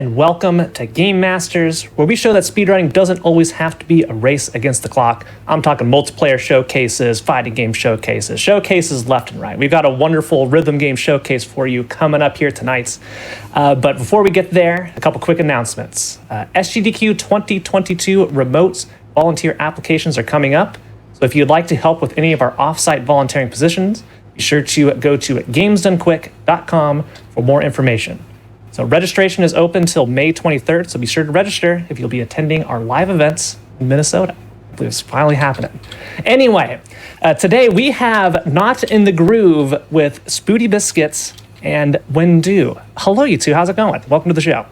and welcome to Game Masters, where we show that speedrunning doesn't always have to be a race against the clock. I'm talking multiplayer showcases, fighting game showcases left and right. We've got a wonderful rhythm game showcase for you coming up here tonight. But before we get there, a couple quick announcements. SGDQ 2022 remote volunteer applications are coming up. So if you'd like to help with any of our off-site volunteering positions, be sure to go to gamesdonequick.com for more information. So registration is open till May 23rd, so be sure to register if you'll be attending our live events in Minnesota. I believe it's finally happening. Anyway, today we have Not in the Groove with Spooty Biscuits and Wendu. Hello, you two. How's it going? Welcome to the show.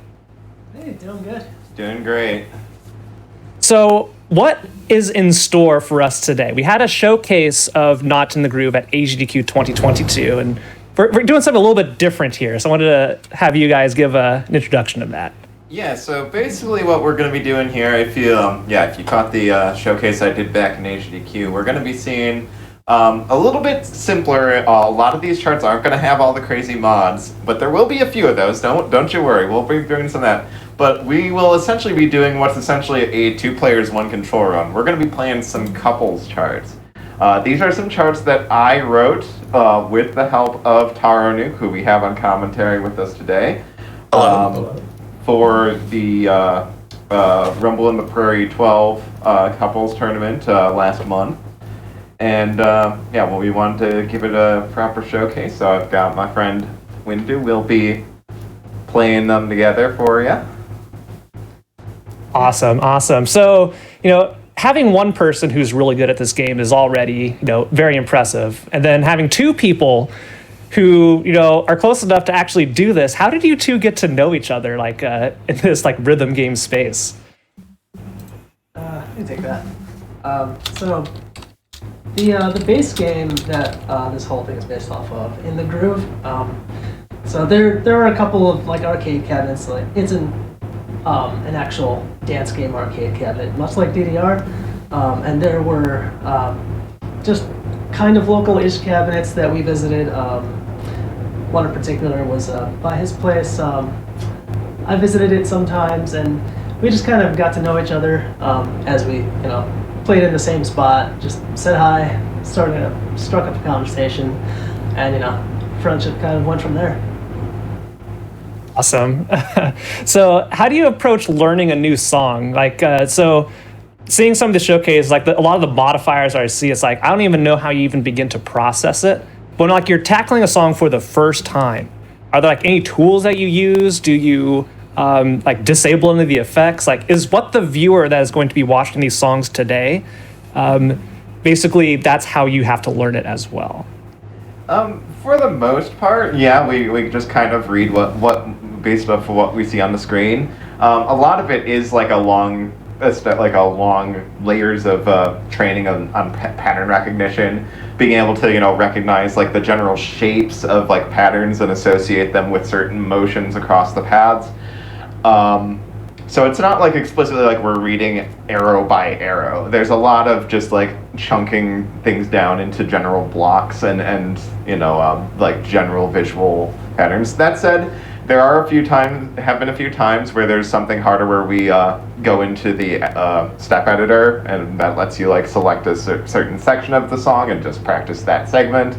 Hey, doing good. Doing great. So what is in store for us today? We had a showcase of Not in the Groove at GDQ 2022, and we're doing something a little bit different here, so I wanted to have you guys give an introduction of that. Yeah, so basically what we're going to be doing here, if you caught the showcase I did back in HDQ, we're going to be seeing a little bit simpler. A lot of these charts aren't going to have all the crazy mods, but there will be a few of those. Don't you worry. We'll be doing some of that. But we will essentially be doing what's essentially a 2 players, 1 control run. We're going to be playing some couples charts. These are some charts that I wrote with the help of Taro Nuke, who we have on commentary with us today, for the Rumble in the Prairie 12 couples tournament last month. And we wanted to give it a proper showcase, so I've got my friend Wendu. We'll be playing them together for you. Awesome. So, having one person who's really good at this game is already, very impressive. And then having 2 people who, are close enough to actually do this. How did you two get to know each other, in this, rhythm game space? Let me take that. So, the base game that this whole thing is based off of, In the Groove, so there are a couple of, arcade cabinets, it's an actual dance game arcade cabinet, much like DDR, and there were just kind of local-ish cabinets that we visited. One in particular was by his place. I visited it sometimes, and we just kind of got to know each other as we, played in the same spot, just said hi, struck up a conversation, and, friendship kind of went from there. Awesome. So how do you approach learning a new song? So seeing some of the showcase, a lot of the modifiers I see, it's I don't even know how you even begin to process it. But when you're tackling a song for the first time, are there any tools that you use? Do you disable any of the effects? Is what the viewer that is going to be watching these songs today, basically that's how you have to learn it as well? For the most part, yeah, we just kind of read what based off of what we see on the screen. A lot of it is a long layers of training on pattern recognition, being able to recognize the general shapes of patterns and associate them with certain motions across the paths. So it's not explicitly we're reading arrow by arrow. There's a lot of just chunking things down into general blocks and general visual patterns. That said, there are have been a few times where there's something harder where we go into the step editor, and that lets you select a certain section of the song and just practice that segment.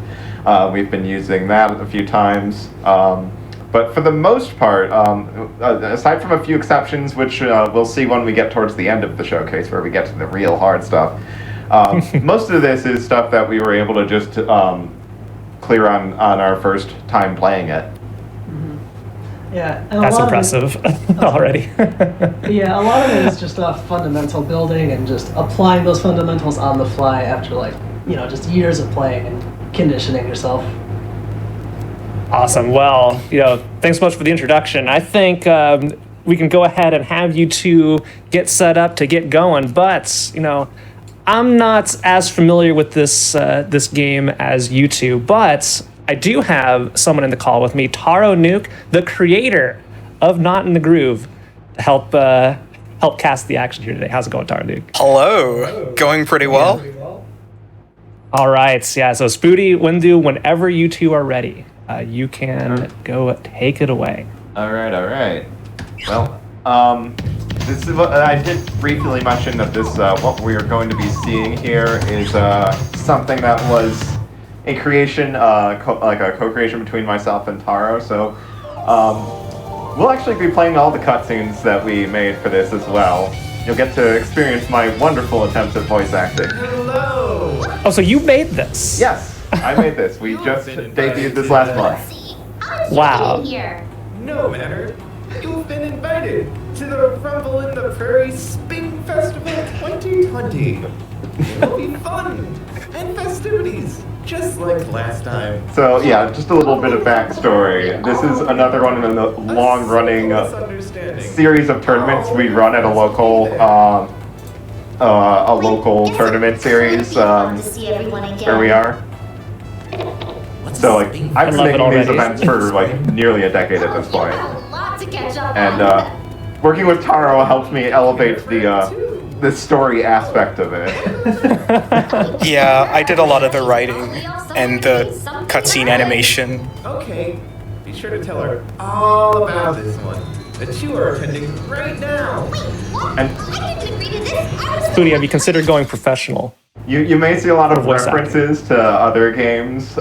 We've been using that a few times. But for the most part, aside from a few exceptions, which we'll see when we get towards the end of the showcase, where we get to the real hard stuff, most of this is stuff that we were able to just clear on our first time playing it. Mm-hmm. Yeah, and that's impressive already. Yeah, a lot of it is just fundamental building and just applying those fundamentals on the fly after just years of playing and conditioning yourself. Awesome. Well, thanks so much for the introduction. I think we can go ahead and have you two get set up to get going. But, I'm not as familiar with this game as you two, but I do have someone in the call with me, Taro Nuke, the creator of Not in the Groove, to help cast the action here today. How's it going, Taro Nuke? Hello. Going pretty well. All right. Yeah. So Spooty, Wendu, whenever you two are ready, you can go take it away. All right. Well, this is what I did briefly mention that this what we are going to be seeing here is something that was a creation, like a co-creation between myself and Taro. So we'll actually be playing all the cutscenes that we made for this as well. You'll get to experience my wonderful attempts at voice acting. Hello! Oh, so you made this? Yes, I made this. We just debuted this last month. Wow. No matter. You've been invited to the Rumble in the Prairie Spring Festival 2020. It'll be fun and festivities, just like last time. So yeah, just a little bit of backstory. This is another one in the long-running series of tournaments we run at a local tournament series where we are. So like I've been making these events for like nearly a decade at this point, and working with Taro helped me elevate the story aspect of it. Yeah, I did a lot of the writing and the cutscene animation. Okay, be sure to tell her all about this one that you are attending right now. And Foodie, have you considered going professional? you may see a lot of Voice acting. references to other games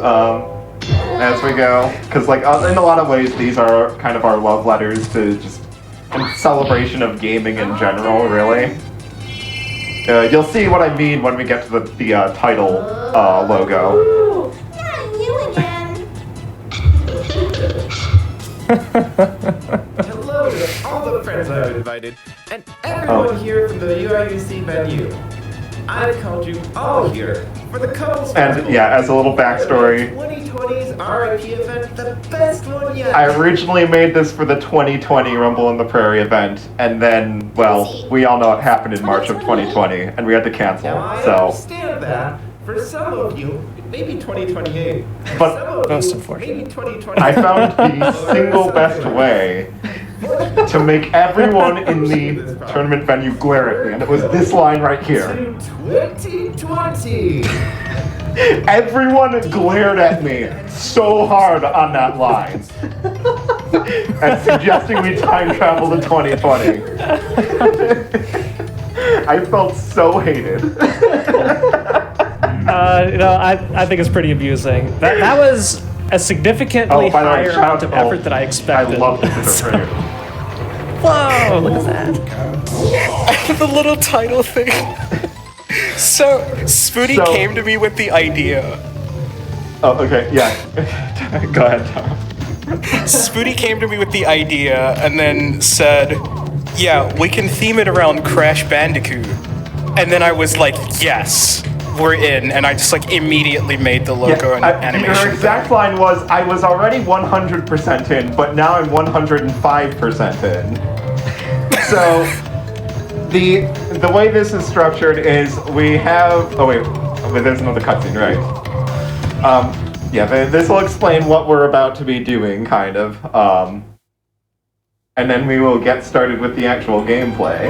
as we go, because like in a lot of ways these are kind of our love letters to just a celebration of gaming in general, really. You'll see what I mean when we get to the title logo. Ooh, not you again. Hello to all the friends I've invited, and everyone here from the UIUC venue. I've called you all here for the Couples And Festival. yeah, as a little backstory, 2020's RIP event, the best one yet. I originally made this for the 2020 Rumble in the Prairie event, and then, well, we all know it happened in March of 2020, and we had to cancel, Now I so... understand that. For some of you, maybe 2028. For But- some of Most you, unfortunate. maybe 2020. I found the single best way to make everyone in the tournament venue glare at me, and it was this line right here. To 2020. Everyone glared at me so hard on that line. And suggesting we time travel to 2020. I felt so hated. I think it's pretty amusing. That was a significantly By the way, higher shout out amount of to effort Ulf. than I I expected. love this interpreter. Whoa, look at that. The little title thing. So, Spoody So- came to me with the idea. Oh, okay, yeah. Go ahead, Tom. Spoody came to me with the idea and then said, yeah, we can theme it around Crash Bandicoot. And then I was like, yes, we're in. And I just like immediately made the logo and animation. Your exact line was, I was already 100% in, but now I'm 105% in. So, the way this is structured is we have... Oh wait, there's another cutscene, right? Yeah, this will explain what we're about to be doing, kind of. And then we will get started with the actual gameplay.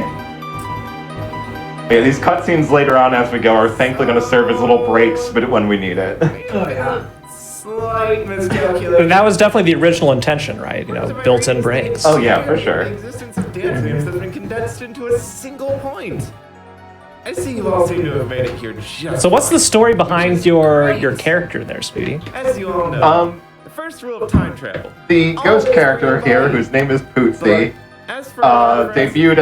Yeah, these cutscenes later on as we go are thankfully going to serve as little breaks but when we need it. Oh yeah. Slight miscalculation. That was definitely the original intention, right? You know, built-in breaks. Oh yeah, for sure. The existence of dance names has been condensed into a single point. I see you all seem to have made it here just. So what's the story behind your character there, Speedy? As you all know, the first rule of time travel. The ghost character here, whose name is Pootsie, As for our friends, debuted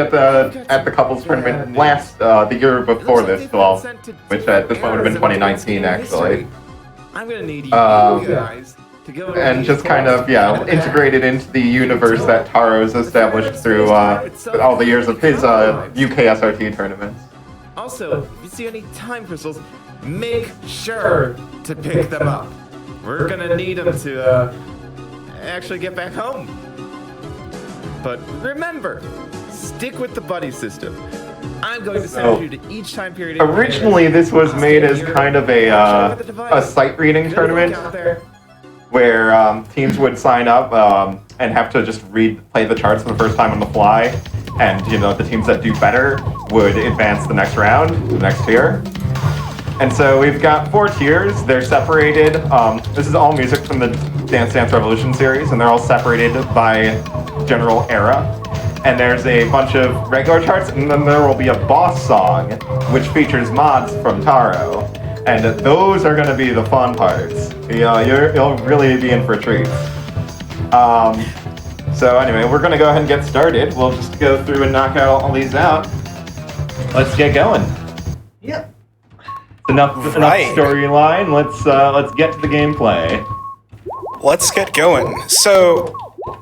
at the couples tournament last the year before this, well, which at this point would have been 2019 actually, I'm gonna need you Um, guys to go and just kind of integrated into the universe that Taro's established through all the years of his UK SRT tournaments. Also, if you see any time crystals, make sure to pick them up. We're gonna need them to actually get back home. But remember, stick with the buddy system. I'm going to send you to each time period. Originally, this was made as kind of a sight reading tournament where teams would sign up and have to just play the charts for the first time on the fly, and the teams that do better would advance the next round, the next tier. And so we've got 4 tiers. They're separated. This is all music from the Dance Dance Revolution series, and they're all separated by general era. and there's a bunch of regular charts, and then there will be a boss song, which features mods from Taro. And those are going to be the fun parts. You'll really be in for a treat. So anyway, we're going to go ahead and get started. We'll just go through and knock out all these out. Let's get going. Yep. Enough Right. storyline. Let's get to the gameplay. Let's get going. So,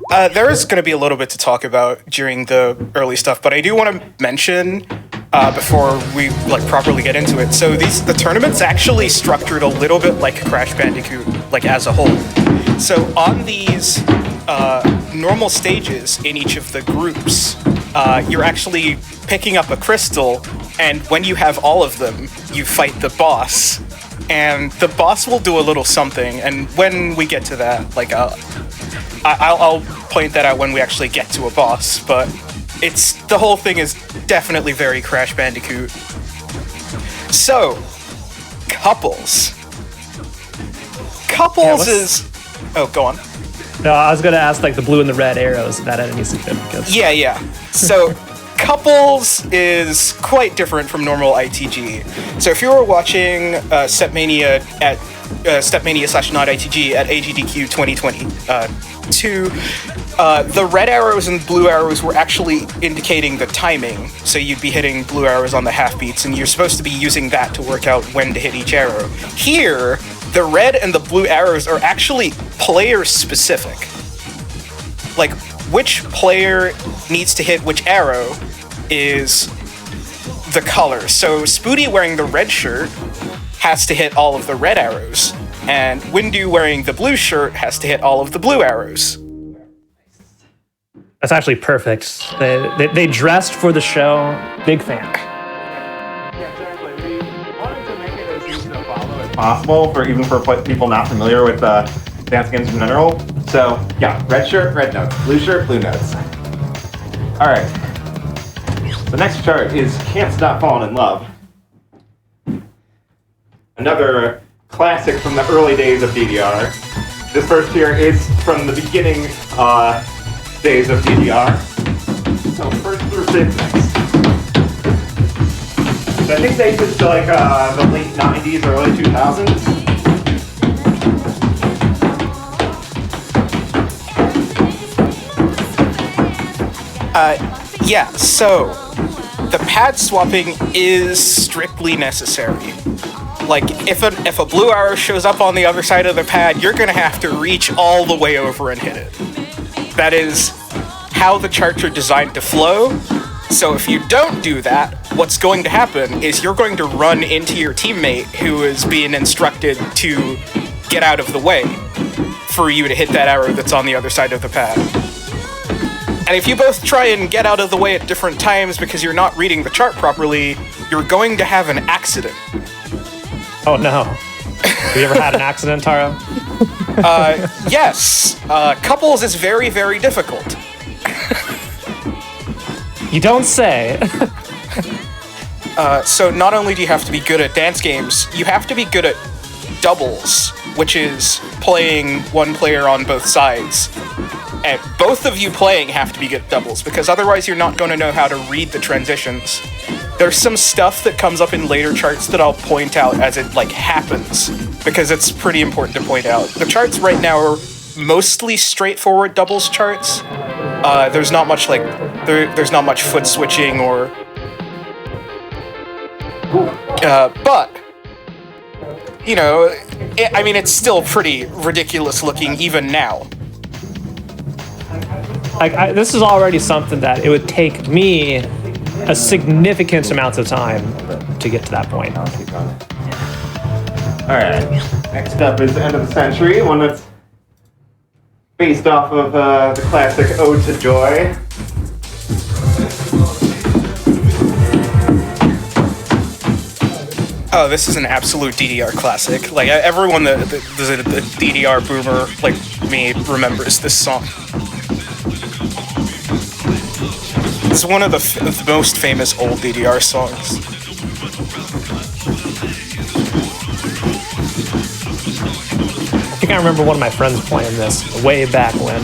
there is going to be a little bit to talk about during the early stuff, but I do want to mention before we properly get into it. So the tournament's actually structured a little bit like Crash Bandicoot, as a whole. So on these normal stages in each of the groups, you're actually picking up a crystal, and when you have all of them, you fight the boss. And the boss will do a little something, and when we get to that, I'll point that out when we actually get to a boss, but the whole thing is definitely very Crash Bandicoot. So, couples. Oh, go on. No, I was gonna ask the blue and the red arrows if that had any significance. Yeah. So, couples is quite different from normal ITG. So if you were watching Stepmania at Stepmania/not-ITG at AGDQ 2022, the red arrows and blue arrows were actually indicating the timing. So you'd be hitting blue arrows on the half beats, and you're supposed to be using that to work out when to hit each arrow. Here, the red and the blue arrows are actually player specific. Which player needs to hit which arrow is the color. So Spooty wearing the red shirt has to hit all of the red arrows, and Windu wearing the blue shirt has to hit all of the blue arrows. That's actually perfect. They dressed for the show. Big fan. Yeah, exactly. We wanted to make it as easy to follow as possible for people not familiar with dance games in general. So yeah, red shirt, red notes. Blue shirt, blue notes. All right. The next chart is Can't Stop Falling in Love. Another classic from the early days of DDR. This first here is from the beginning days of DDR. So first through fifth next. So I think they did the late 90s, early 2000s. Yeah, so the pad swapping is strictly necessary. If a blue arrow shows up on the other side of the pad, you're gonna have to reach all the way over and hit it. That is how the charts are designed to flow. So if you don't do that, what's going to happen is you're going to run into your teammate who is being instructed to get out of the way for you to hit that arrow that's on the other side of the pad. And if you both try and get out of the way at different times because you're not reading the chart properly, you're going to have an accident. Oh no. Have you ever had an accident, Taro? Yes. Couples is very, very difficult. You don't say. So not only do you have to be good at dance games, you have to be good at doubles, which is playing one player on both sides. And both of you playing have to be good at doubles, because otherwise you're not going to know how to read the transitions. There's some stuff that comes up in later charts that I'll point out as it happens, because it's pretty important to point out. The charts right now are mostly straightforward doubles charts. There's not much there's not much foot switching or but it's still pretty ridiculous looking even now. This is already something that it would take me a significant amount of time to get to that point. Alright, next up is End of the Century, one that's based off of the classic Ode to Joy. Oh, this is an absolute DDR classic. Everyone that's a DDR boomer like me remembers this song. It's one of the most famous old DDR songs. I think I remember one of my friends playing this way back when.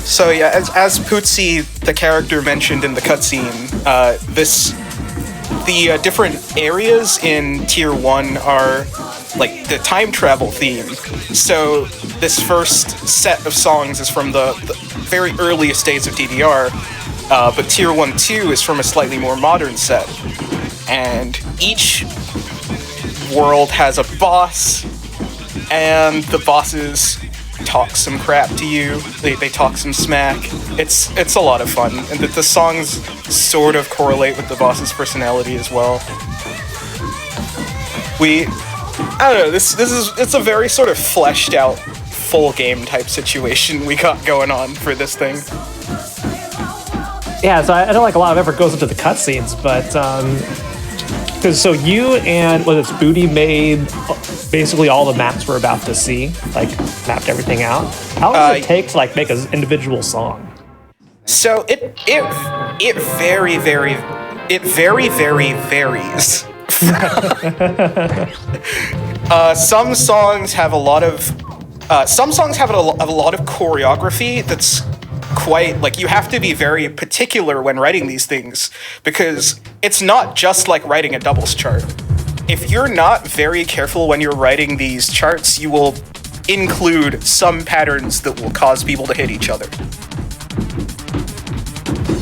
So yeah, as Pootsie, the character mentioned in the cutscene, the different areas in Tier 1 are like the time travel theme. So this first set of songs is from the very earliest days of DDR, but Tier 1-2 is from a slightly more modern set. And each world has a boss, and the bosses talk some crap to you. They talk some smack. It's a lot of fun, and the songs sort of correlate with the boss's personality as well. I don't know. It's a very sort of fleshed out full game type situation we got going on for this thing. Yeah, so I know like a lot of effort goes into the cutscenes, but because so you and was it Booty made basically all the maps we're about to see, like mapped everything out. How long does it take to like make an individual song? So it very varies. Some songs have a lot of choreography that's quite like you have to be very particular when writing these things because it's not just like writing a doubles chart. If you're not very careful when you're writing these charts, you will include some patterns that will cause people to hit each other.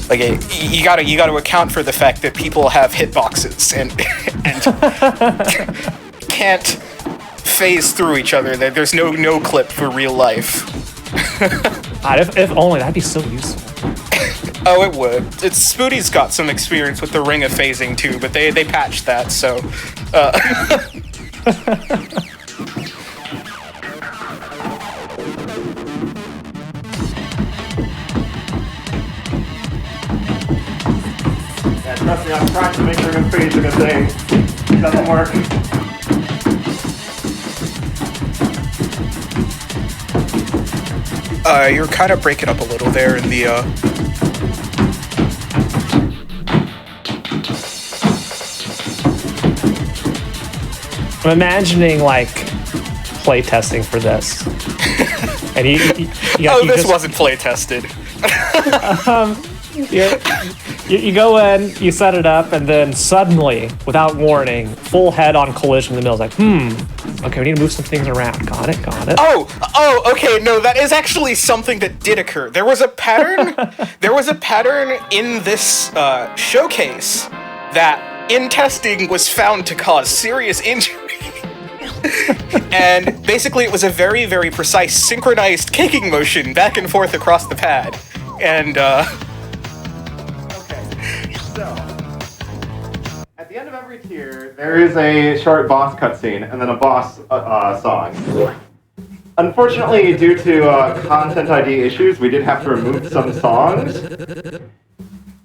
Like you gotta account for the fact that people have hitboxes and can't phase through each other. There's no clip for real life. If only, that'd be so useful. Oh, it would. Spooty's got some experience with the ring of phasing too, but they patched that, so. Yeah, trust me, I'm trying to make ring of phasing a thing. It doesn't work. You're kind of breaking up a little there in the, I'm imagining like play testing for this, and this wasn't play tested. You go in, you set it up, and then suddenly, without warning, full head-on collision in the middle. It's like, okay, we need to move some things around. Got it. Oh, okay, no, that is actually something that did occur. There was a pattern in this showcase that, in testing, was found to cause serious injury. And basically it was a very, very precise synchronized kicking motion back and forth across the pad. And, So, at the end of every tier, there is a short boss cutscene and then a boss song. Unfortunately, due to content ID issues, we did have to remove some songs.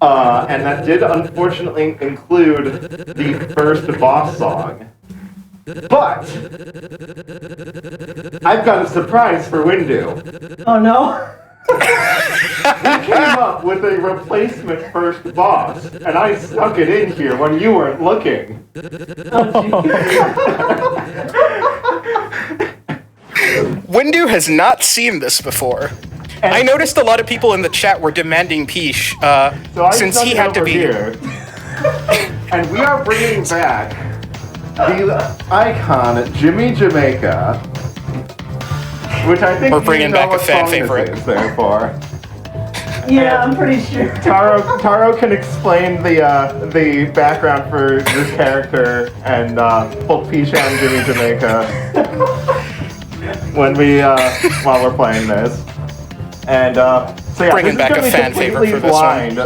And that did unfortunately include the first boss song. But I've got a surprise for Windu. Oh no! We came up with a replacement first boss, and I stuck it in here when you weren't looking. Windu has not seen this before. And I noticed a lot of people in the chat were demanding Peach, since he had to be here. And we are bringing back the icon Jimmy Jamaica, which I think we're bringing back a fan favorite. There for. Yeah, I'm pretty sure. Taro can explain the background for this character and both Peach and Jimmy Jamaica when we while we're playing this. And so yeah, bringing back a fan favorite for this one.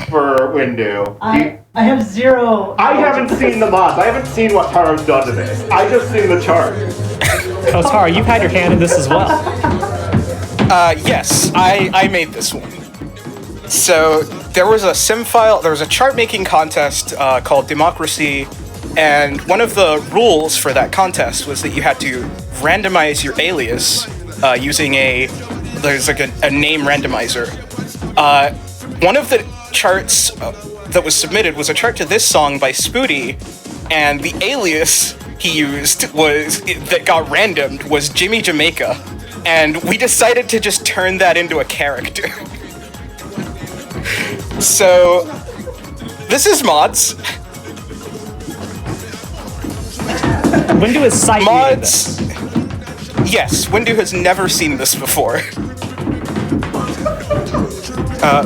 For Windu. I have zero. I haven't seen the mods. I haven't seen what Taro's done to this. I just seen the chart. Oh, Taro, you've had your hand in this as well. Yes, I made this one. So there was a chart making contest called Democracy, and one of the rules for that contest was that you had to randomize your alias using there's like a name randomizer. One of the charts that was submitted was a chart to this song by Spooty, and the alias he used that got randomed was Jimmy Jamaica. and we decided to just turn that into a character. So, this is Mods. Windu is sight reading this. Mods. Yes, Windu has never seen this before.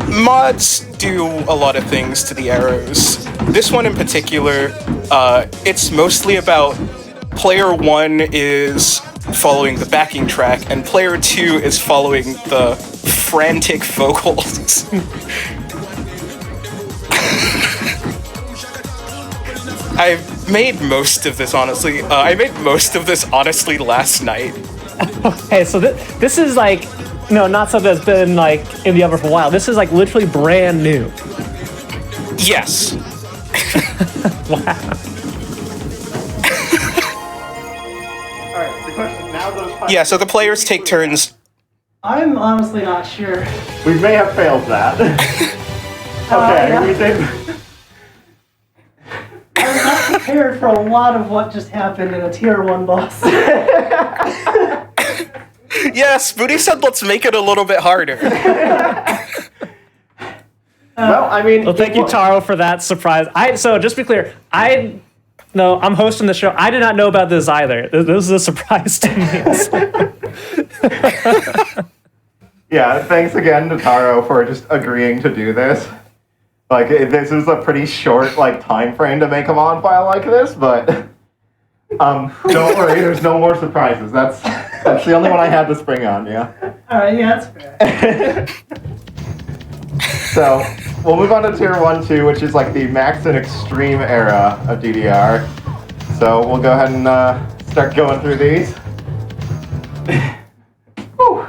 Mods do a lot of things to the arrows. This one in particular, it's mostly about player 1 is following the backing track, and player 2 is following the frantic vocals. I made most of this honestly. I made most of this honestly last night. Hey, so this is like, no, not something that's been like in the oven for a while. This is like literally brand new. Yes. Wow. Alright, the question now those Yeah, so the players take turns. I'm honestly not sure. We may have failed that. Okay, yeah. we did. I'm not prepared for a lot of what just happened in a tier 1 boss. Yes, Booty said let's make it a little bit harder. Well, I mean, Well, thank you, Taro, for that surprise. So just to be clear, I'm hosting the show. I did not know about this either. This is a surprise to me. Yeah, thanks again to Taro for just agreeing to do this. Like, this is a pretty short, like, time frame to make a mod file like this, but don't worry, there's no more surprises. That's the only one I had to spring on, yeah. Alright, yeah, that's fair. So, we'll move on to Tier 1, 2, which is like the Max and Extreme era of DDR. So, we'll go ahead and start going through these. Whew.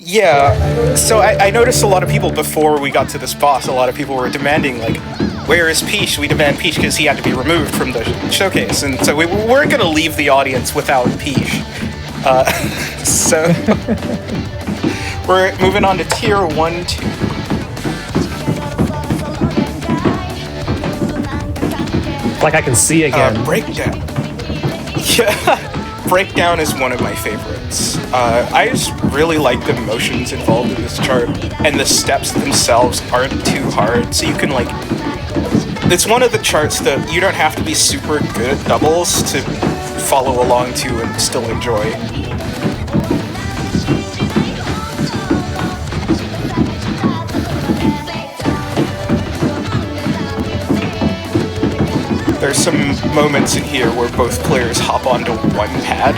Yeah, so I noticed a lot of people before we got to this boss, a lot of people were demanding, like, where is Peach? We demand Peach because he had to be removed from the showcase. And so we weren't going to leave the audience without Peach. So we're moving on to Tier 1, 2. Like I can see again. Breakdown. Yeah. Breakdown is one of my favorites. I just really like the motions involved in this chart, and the steps themselves aren't too hard, so you can like... It's one of the charts that you don't have to be super good at doubles to follow along to and still enjoy. There's some moments in here where both players hop onto one pad,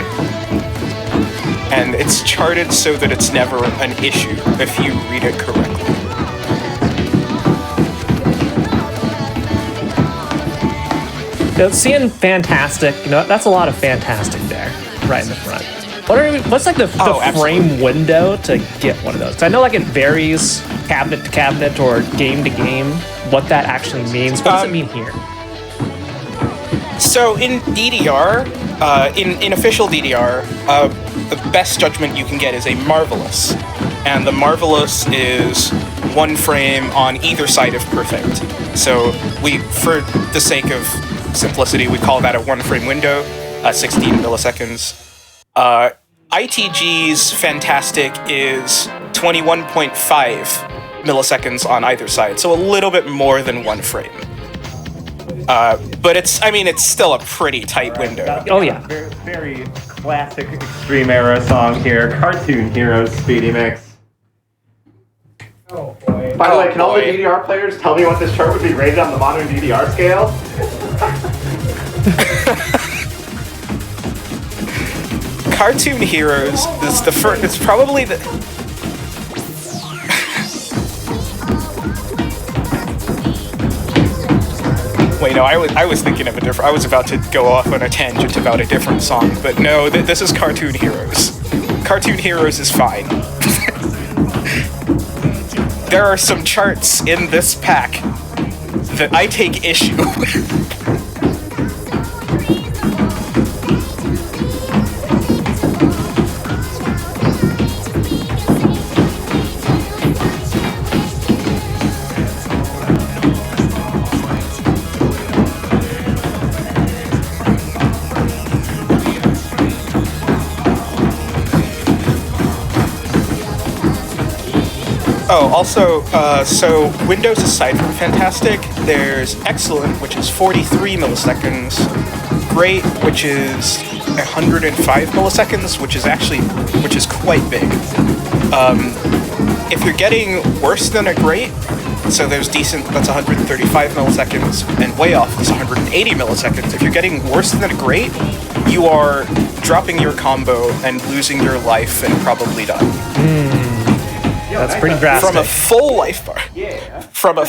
and it's charted so that it's never an issue if you read it correctly. Seeing fantastic, that's a lot of fantastic there, right in the front. What's like the frame window to get one of those? 'Cause I know like it varies cabinet to cabinet or game to game, what that actually means. What does it mean here? So in DDR, in official DDR, the best judgment you can get is a Marvelous. And the Marvelous is one frame on either side of perfect. So for the sake of simplicity, we call that a one frame window, 16 milliseconds. ITG's Fantastic is 21.5 milliseconds on either side, so a little bit more than one frame. But it's still a pretty tight window. Oh yeah. Very, very classic Extreme era song here. Cartoon Heroes Speedy Mix. Oh boy. By the way, can all the boy. DDR players tell me what this chart would be rated on the modern DDR scale? Cartoon Heroes is the first. It's probably the. Wait, no, I was thinking of a different. I was about to go off on a tangent about a different song, but no, this is Cartoon Heroes. Cartoon Heroes is fine. There are some charts in this pack that I take issue with. Oh, also, so Windows aside from fantastic, there's excellent, which is 43 milliseconds, great, which is 105 milliseconds, which is quite big. If you're getting worse than a great, so there's decent, that's 135 milliseconds, and way off is 180 milliseconds. If you're getting worse than a great, you are dropping your combo and losing your life and probably dying. That's pretty drastic. From a full life bar. Yeah. From a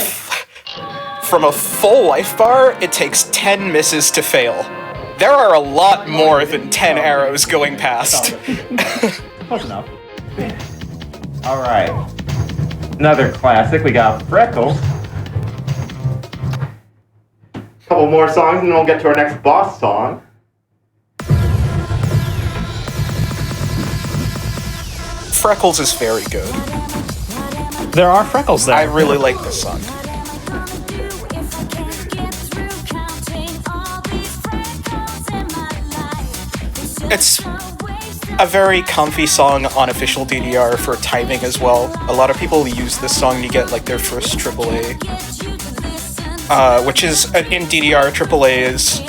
full life bar, it takes 10 misses to fail. There are a lot more than 10 arrows going past. Close enough. All right. Another classic. We got Freckles. Couple more songs, and then we'll get to our next boss song. Freckles is very good. There are freckles there. I really like this song. It's a very comfy song on official DDR for timing as well. A lot of people use this song to get like their first AAA, which is in DDR. AAA is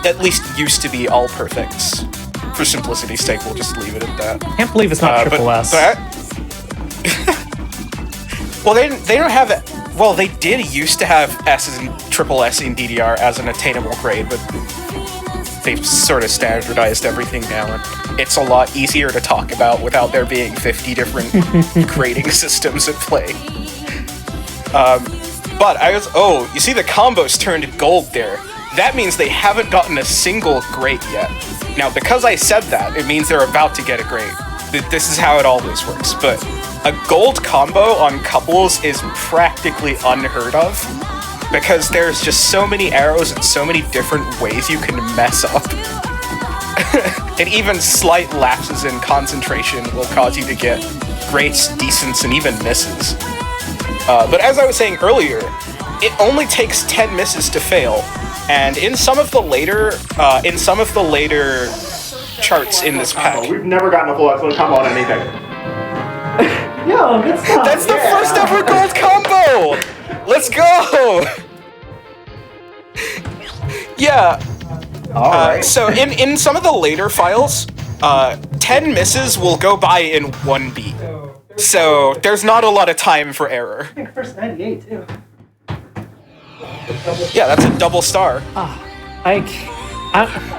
at least used to be all perfects. For simplicity's sake, we'll just leave it at that. Can't believe it's not triple S. Well, they don't have it. Well, they did used to have S and triple S in DDR as an attainable grade, but they've sort of standardized everything now, and it's a lot easier to talk about without there being 50 different grading systems at play. But you see the combos turned gold there. That means they haven't gotten a single great yet. Now, because I said that, it means they're about to get a great. This is how it always works, but a gold combo on couples is practically unheard of, because there's just so many arrows and so many different ways you can mess up. And even slight lapses in concentration will cause you to get greats, decents, and even misses. But as I was saying earlier, it only takes 10 misses to fail, and in some of the later charts in this pack, We've never gotten a full excellent combo on anything. Yo, good stuff. that's the first ever gold combo. Let's go. Yeah. All right. So in some of the later files, 10 misses will go by in one beat. So there's not a lot of time for error. I think first 98 too. Yeah, that's a double star.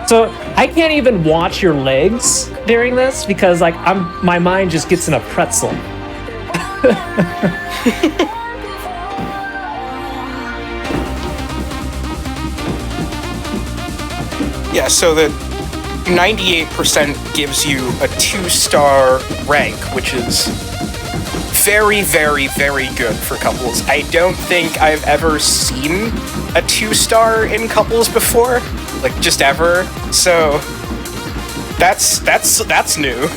So I can't even watch your legs during this because my mind just gets in a pretzel. Yeah, so the 98% gives you a 2-star rank, which is very, very, very good for couples. I don't think I've ever seen a 2-star in couples before, like just ever. So that's new.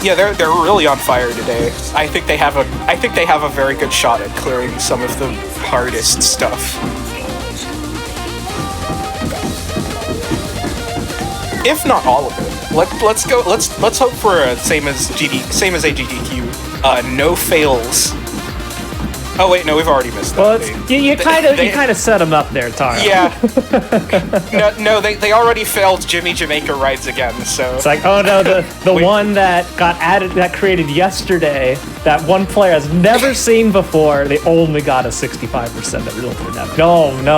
Yeah, they're really on fire today. I think they have a very good shot at clearing some of the hardest stuff. If not all of it. Let's go. Let's hope for a same as a GDQ. No fails. Oh wait, no, we've already missed that. Well, you kind of set them up there, Tara. Yeah. No, they already failed Jimmy Jamaica rides again. So It's like, oh no, the one that got added, that created yesterday, that one player has never seen before. They only got a 65% that real enough. No. You know?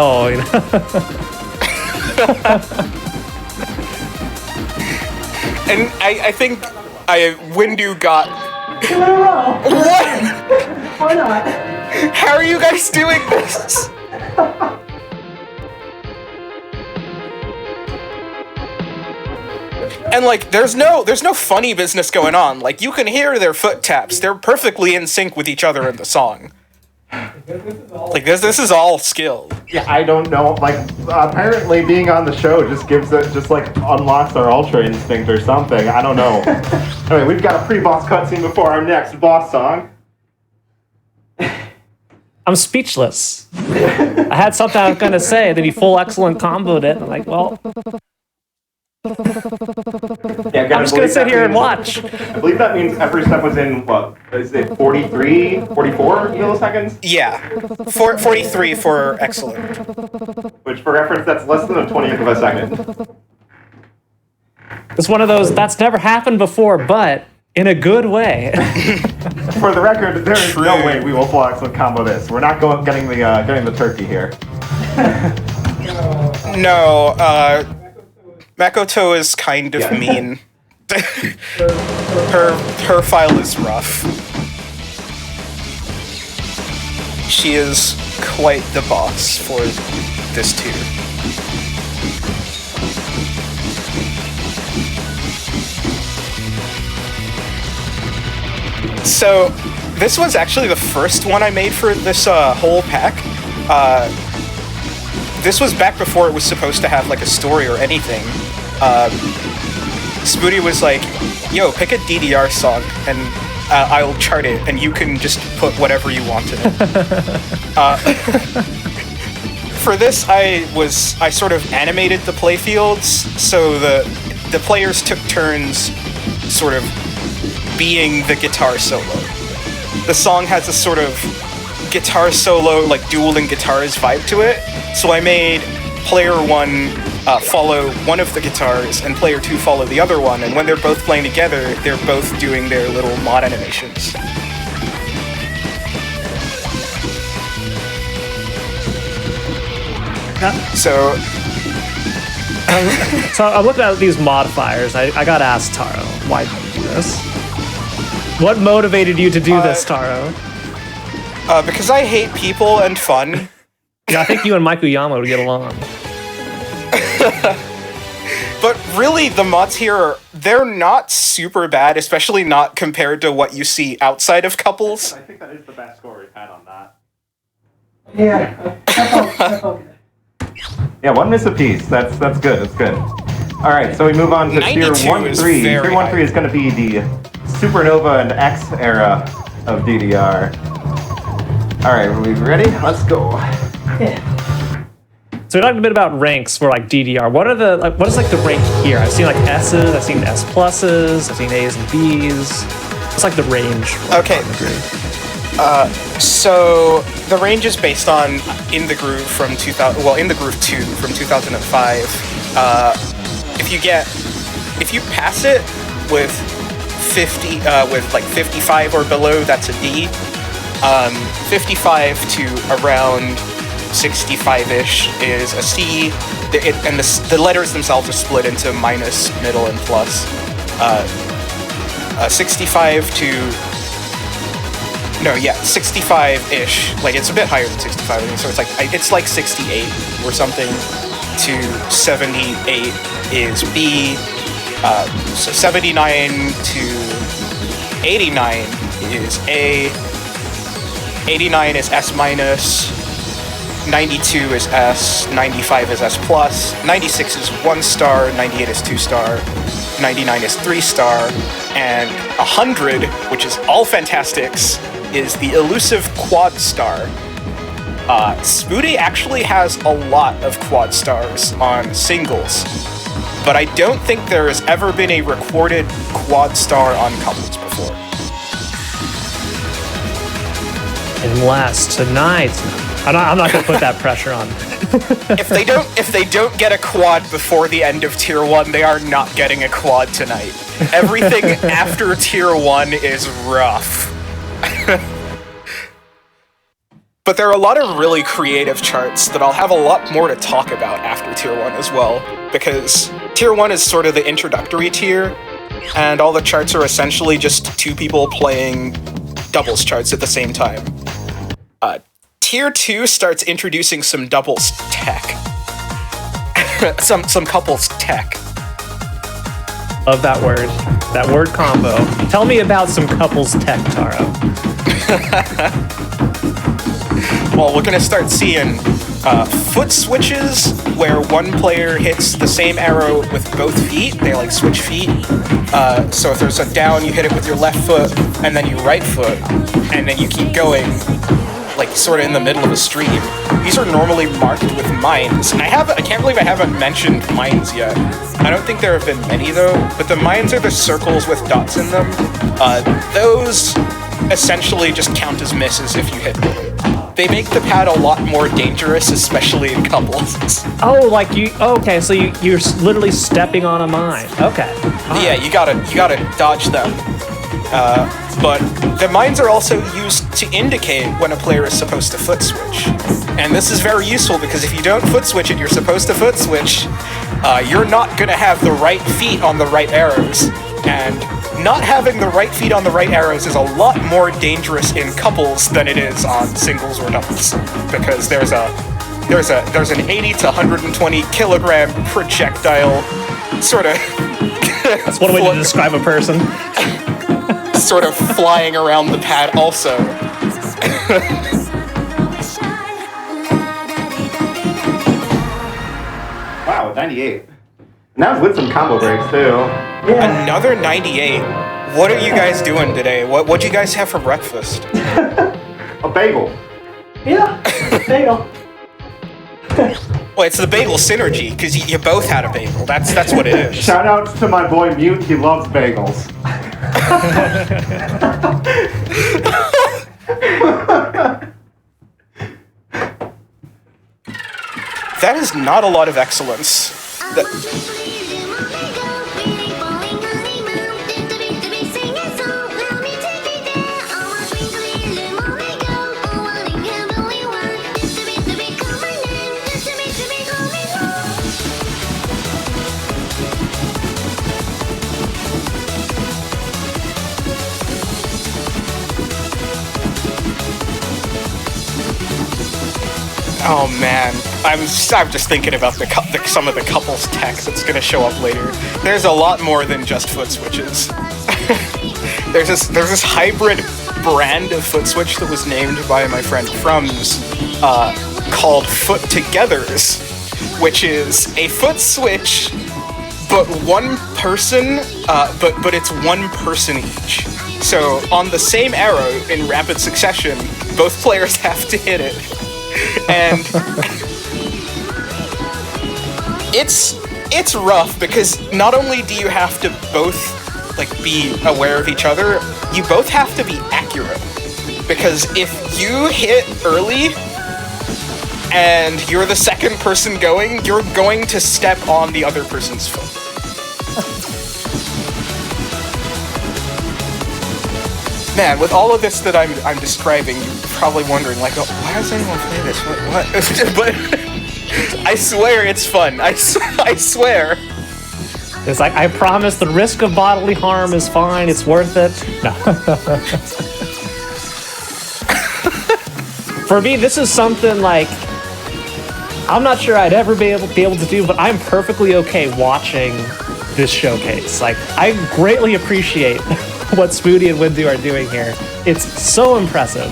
And I think Windu got. 2 in a row. What? Why not? How are you guys doing this? And like, there's no funny business going on. Like, you can hear their foot taps. They're perfectly in sync with each other in the song. Like this is all skill. Yeah, I don't know. Like, apparently being on the show just unlocks our ultra instinct or something. I don't know. Anyway, we've got a pre-boss cutscene before our next boss song. I'm speechless. I had something I was gonna say, then he full excellent comboed it. I'm like, well. Yeah, I'm just gonna sit here and watch. I believe that means every step was in, what, is it 43, 44 milliseconds? Yeah, 43 for excellent. Which, for reference, that's less than a 20th of a second. It's one of those that's never happened before, but in a good way. For the record, there is no way we will flex and combo this. We're not getting the turkey here. No, Makoto is kind of mean. her file is rough. She is quite the boss for this tier. So, this was actually the first one I made for this whole pack. This was back before it was supposed to have like a story or anything. Spooty was like, yo, pick a DDR song and I'll chart it and you can just put whatever you want in it. For this, I sort of animated the playfields, so the players took turns sort of being the guitar solo. The song has a sort of guitar solo, like dueling guitars vibe to it, so I made player 1 follow one of the guitars and player 2 follow the other one, and when they're both playing together, they're both doing their little mod animations. So I'm looking at these modifiers. I gotta ask Taro, why did you do this? What motivated you to do this, Taro? Because I hate people and fun. Yeah, I think you and Maikuyama would get along. But really, the mods here, they're not super bad, especially not compared to what you see outside of couples. I think that is the best score we've had on that. Yeah. I felt good. Yeah, 1 miss apiece. That's good. That's good. All right, so we move on to tier 1-3. Tier 1-3 is going to be the Supernova and X era of DDR. All right, are we ready? Let's go. Yeah. So we talked a bit about ranks for like DDR. What is like the rank here? I've seen like S's, I've seen S pluses, I've seen A's and B's. It's like the range. Okay. So the range is based on In the Groove from 2000. Well, In the Groove 2 from 2005. If you pass it with 50, with like 55 or below, that's a D. 55 to around 65-ish is a C, and the letters themselves are split into minus, middle, and plus. 65 to... No, yeah, 65-ish. Like, it's a bit higher than 65, so it's like 68 or something. To 78 is B. So 79 to 89 is A. 89 is S minus. 92 is S, 95 is S plus, 96 is 1 star, 98 is 2 star, 99 is 3 star, and 100, which is all fantastics, is the elusive quad star. Spooty actually has a lot of quad stars on singles, but I don't think there has ever been a recorded quad star on couples before. Unless tonight. I'm not gonna put that pressure on. If they don't get a quad before the end of tier 1, they are not getting a quad tonight. Everything after tier 1 is rough. But there are a lot of really creative charts that I'll have a lot more to talk about after tier 1 as well, because tier 1 is sort of the introductory tier, and all the charts are essentially just 2 people playing doubles charts at the same time. Tier 2 starts introducing some doubles tech. some couples tech. Love that word. That word combo. Tell me about some couples tech, Taro. Well, we're gonna start seeing foot switches, where one player hits the same arrow with both feet. They like switch feet. So if there's a down, you hit it with your left foot, and then your right foot, and then you keep going. like sort of in the middle of a stream, these are normally marked with mines. And I can't believe I haven't mentioned mines yet. I don't think there have been many though, but the mines are the circles with dots in them. Those essentially just count as misses if you hit them. They make the pad a lot more dangerous, especially in couples. Oh, like you? Okay, so you're literally stepping on a mine. Okay. Yeah, you gotta dodge them. But the mines are also used to indicate when a player is supposed to foot switch. And this is very useful because if you don't foot switch and you're supposed to foot switch, you're not gonna have the right feet on the right arrows. And not having the right feet on the right arrows is a lot more dangerous in couples than it is on singles or doubles. Because there's an 80 to 120 kilogram projectile sort of That's one way to describe a person. sort of flying around the pad also. Wow, 98. And that was with some combo breaks too. Another 98. What are you guys doing today? What'd you guys have for breakfast? A bagel. Yeah, bagel. Well, it's the bagel synergy, because you both had a bagel. That's what it is. Shout outs to my boy Mute, he loves bagels. That is not a lot of excellence. Oh man, I'm just thinking about some of the couples tech that's gonna show up later. There's a lot more than just foot switches. there's this hybrid brand of foot switch that was named by my friend Frums, called Foot Togethers, which is a foot switch, but one person, but it's one person each. So on the same arrow in rapid succession, both players have to hit it. And it's rough because not only do you have to both like be aware of each other, you both have to be accurate. Because if you hit early and you're the second person going, you're going to step on the other person's foot. Man, with all of this that I'm describing, you're probably wondering, like, oh, why does anyone play this? What? But I swear it's fun. I swear. It's like, I promise the risk of bodily harm is fine, it's worth it. No. For me, this is something like, I'm not sure I'd ever be able to do, but I'm perfectly okay watching this showcase. Like, I greatly appreciate what Spoody and Windu are doing here. It's so impressive.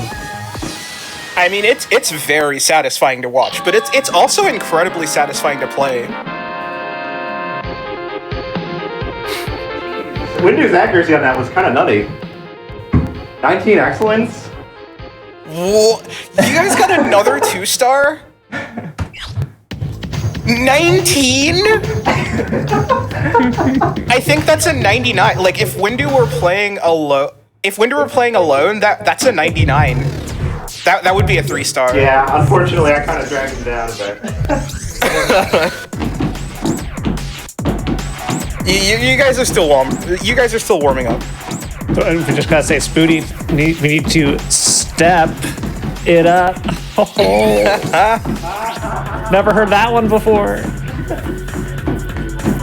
I mean, it's very satisfying to watch, but it's also incredibly satisfying to play. Windu's accuracy on that was kind of nutty. 19 excellence? Whoa, you guys got another 2-star? 19? I think that's a 99. Like if Windu were playing alone, that's a 99. That would be a 3-star. Yeah, unfortunately I kind of dragged him down a bit. You guys are still warm. You guys are still warming up. So we just gotta say, Spoody, we need to step it up. Oh. Never heard that one before.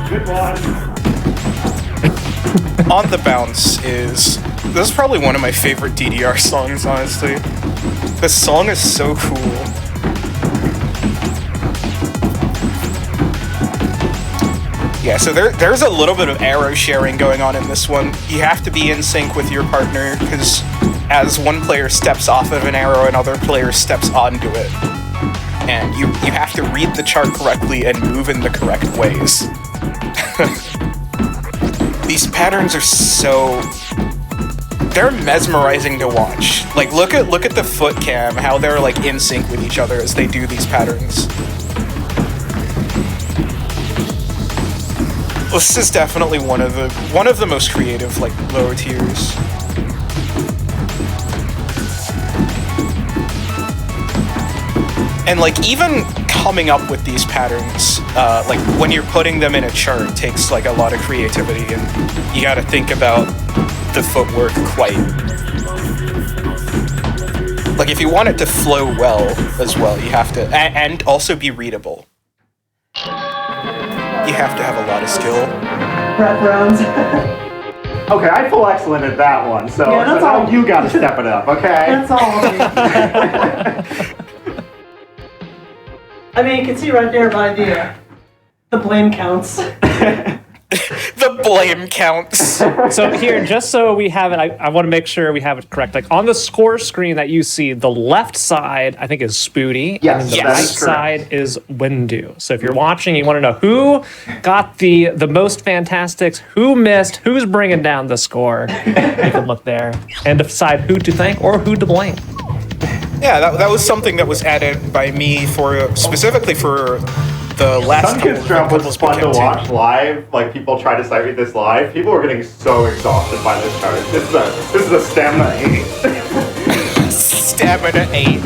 Good one. On the Bounce this is probably one of my favorite DDR songs, honestly. This song is so cool. Yeah, so there's a little bit of arrow sharing going on in this one. You have to be in sync with your partner, because as one player steps off of an arrow, another player steps onto it. And you have to read the chart correctly and move in the correct ways. These patterns are they're mesmerizing to watch. Like, look at the foot cam, how they're like in sync with each other as they do these patterns. This is definitely one of the most creative, like, lower tiers. And like, even coming up with these patterns, like when you're putting them in a chart, takes like a lot of creativity, and you got to think about the footwork quite. Like, if you want it to flow well as well, you have to, and also be readable. You have to have a lot of skill. Prep rounds. Okay, I feel excellent at that one, so, Yeah, that's now all. you gotta step it up, okay? That's all. I mean, you can see right there by the blame counts. The blame counts. So here, just so we have it, I want to make sure we have it correct. Like on the score screen that you see, the left side, I think, is Spooty. Yes, and the yes. right that is correct. side is Windu. So if you're watching, you want to know who got the most fantastics, who missed, who's bringing down the score. You can look there and decide who to thank or who to blame. Yeah, that was something that was added by me specifically for the last Sunkiss Drum was couples fun to bootcamp too. watch live. Like, people try to cite this live. People are getting so exhausted by this card. This is a stamina 8. Stamina 8.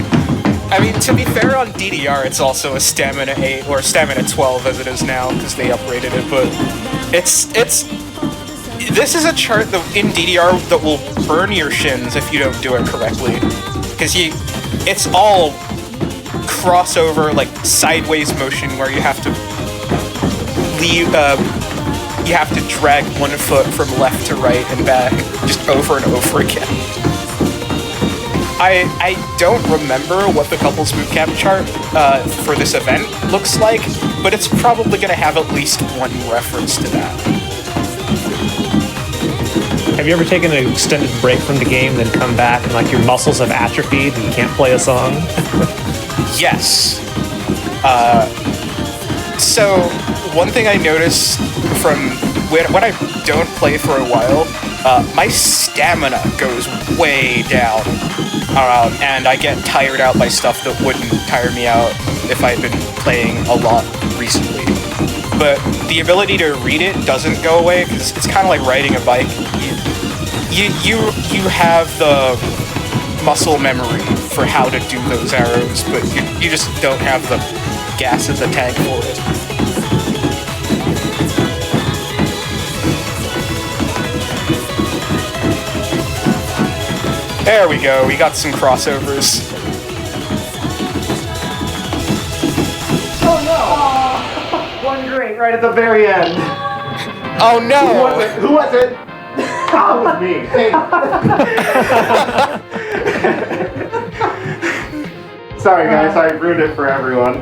I mean, to be fair, on DDR, it's also a stamina 8, or stamina 12 as it is now, because they upgraded it, but this is a chart that, in DDR, that will burn your shins if you don't do it correctly. Because it's all crossover, like, sideways motion where you have to you have to drag one foot from left to right and back, just over and over again. I don't remember what the couples bootcamp chart for this event looks like, but it's probably going to have at least one reference to that. Have you ever taken an extended break from the game, then come back and like your muscles have atrophied and you can't play a song? Yes. So one thing I noticed from when I don't play for a while, my stamina goes way down, and I get tired out by stuff that wouldn't tire me out if I'd been playing a lot recently. But the ability to read it doesn't go away, because it's kind of like riding a bike. You have the muscle memory for how to do those arrows, but you just don't have the gas in the tank for it. There we go, we got some crossovers. Oh no! One drink right at the very end. Oh no! Who was it? That was me. Hey. Sorry guys, I ruined it for everyone.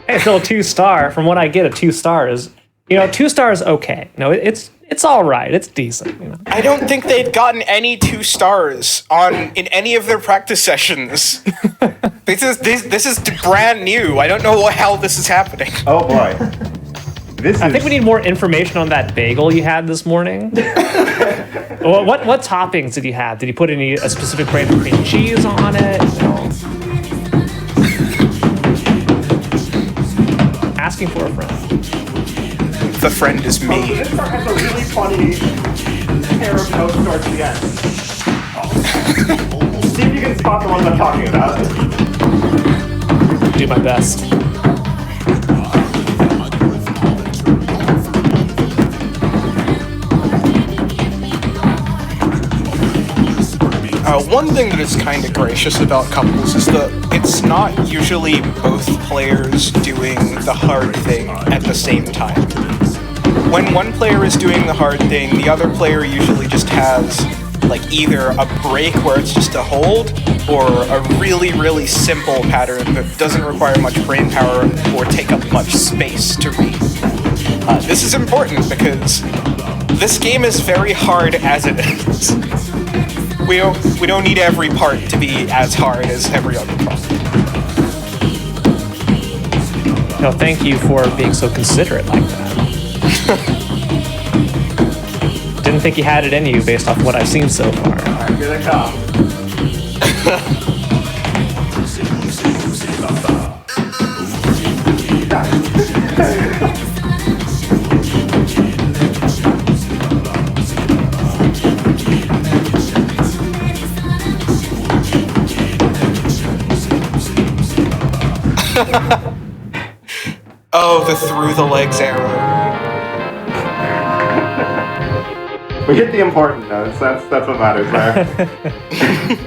Hey, still a 2-star. From what I get, a 2-star is, 2 stars okay. No, it's all right. It's decent. I don't think they'd gotten any 2 stars in any of their practice sessions. This is brand new. I don't know how this is happening. Oh boy. I think we need more information on that bagel you had this morning. What toppings did you have? Did you put a specific brand of cream cheese on it? Asking for a friend. The friend is me. This part has a really funny pair of notes towards the end. See if you can spot the ones I'm talking about. Do my best. One thing that is kind of gracious about couples is that it's not usually both players doing the hard thing at the same time. When one player is doing the hard thing, the other player usually just has like either a break where it's just a hold, or a really, really simple pattern that doesn't require much brain power or take up much space to read. This is important because this game is very hard as it is. We don't need every part to be as hard as every other part. No, thank you for being so considerate like that. Didn't definitely think you had it in you based off what I've seen so far. Alright, here they come. Oh, the through the legs arrow. We hit the important notes. That's what matters there.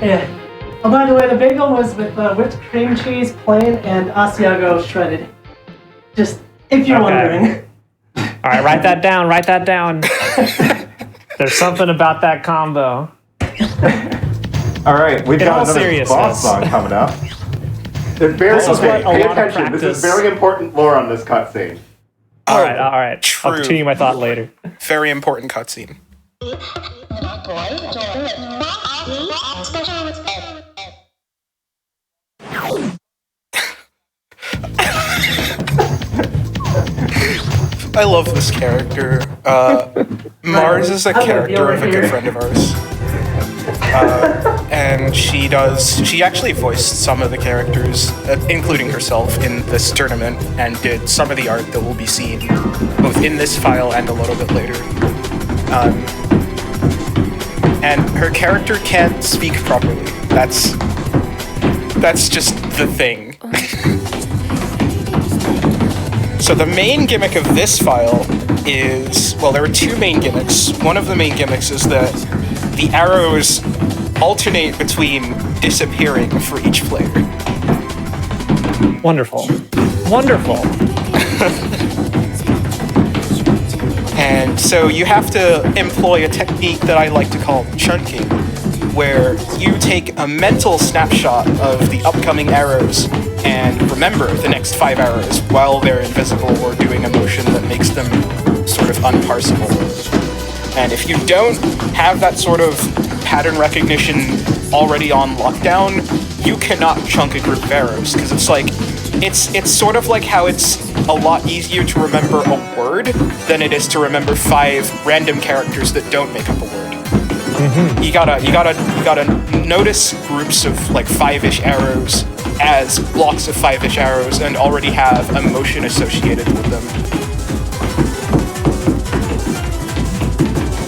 Yeah. Oh, by the way, the bagel was with whipped cream cheese, plain, and Asiago shredded. Just if you're wondering. All right, write that down. Write that down. There's something about that combo. All right, we've In all got another seriousness. boss song coming up. They're very This is okay. what a Pay lot of attention. This is practice- very important lore on this cutscene. All right, all right. I'll True. continue my thought later. Very important cutscene. I love this character. Mars is a character of a good friend of ours. And she actually voiced some of the characters, including herself, in this tournament, and did some of the art that will be seen both in this file and a little bit later. And her character can't speak properly. That's just the thing. So the main gimmick of this file is, well, there are two main gimmicks. One of the main gimmicks is that the arrows alternate between disappearing for each player. Wonderful. Wonderful. And so you have to employ a technique that I like to call chunking, where you take a mental snapshot of the upcoming arrows and remember the next 5 arrows while they're invisible or doing a motion that makes them sort of unparsable. And if you don't have that sort of pattern recognition already on lockdown, you cannot chunk a group of arrows, because it's like, it's sort of like how it's a lot easier to remember a word than it is to remember 5 random characters that don't make up a word. Mm-hmm. You gotta notice groups of like 5-ish arrows as blocks of 5-ish arrows and already have a motion associated with them.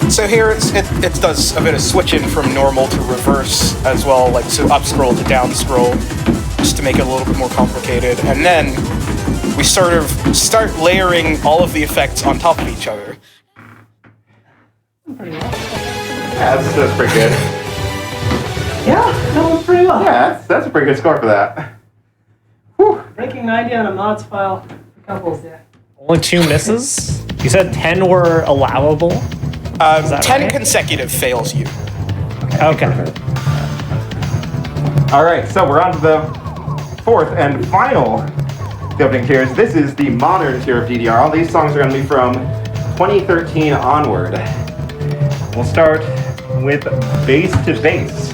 So here it does a bit of switching from normal to reverse as well, like so up scroll to down scroll, just to make it a little bit more complicated. And then we sort of start layering all of the effects on top of each other. Yeah, that's pretty good. Yeah, that went pretty well. Yeah, that's a pretty good score for that. Whew. Breaking 90 on a mods file for couples, yeah. Only 2 misses? You said 10 were allowable? 10 right? consecutive fails you. Okay. All right, so we're on to the 4th and final the opening tiers. This is the modern tier of DDR. All these songs are going to be from 2013 onward. We'll start with bass to bass.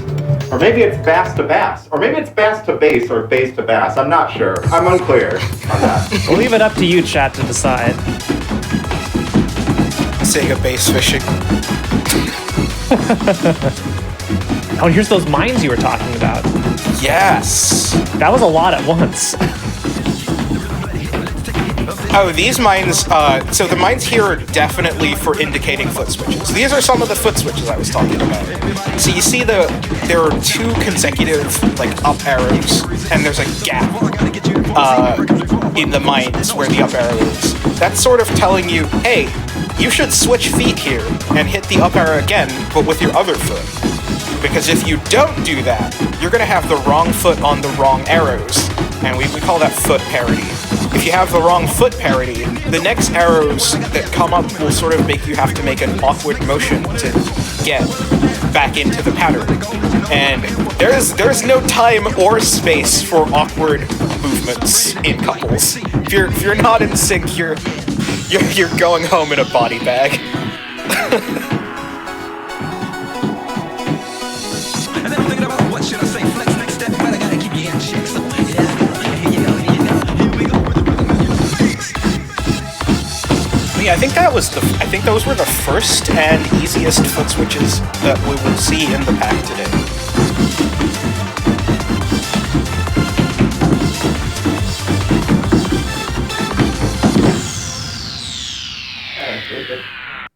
Or maybe it's bass to bass. Or maybe it's bass to bass or bass to bass. I'm not sure. I'm unclear on that. We'll leave it up to you, chat, to decide. Sega bass fishing. Oh, and here's those mines you were talking about. Yes. That was a lot at once. Oh, these mines, so the mines here are definitely for indicating foot switches. These are some of the foot switches I was talking about. So you see there are 2 consecutive, like, up arrows, and there's a gap in the mines where the up arrow is. That's sort of telling you, hey, you should switch feet here and hit the up arrow again, but with your other foot. Because if you don't do that, you're going to have the wrong foot on the wrong arrows, and we call that foot parity. If you have the wrong foot parity, the next arrows that come up will sort of make you have to make an awkward motion to get back into the pattern. And there's no time or space for awkward movements in couples. If you're not in sync, you're going home in a body bag. Yeah, I think those were the first and easiest foot switches that we will see in the pack today.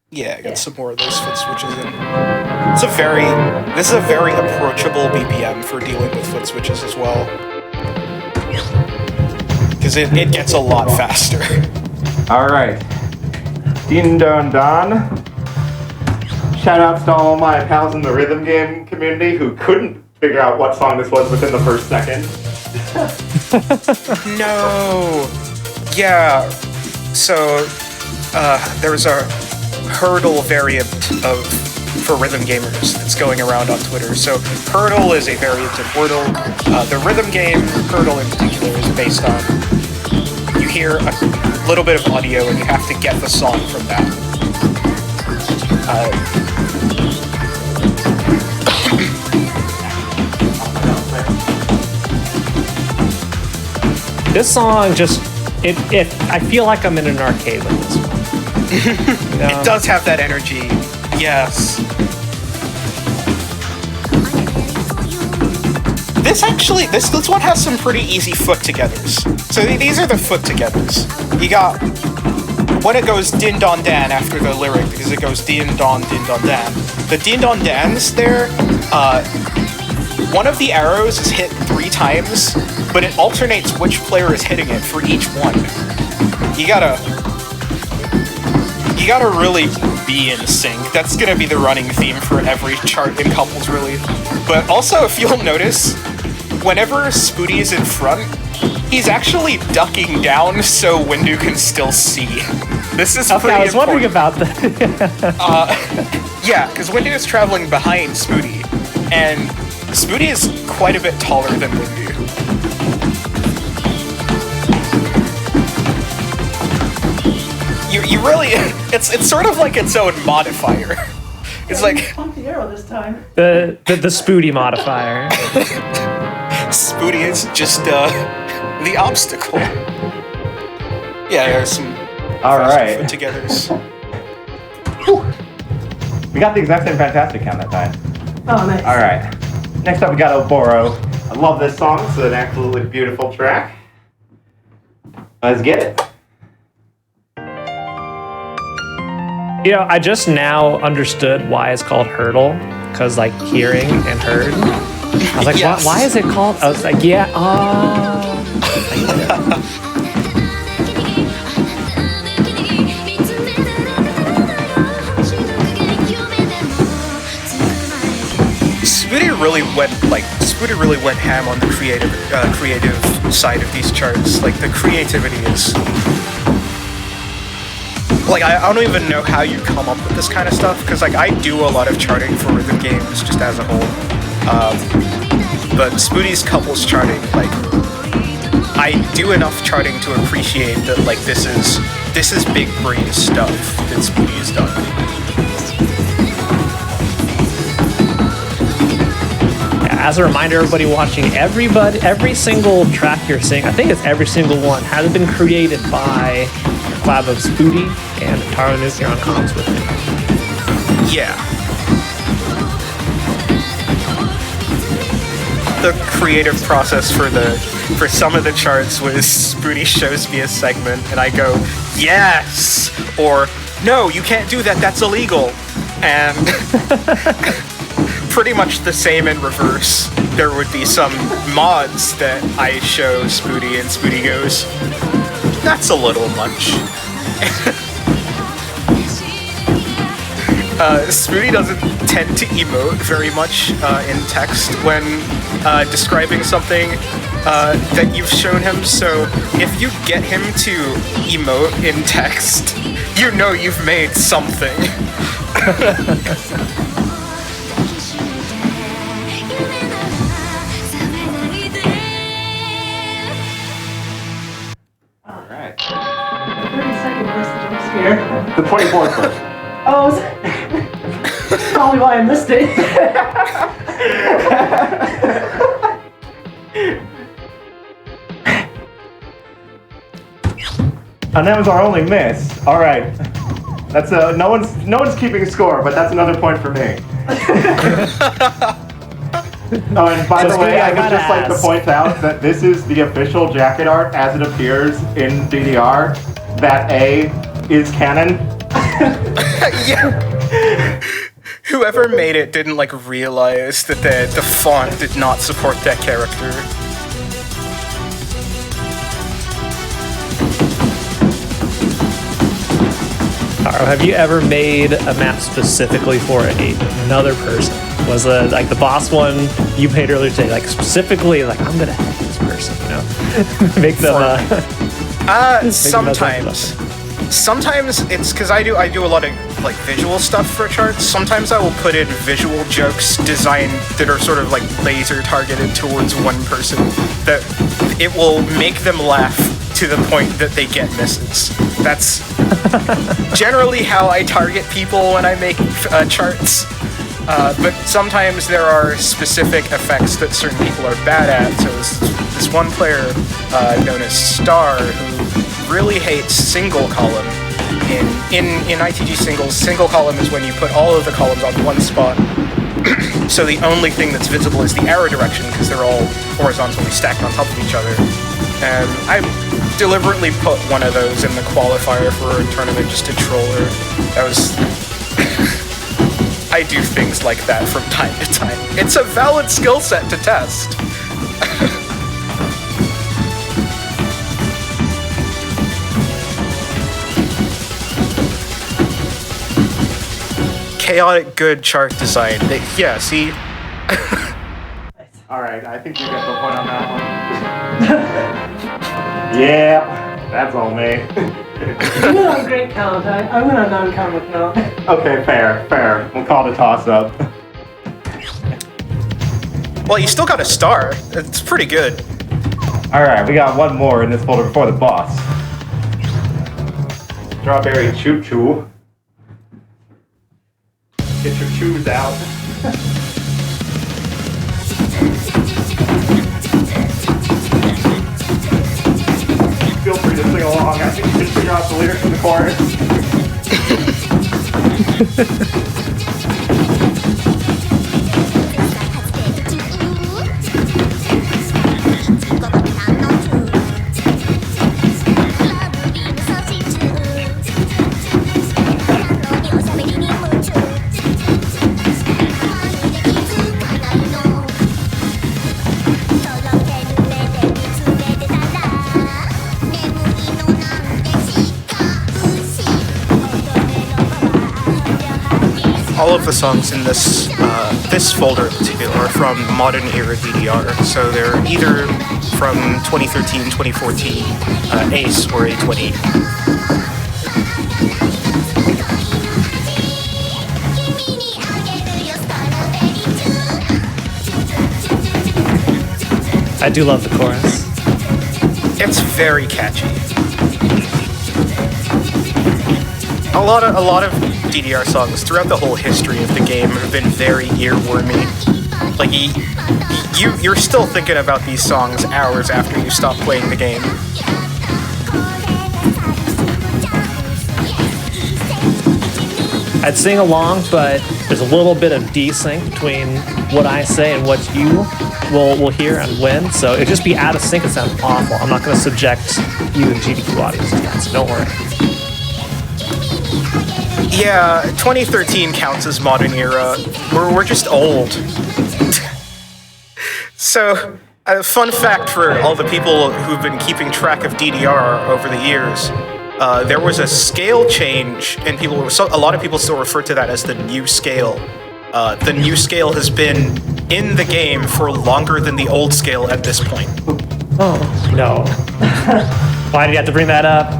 Yeah, get some more of those foot switches in. This is a very approachable BPM for dealing with foot switches as well. Because it gets a lot faster. Alright. Din Don Don. Shout outs to all my pals in the rhythm game community who couldn't figure out what song this was within the first second. No! Yeah, so there's a hurdle variant for rhythm gamers that's going around on Twitter. So hurdle is a variant of Wordle. The rhythm game hurdle in particular is based on you hear a little bit of audio and you have to get the song from that. This song just I feel like I'm in an arcade with this one. It does have that energy. Yes. This one has some pretty easy foot togethers. So these are the foot togethers. You got when it goes din don dan after the lyric, because it goes din don dan. The din don dans there, one of the arrows is hit 3 times, but it alternates which player is hitting it for each one. You gotta really be in sync. That's gonna be the running theme for every chart in couples, really. But also, if you'll notice, whenever Spooty is in front, he's actually ducking down so Windu can still see. This is pretty important. I was wondering about that. Yeah, because Windu is traveling behind Spooty, and Spooty is quite a bit taller than Windu. You really, it's sort of like its own modifier. It's like Pump the arrow this time. the Spooty modifier. Spooty is just the obstacle. Yeah, there's some Alright. foot togethers. We got the exact same Fantastic count that time. Oh, nice. Alright. Next up we got Oboro. I love this song. It's an absolutely beautiful track. Let's get it. You know, I just now understood why it's called hurdle, because like hearing and heard. I was like, Yes. why is it called? I was like, yeah, Spooty really went ham on the creative side of these charts. Like the creativity is. Like, I don't even know how you come up with this kind of stuff, because, like, I do a lot of charting for rhythm games, just as a whole. But Spooty's couples charting, like, I do enough charting to appreciate that, like, this is big brain stuff that Spooty has done. As a reminder, everybody watching, every single track you're seeing, I think it's every single one, has been created by a collab of Spooty and Taro Nuclear on comms with me. Yeah. The creative process for some of the charts was Spooty shows me a segment and I go, yes! Or, no, you can't do that, that's illegal. And pretty much the same in reverse. There would be some mods that I show Spooty and Spooty goes, that's a little much. Spooty doesn't tend to emote very much in text when describing something that you've shown him, so if you get him to emote in text, you know you've made something. Alright. 30-second jump scare. The 24th verse. Oh, probably why I missed it. And that was our only miss. Alright. That's no one's keeping score, but that's another point for me. Oh, and by the way, I would just like to point out that this is the official jacket art as it appears in DDR. That A is canon. Yeah. Whoever made it didn't like realize that the font did not support that character. Taro, have you ever made a map specifically for another person? Was it like the boss one you made earlier today, like specifically like I'm gonna hack this person, you know? Make them Sometimes. Sometimes it's because I do a lot of like visual stuff for charts. Sometimes I will put in visual jokes designed that are sort of like laser targeted towards one person that it will make them laugh to the point that they get misses. That's generally how I target people when I make charts. But sometimes there are specific effects that certain people are bad at. So this one player known as Star who really hates single column. In ITG singles, single column is when you put all of the columns on one spot. So the only thing that's visible is the arrow direction because they're all horizontally stacked on top of each other. And I deliberately put one of those in the qualifier for a tournament just to troll her. That was... I do things like that from time to time. It's a valid skill set to test. Chaotic good chart design. Yeah, see? Alright, I think you get the point on that one. Yeah, that's all me. You went on great count. I went on non-count with count. Okay, fair. We'll call it a toss-up. Well, you still got a star. It's pretty good. Alright, we got one more in this folder before the boss. Strawberry choo-choo. Get your shoes out. Feel free to sing along. I think you should figure out the lyrics in the chorus. All of the songs in this this folder in particular are from modern era DDR, so they're either from 2013, 2014, Ace, or A20. I do love the chorus. It's very catchy. A lot of DDR songs throughout the whole history of the game have been very earwormy. Like you're still thinking about these songs hours after you stop playing the game. I'd sing along, but there's a little bit of desync between what I say and what you will hear and when, so it'd just be out of sync and sound awful. I'm not going to subject you and GDQ audience to that, so don't worry. Yeah, 2013 counts as modern era. We're just old. So, a fun fact for all the people who've been keeping track of DDR over the years, there was a scale change, and a lot of people still refer to that as the new scale. The new scale has been in the game for longer than the old scale at this point. Oh, no. Why did you have to bring that up?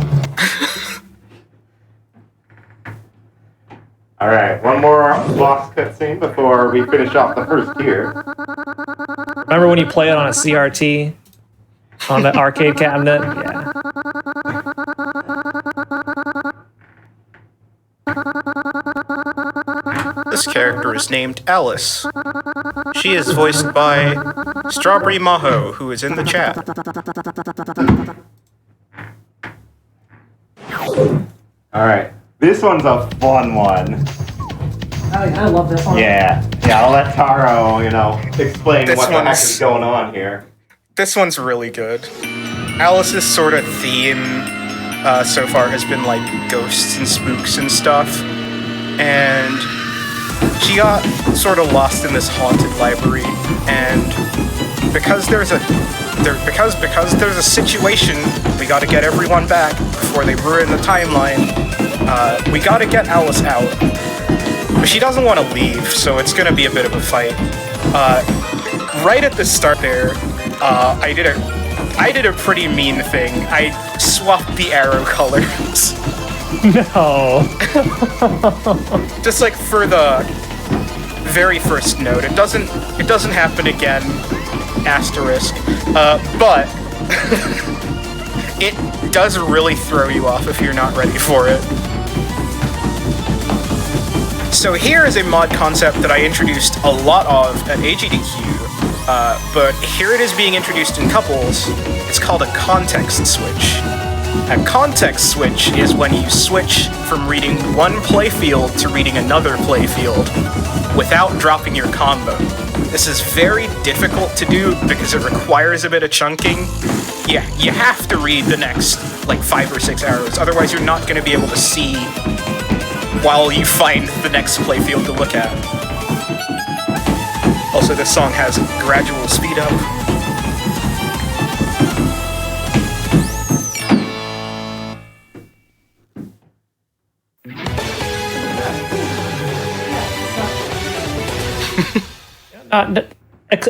Alright, one more boss cutscene before we finish off the first tier. Remember when you play it on a CRT? On the arcade cabinet? Yeah. This character is named Alice. She is voiced by Strawberry Maho, who is in the chat. Alright, This one's a fun one. Oh, yeah, I love this one. Yeah, I'll let Taro, explain This what the heck one's- is going on here. This one's really good. Alice's sort of theme so far has been like ghosts and spooks and stuff, and she got sort of lost in this haunted library, and because there's a situation, we got to get everyone back before they ruin the timeline. We got to get Alice out, but she doesn't want to leave, so it's gonna be a bit of a fight. Right at the start there, I did a pretty mean thing. I swapped the arrow colors. No. Just like for the very first note. It doesn't happen again. Asterisk. But it does really throw you off if you're not ready for it. So here is a mod concept that I introduced a lot of at GDQ. But here it is being introduced in couples. It's called a context switch. A context switch is when you switch from reading one playfield to reading another playfield without dropping your combo. This is very difficult to do because it requires a bit of chunking. Yeah, you have to read the next, 5 or 6 arrows, otherwise you're not going to be able to see while you find the next playfield to look at. Also, this song has gradual speed up.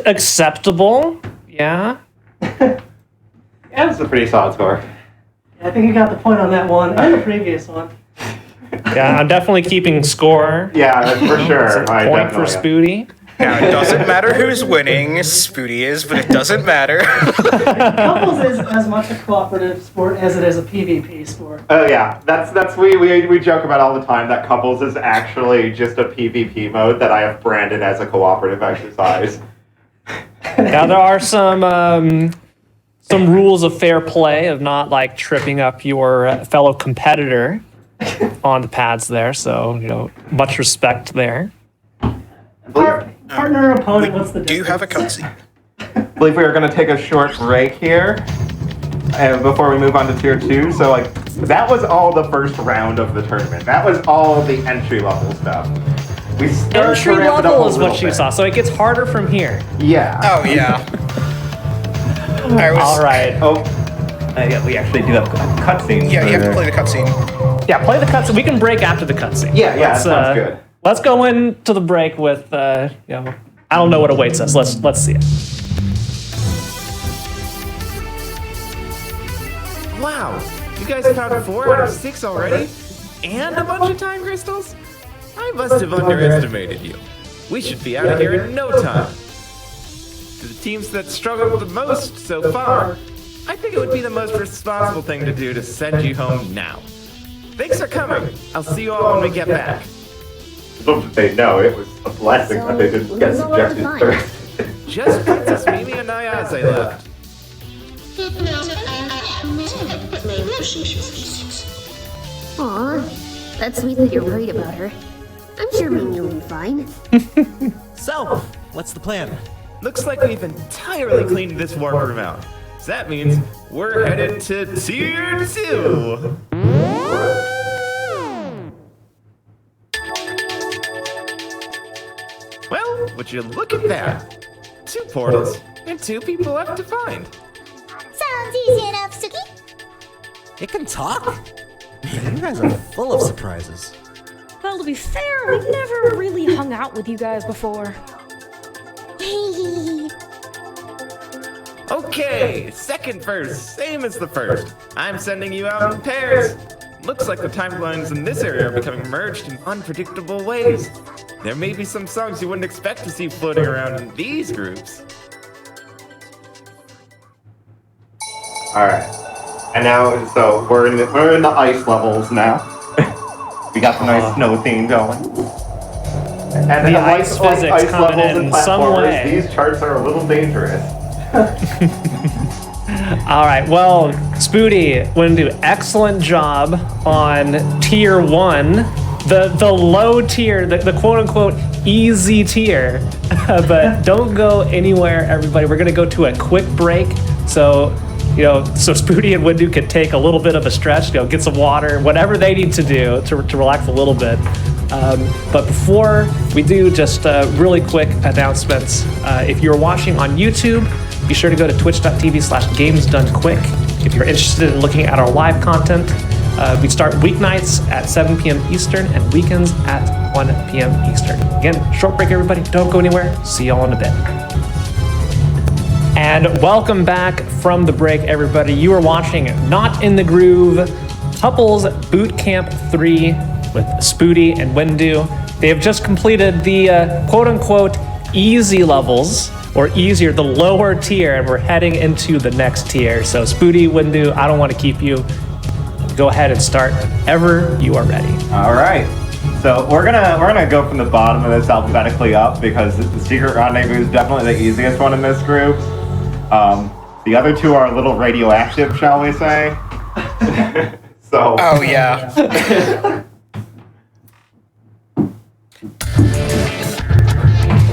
Acceptable. Yeah. Yeah, it's a pretty solid score. I think you got the point on that one and the previous one. Yeah, I'm definitely keeping score. Yeah, for sure. I Point for definitely am. Spooty. Now, it doesn't matter who's winning, Spooty is, but it doesn't matter. Couples is as much a cooperative sport as it is a PvP sport. Oh yeah, that's we joke about all the time that couples is actually just a PvP mode that I have branded as a cooperative exercise. Now there are some rules of fair play of not tripping up your fellow competitor on the pads there. So much respect there. Partner or opponent, what's the difference? Do you have a cutscene? I believe we are going to take a short break here before we move on to tier 2. So that was all the first round of the tournament. That was all the entry level stuff. We started to Entry ramp it up level a is little what you bit. saw, so it gets harder from here. Yeah. Oh, yeah. All right. Oh, yeah, we actually do have cutscenes. Yeah, you have to play the cutscene. Yeah, play the cutscene. We can break after the cutscene. Yeah, that sounds good. Let's go into the break with I don't know what awaits us. Let's see it. Wow, you guys found 4 out of 6 already? And a bunch of time crystals? I must have underestimated you. We should be out of here in no time. To the teams that struggled the most so far, I think it would be the most responsible thing to do to send you home now. Thanks for coming. I'll see you all when we get back. They know it was a blessing that they didn't get subjected first. Just Princess Mimi and Ayase left. Aw, that's sweet that you're worried about her. I'm sure Mimi will be fine. So, what's the plan? Looks like we've entirely cleaned this warp room out. So that means we're headed to tier 2. Well, would you look at that? 2 portals and 2 people left to find. Sounds easy enough, Suki. It can talk? Man, you guys are full of surprises. Well, to be fair, we've never really hung out with you guys before. Okay, second verse, same as the first. I'm sending you out in pairs. Looks like the timelines in this area are becoming merged in unpredictable ways. There may be some songs you wouldn't expect to see floating around in these groups. Alright. And now, so we're in the ice levels now. We got the nice snow theme going. And The ice physics coming levels in and some platformers, way. these charts are a little dangerous. All right. Well, Spoody, want to do excellent job on tier 1, the low tier, the quote unquote easy tier. But don't go anywhere, everybody. We're gonna go to a quick break. So, so Spoody and Windu can take a little bit of a stretch, get some water, whatever they need to do to relax a little bit. But before we do, just really quick announcements. If you're watching on YouTube, be sure to go to twitch.tv/gamesdonequick. If you're interested in looking at our live content, we start weeknights at 7 p.m. Eastern and weekends at 1 p.m. Eastern. Again, short break, everybody. Don't go anywhere. See y'all in a bit. And welcome back from the break, everybody. You are watching Not in the Groove, Couples Boot Camp 3 with Spoody and Windu. They have just completed the quote-unquote easy levels, or easier, the lower tier, and we're heading into the next tier. So Spoody, Windu, I don't want to keep you. Go ahead and start whenever you are ready. All right. So we're gonna go from the bottom of this alphabetically up because the Secret Rendezvous is definitely the easiest one in this group. The other two are a little radioactive, shall we say? So. Oh yeah.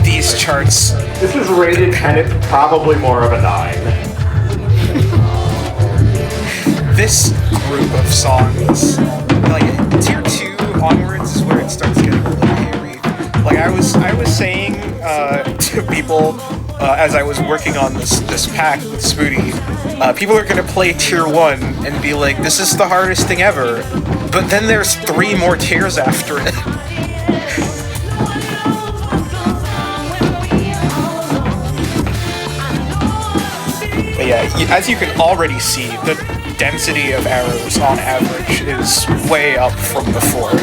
These charts. This is rated 10. It's probably more of a 9. This group of songs, like tier 2 onwards, is where it starts getting really hairy. Like I was saying to people as I was working on this pack with Spoody, people are gonna play tier 1 and be like, "This is the hardest thing ever," but then there's 3 more tiers after it. But yeah, as you can already see, the density of arrows on average is way up from before.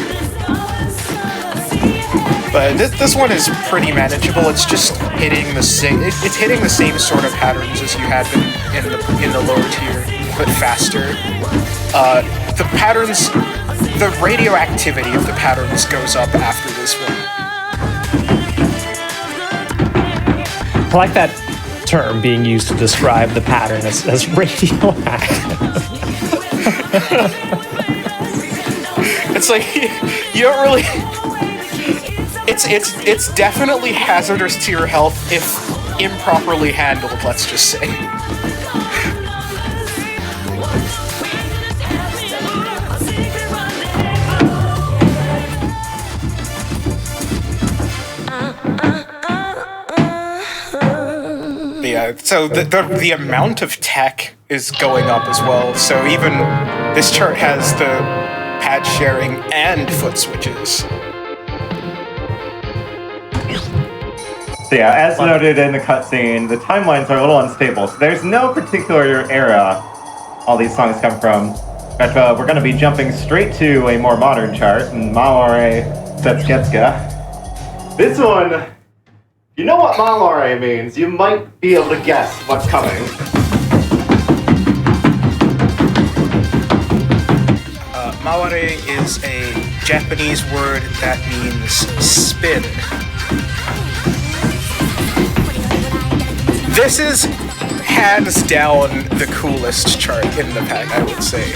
But this one is pretty manageable. It's just hitting the same. It's hitting the same sort of patterns as you had been in the lower tier, but faster. The patterns, the radioactivity of the patterns goes up after this one. I like that term being used to describe the pattern as radioactive. It's like you don't really. It's definitely hazardous to your health if improperly handled. Let's just say. Yeah, so the amount of tech is going up as well. So even this chart has the pad sharing and foot switches. So yeah, as noted in the cutscene, the timelines are a little unstable. So there's no particular era all these songs come from. But we're going to be jumping straight to a more modern chart, Malore Setsketska. This one, you know what Malore means, you might be able to guess what's coming. Malore is a Japanese word that means spin. This is hands down the coolest chart in the pack, I would say.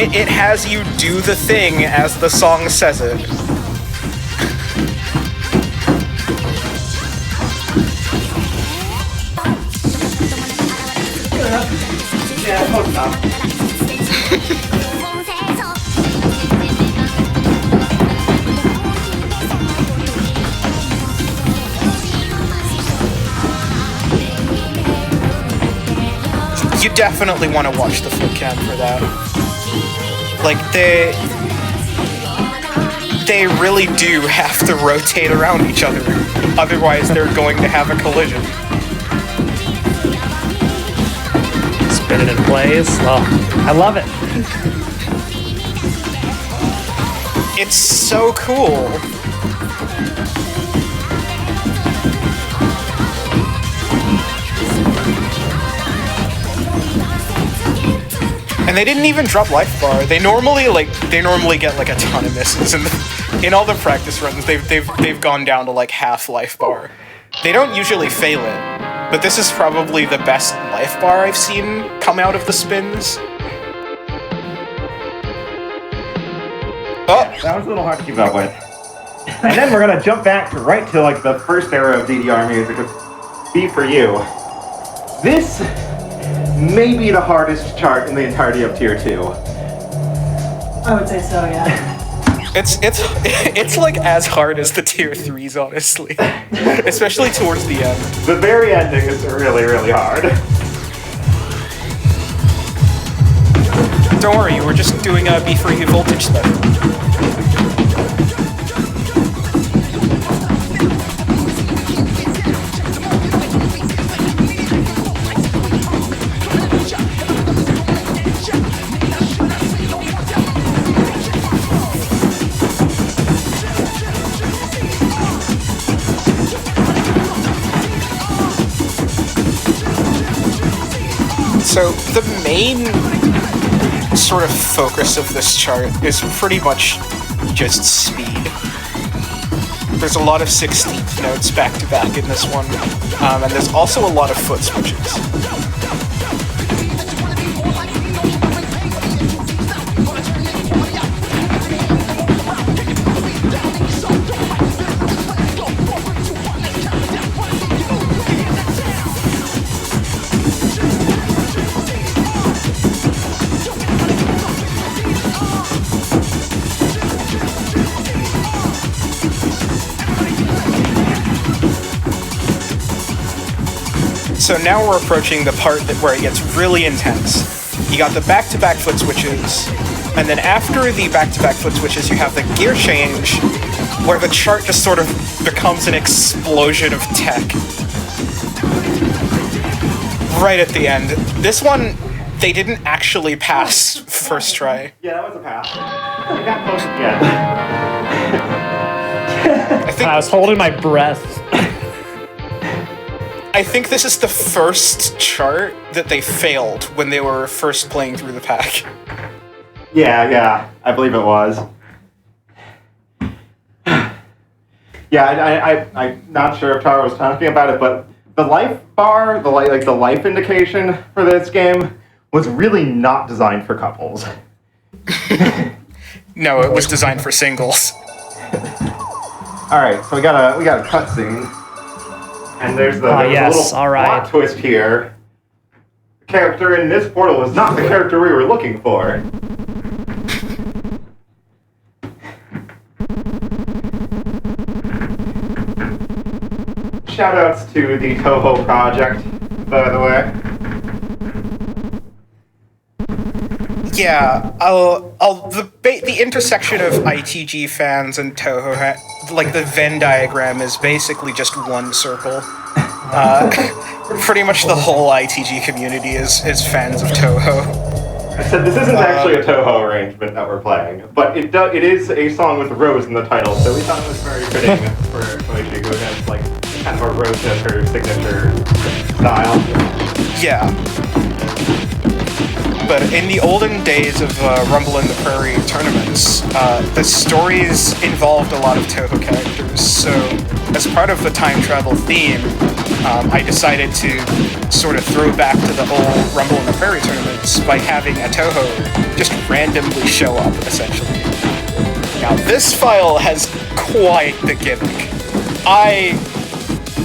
It has you do the thing as the song says it. Yeah, close enough. You definitely want to watch the foot cam for that. Like, they really do have to rotate around each other. Otherwise, they're going to have a collision. Spin it in place. Oh, I love it. It's so cool. And they didn't even drop life bar. They normally get like a ton of misses, and in all the practice runs, they've gone down to like half life bar. They don't usually fail it, but this is probably the best life bar I've seen come out of the spins. Oh! That was a little hard to keep up with. And then we're gonna jump back right to like the first era of DDR music with B for You. This may be the hardest chart in the entirety of Tier 2. I would say so, yeah. It's like as hard as the Tier 3s, honestly. Especially towards the end. The very ending is really, really hard. Don't worry, we're just doing a B3 voltage study. So the main sort of focus of this chart is pretty much just speed. There's a lot of 16th notes back to back in this one, and there's also a lot of foot switches. So now we're approaching the part where it gets really intense. You got the back-to-back foot switches, and then after the back-to-back foot switches, you have the gear change, where the chart just sort of becomes an explosion of tech. Right at the end. This one, they didn't actually pass first try. Yeah, that was a pass. I got close again. I was holding my breath. I think this is the first chart that they failed when they were first playing through the pack. Yeah, I believe it was. Yeah, I'm not sure if Tara was talking about it, but the life bar, the life indication for this game was really not designed for couples. No, it was designed for singles. All right, so we got a cutscene. And there's the yes, little all right. plot twist here. The character in this portal is not the character we were looking for. Shoutouts to the Toho project, by the way. Yeah, the intersection of ITG fans and Toho, like the Venn diagram is basically just one circle. Pretty much the whole ITG community is fans of Toho. I said this isn't actually a Toho arrangement that we're playing, but it is a song with Rose in the title, so we thought it was very fitting for Koichi, who has like kind of a Rose as her signature style. Yeah. But in the olden days of Rumble in the Prairie tournaments, the stories involved a lot of Toho characters, so as part of the time travel theme, I decided to sort of throw back to the old Rumble in the Prairie tournaments by having a Toho just randomly show up, essentially. Now, this file has quite the gimmick.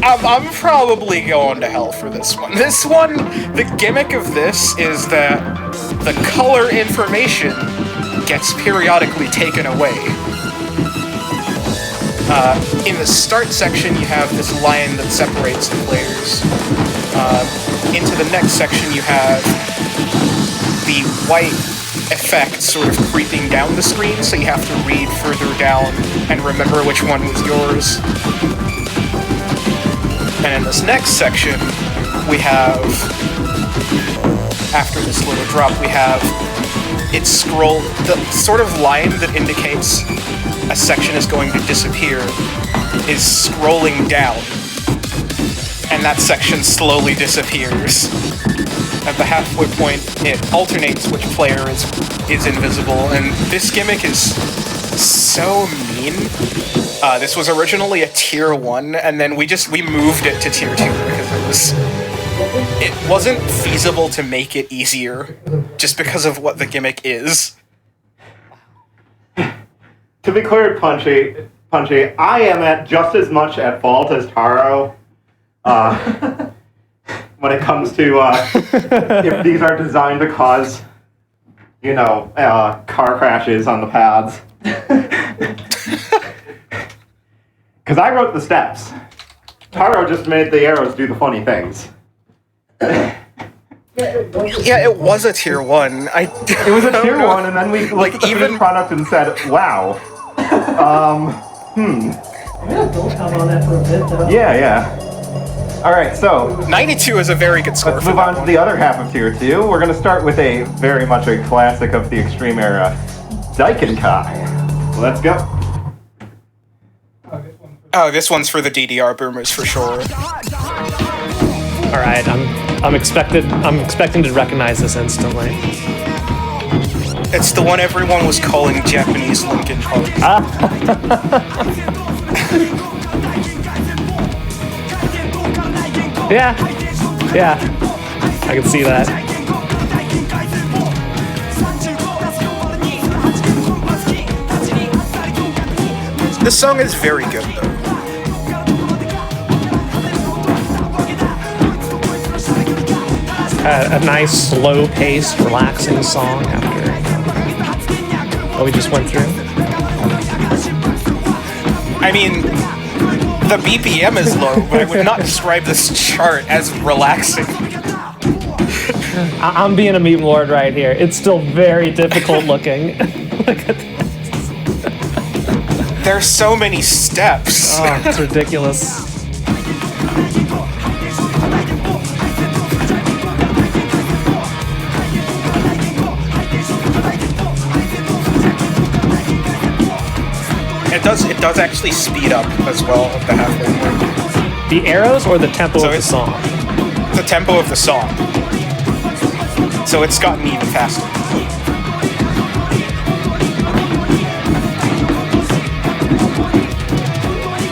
I'm probably going to hell for this one. This one, the gimmick of this is that the color information gets periodically taken away. In the start section, you have this line that separates the players. Into the next section, you have the white effect sort of creeping down the screen, so you have to read further down and remember which one was yours. And in this next section, we have, after this little drop, we have it scroll, the sort of line that indicates a section is going to disappear is scrolling down, and that section slowly disappears. At the halfway point, it alternates which player is invisible, and this gimmick is so mean. This was originally a tier 1, and then we moved it to tier 2 because it wasn't feasible to make it easier, just because of what the gimmick is. To be clear, Punchy, I am at just as much at fault as Taro when it comes to if these are designed to cause, car crashes on the paths. Because I wrote the steps. Taro just made the arrows do the funny things. Yeah, it was a tier 1. It was a tier 1, and then we looked at the finished product and said, wow. We had a build count on that for a bit, though. Yeah. Alright, so 92 is a very good score. let's move on to the other half of tier 2. We're going to start with a very much a classic of the Extreme era, Daikenkai. Let's go. Oh, this one's for the DDR boomers for sure. All right, I'm expecting to recognize this instantly. It's the one everyone was calling Japanese Linkin Park. Yeah, I can see that. This song is very good though. A nice, slow-paced, relaxing song after what we just went through. I mean, the BPM is low, but I would not describe this chart as relaxing. I'm being a meme lord right here. It's still very difficult looking. Look at this. There's so many steps. Oh, it's ridiculous. It does actually speed up as well at the halfway point. The arrows or the tempo of the song? The tempo of the song. So it's gotten even faster.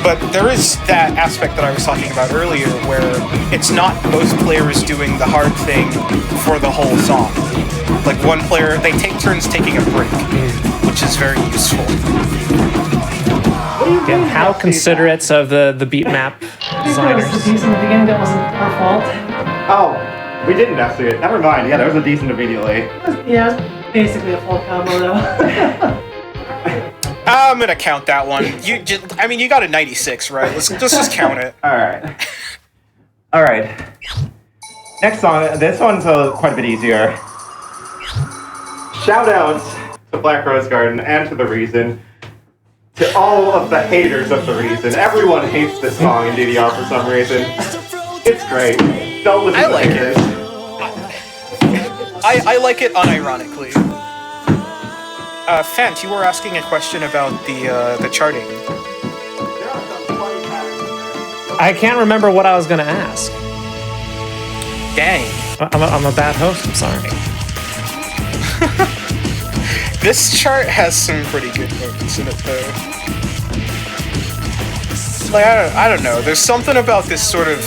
But there is that aspect that I was talking about earlier where it's not both players doing the hard thing for the whole song. Like one player, they take turns taking a break, which is very useful. Again, how considerate of the beat map designers. There was a decent beginning that wasn't our fault. Oh, we didn't investigate. Never mind. Yeah, there was a decent immediately. Yeah, it's basically a full combo though. I'm gonna count that one. You got a 96, right? Let's just count it. All right. Next song. This one's quite a bit easier. Shout outs to Black Rose Garden and to The Reason. To all of the haters of The Reason. Everyone hates this song in DDR for some reason. It's great. Don't listen to like haters. I like it unironically. Fent, you were asking a question about the charting. I can't remember what I was going to ask. Dang. I'm a bad host, I'm sorry. This chart has some pretty good moments in it, though. Like, I don't know. There's something about this sort of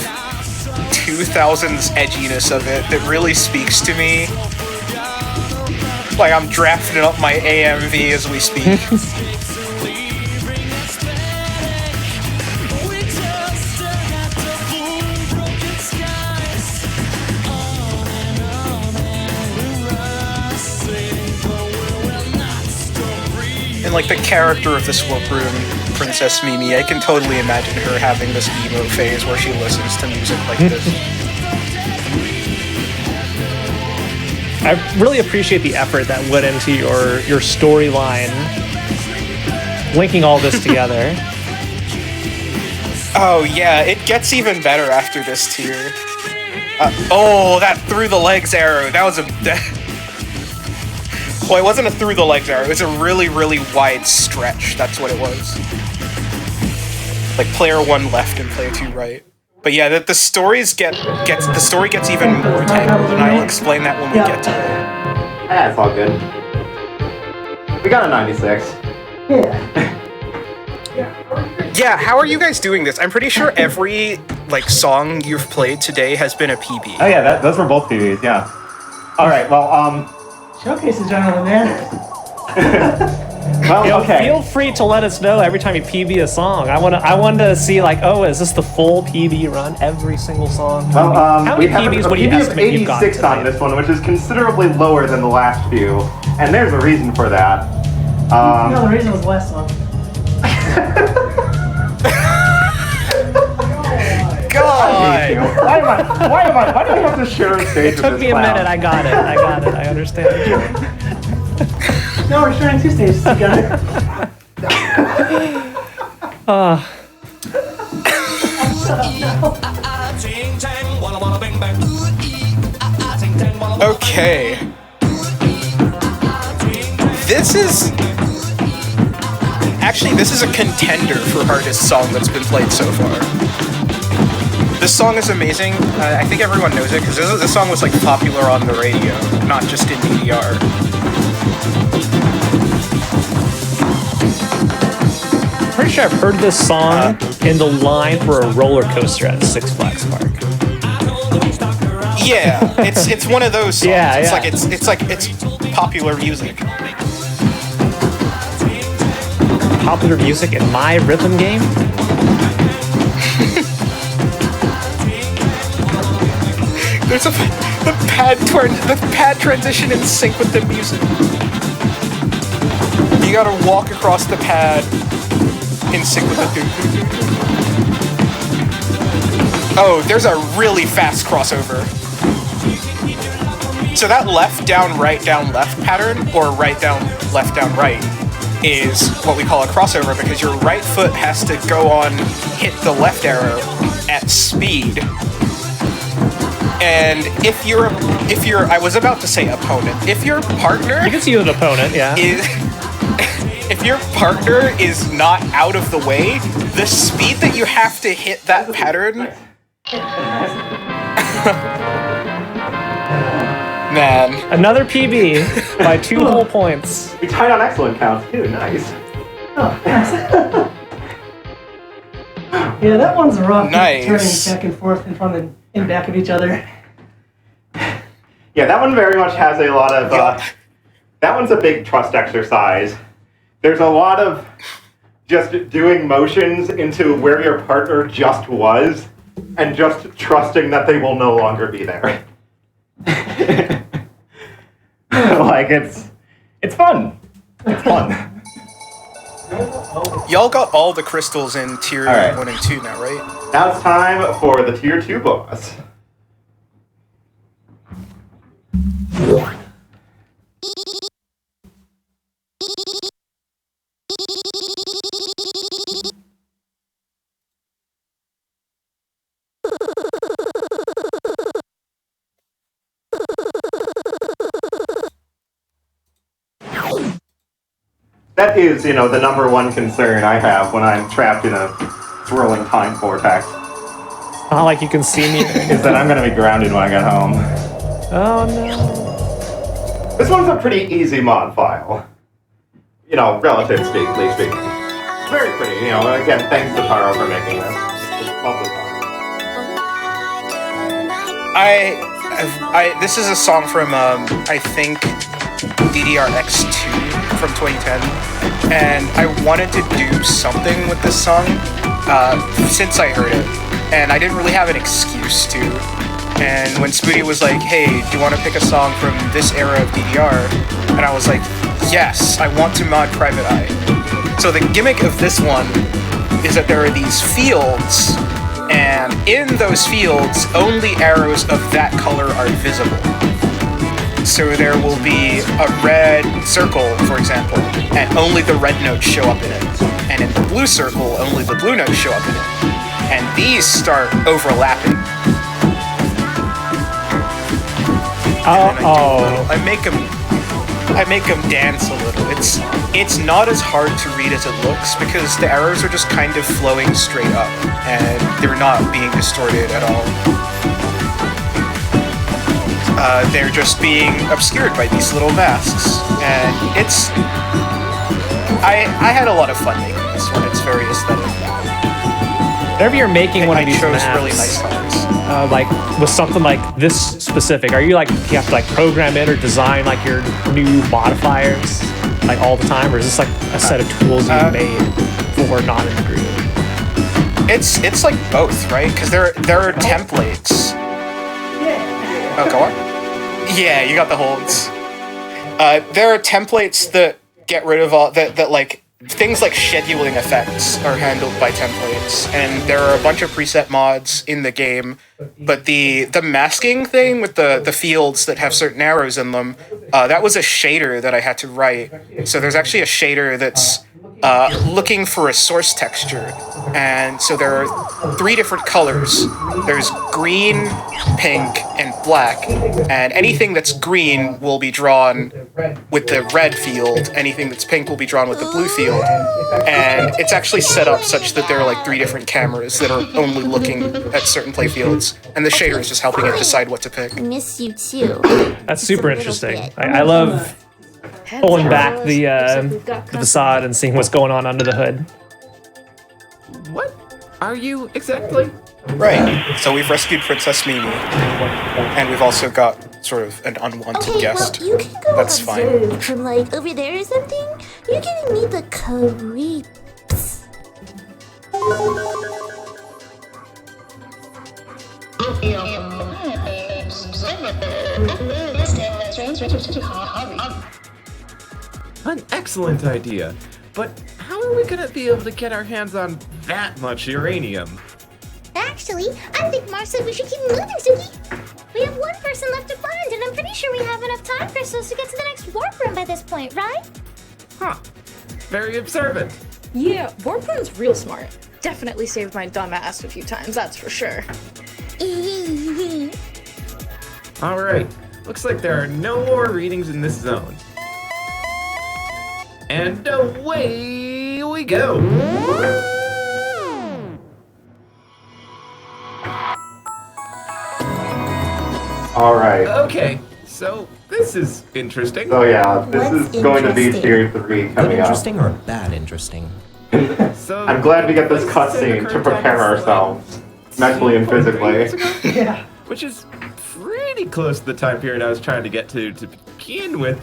2000s edginess of it that really speaks to me. Like, I'm drafting up my AMV as we speak. And like the character of this workroom, Princess Mimi, I can totally imagine her having this emo phase where she listens to music like this. I really appreciate the effort that went into your storyline, linking all this together. Oh yeah, it gets even better after this tier. Oh, that through the legs arrow. That was a... Well, it wasn't a through the legs arrow. It was a really, really wide stretch. That's what it was. Like player 1 left and player 2 right. But yeah, the story gets even more tangled, and I'll explain that when we get to it. Yeah, it's all good. We got a 96. Yeah. Yeah, how are you guys doing this? I'm pretty sure every like song you've played today has been a PB. Oh yeah, those were both PBs. Yeah. All right. Well, Showcase is generally, man. well, okay. Feel free to let us know every time you PB a song. I want to see like, oh, is this the full PB run? Every single song? Well, how many we have PBs a would you PB of estimate you've gotten 86 on today? this one, which is considerably lower than the last few, and there's a reason for that. No, the reason was the last one. God! Why do we have to share a stage It took me a minute. I got it. I understand. No, we're sharing 2 stages together. Okay. This is a contender for hardest song that's been played so far. This song is amazing. I think everyone knows it because this song was like popular on the radio, not just in DDR. Pretty sure I've heard this song in the line for a roller coaster at Six Flags Park. Yeah, it's one of those songs. Yeah, it's yeah. like it's popular music. Popular music in my rhythm game? There's the pad transition in sync with the music. You gotta walk across the pad in sync with the Oh, there's a really fast crossover. So that left, down, right, down, left pattern, or right, down, left, down, right, is what we call a crossover because your right foot has to go on, hit the left arrow at speed. And if you're, I was about to say opponent, if your partner... You can see an opponent, yeah. If your partner is not out of the way, the speed that you have to hit that pattern... Man. Another PB by 2 whole points. We tied on excellent counts too. Nice. Oh, yes. Yeah, that one's rough. Nice. Turning back and forth in front and back of each other. Yeah, that one very much has a lot of. That one's a big trust exercise. There's a lot of just doing motions into where your partner just was, and just trusting that they will no longer be there. Like it's fun. It's fun. Y'all got all the crystals in tier All right. 1 and 2 now, right? Now it's time for the tier 2 boss. That is, the number one concern I have when I'm trapped in a swirling time vortex. Not like you can see me. Is that I'm going to be grounded when I get home. Oh no. This one's a pretty easy mod file. Relatively speaking. Very pretty, again, thanks to Taro for making this. Lovely file. This is a song from, I think, DDR-X2 from 2010, and I wanted to do something with this song since I heard it, and I didn't really have an excuse to. And when Spoody was like, hey, do you want to pick a song from this era of DDR? And I was like, yes, I want to mod Private Eye. So the gimmick of this one is that there are these fields, and in those fields, only arrows of that color are visible. So there will be a red circle, for example, and only the red notes show up in it. And in the blue circle, only the blue notes show up in it. And these start overlapping. I make them dance a little. It's not as hard to read as it looks because the arrows are just kind of flowing straight up and they're not being distorted at all. They're just being obscured by these little masks, and I had a lot of fun making this one. It's very aesthetic. Whenever you're making one of I these chose maps, really nice colors. like with something like this specific, are you like you have to like program it or design like your new modifiers like all the time, or is this like a set of tools you made for not in the groove? It's like both, right? Because there are templates. Oh, go on. Yeah, you got the holds. There are templates that get rid of all that like things like scheduling effects are handled by templates, and there are a bunch of preset mods in the game. But the masking thing with the fields that have certain arrows in them, that was a shader that I had to write. So there's actually a shader that's looking for a source texture, and so there are 3 different colors. There's green, pink, and black, and anything that's green will be drawn with the red field, anything that's pink will be drawn with the blue field, and it's actually set up such that there are like 3 different cameras that are only looking at certain play fields, and the shader is just helping it decide what to pick. I miss you too. That's super interesting. I love pulling back the facade and seeing what's going on under the hood. What are you exactly? Right. So we've rescued Princess Mimi, and we've also got sort of an unwanted Okay, guest. well, you can go That's fine. observe from like over there or something. You're giving me the creeps. An excellent idea. But how are we gonna be able to get our hands on that much uranium? Actually, I think Mars said we should keep moving, Suki. We have one person left to find, and I'm pretty sure we have enough time crystals to get to the next warp room by this point, right? Huh. Very observant. Yeah, warp room's real smart. Definitely saved my dumb ass a few times, that's for sure. Alright, looks like there are no more readings in this zone. And away we go! Alright. Okay, so this is interesting. So yeah, this What's is going to be interesting? tier 3 Good coming up. interesting or bad interesting? So I'm glad we get this places in the cutscene to current prepare times, ourselves, mentally and 3 physically. years ago? Yeah. Which is pretty close to the time period I was trying to get to begin with.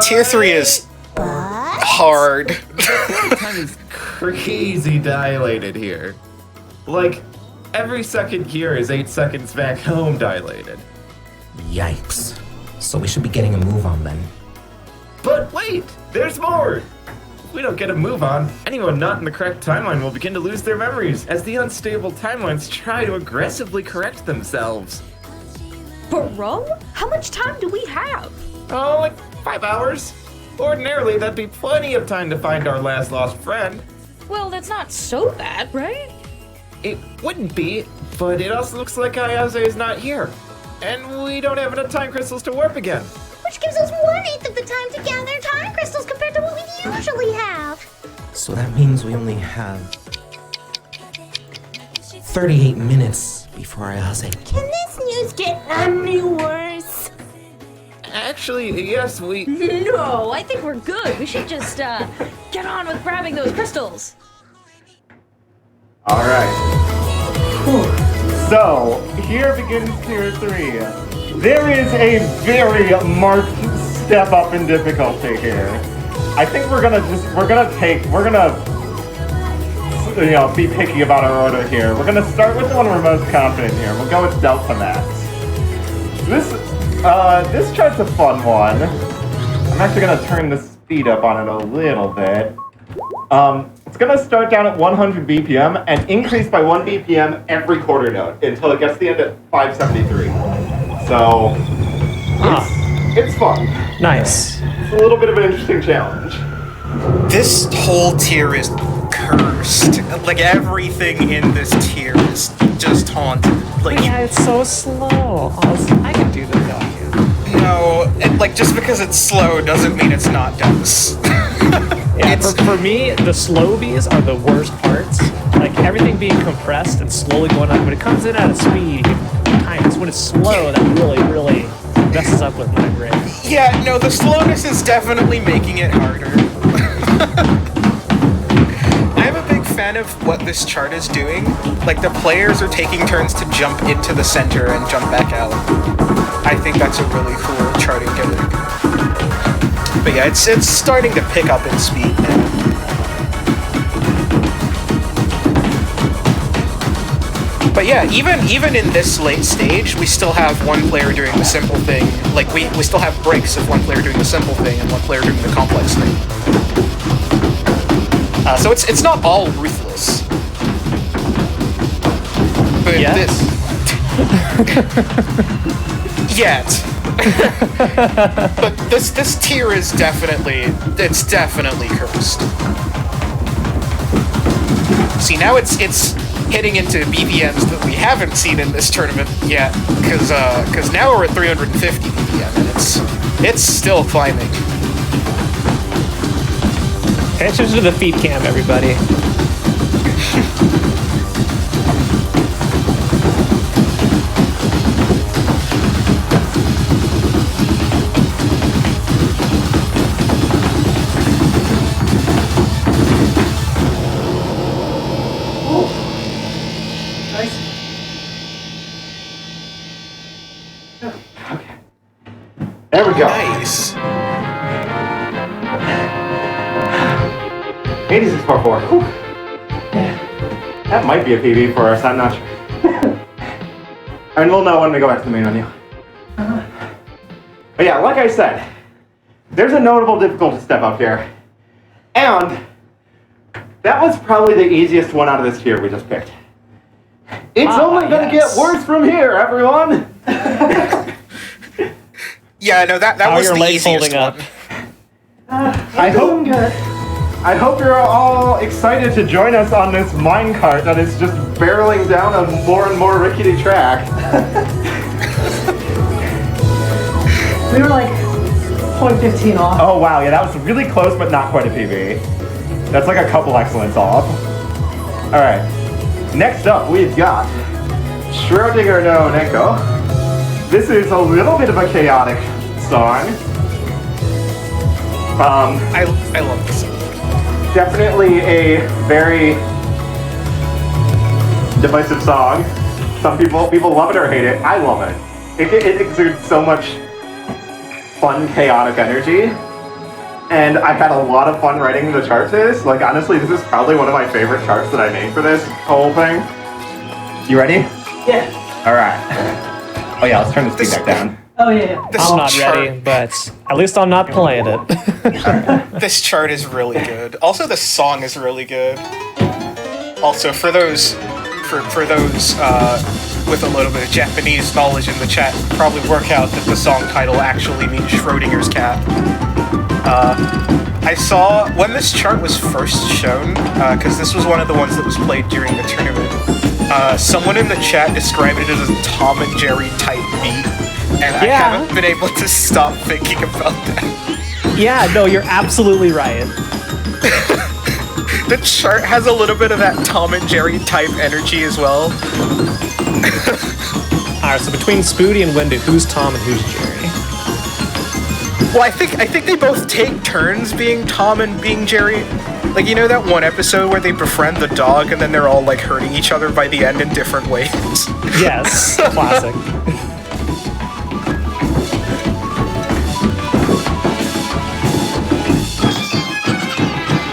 Tier 3 is hard. Time is crazy dilated here. Like, every second here is 8 seconds back home dilated. Yikes. So we should be getting a move on then. But wait, there's more! If we don't get a move on, anyone not in the correct timeline will begin to lose their memories as the unstable timelines try to aggressively correct themselves. Bro, how much time do we have? Oh, like 5 hours? Ordinarily, that'd be plenty of time to find our last lost friend. Well, that's not so bad, right? It wouldn't be, but it also looks like Ayase is not here. And we don't have enough time crystals to warp again. Which gives us 1/8 of the time to gather time crystals compared to what we usually have. So that means we only have 38 minutes before Ayase. Can this news get any worse? Actually, yes, we... No, I think we're good. We should just get on with grabbing those crystals. Alright. So, here begins tier 3. There is a very marked step up in difficulty here. I think we're gonna be picky about our order here. We're gonna start with the one we're most confident here. We'll go with Delta Max. This chart's a fun one. I'm actually gonna turn the speed up on it a little bit. It's gonna start down at 100 BPM and increase by 1 BPM every quarter note until it gets to the end at 573. So, it's fun. Nice. It's a little bit of an interesting challenge. This whole tier is cursed. Like, everything in this tier is just haunted. Like, Yeah, it's so slow. I can do this, though. no, just because it's slow doesn't mean it's not dense. Yeah, for me, the slow bees are the worst parts. Like everything being compressed and slowly going up. When it comes in at a speed, you can time it. When it's slow, that really messes up with my brain. Yeah, no, the slowness is definitely making it harder. I'm a big fan of of what this chart is doing, like the players are taking turns to jump into the center and jump back out. I think that's a really cool charting gimmick. But yeah, it's starting to pick up in speed now. But yeah, even in this late stage, we still have one player doing the simple thing. Like we still have breaks of one player doing the simple thing and one player doing the complex thing. So it's not all ruthless. But Yet? Yet. But this tier is definitely cursed. See, now it's hitting into BPMs that we haven't seen in this tournament yet, because now we're at 350 BPM and it's still climbing. Pay attention to the feet cam, everybody. There we go. Nice. 8644. Whew. That might be a PB for us, I'm not sure. And we'll know when we go back to the main menu. But yeah, like I said, there's a notable difficulty step up here. And that was probably the easiest one out of this tier we just picked. It's only gonna get worse from here, everyone! Yeah, no, that How was are your the legs easiest holding up? one. I hope you're all excited to join us on this minecart that is just barreling down a more and more rickety track. We were like 0.15 off. Oh wow, yeah, that was really close, but not quite a PB. That's like a couple excellence off. All right, next up we've got Schrodinger no Neko. This is a little bit of a chaotic song. I love this song. Definitely a very divisive song. Some people love it or hate it. I love it. It exudes so much fun, chaotic energy. And I've had a lot of fun writing the chart to this. Like, honestly, this is probably one of my favorite charts that I made for this whole thing. You ready? Yeah. All right. Oh yeah, let's turn the speed back down. Oh yeah. This I'm not chart- ready, but at least I'm not playing it. This chart is really good. Also, the song is really good. Also, for those with a little bit of Japanese knowledge in the chat, probably work out that the song title actually means Schrodinger's cat. I saw when this chart was first shown, because this was one of the ones that was played during the tournament. Someone in the chat described it as a Tom and Jerry type beat, and I haven't been able to stop thinking about that. Yeah, no, you're absolutely right. The chart has a little bit of that Tom and Jerry type energy as well. Alright, so between Spoody and Wendy, who's Tom and who's Jerry? Well, I think they both take turns being Tom and being Jerry. Like, you know that one episode where they befriend the dog and then they're all like hurting each other by the end in different ways? Yes, classic.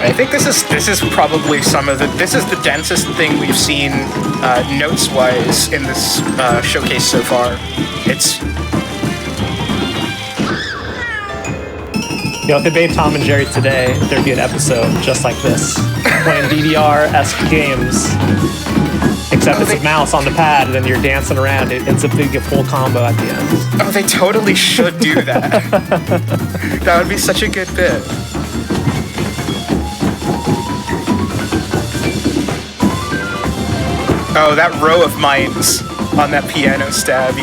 I think this is probably this is the densest thing we've seen notes wise in this showcase so far. It's You know, if they made Tom and Jerry today, there'd be an episode just like this, playing DDR-esque games. Except it's a mouse on the pad, and then you're dancing around. It ends up being a full combo at the end. Oh, they totally should do that. That would be such a good bit. Oh, that row of mines on that piano stab.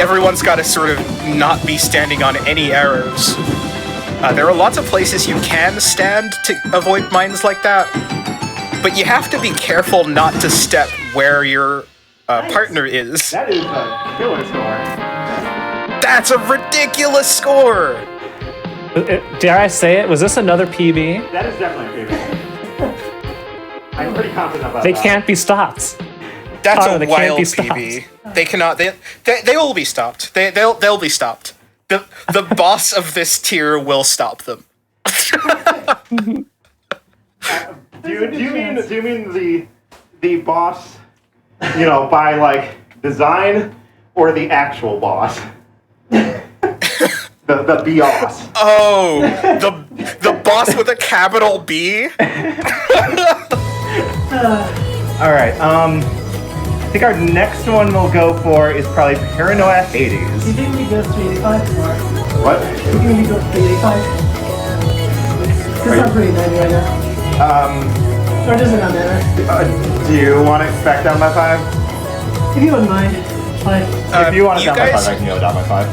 Everyone's gotta sort of not be standing on any arrows. There are lots of places you can stand to avoid mines like that, but you have to be careful not to step where your partner is. That is a killer score. That's a ridiculous score! Dare I say it? Was this another PB? That is definitely a PB. I'm pretty confident about They that. can't be stopped. That's Tyler, a they can't wild be stopped. PB. They cannot. They will be stopped. They'll be stopped. The boss of this tier will stop them. Do you mean the boss, you know, by like design, or the actual boss? the boss. Oh, the boss with a capital B. All right. I think our next one we'll go for is probably Paranoia Hades. Do you think we go 385 or? What? Do you think we go 385? Because I'm pretty 90 right now. Or does it not matter? Do you want to back down by 5? If you wouldn't mind. Fine. If you want to you down by guys- 5, I can go down by 5.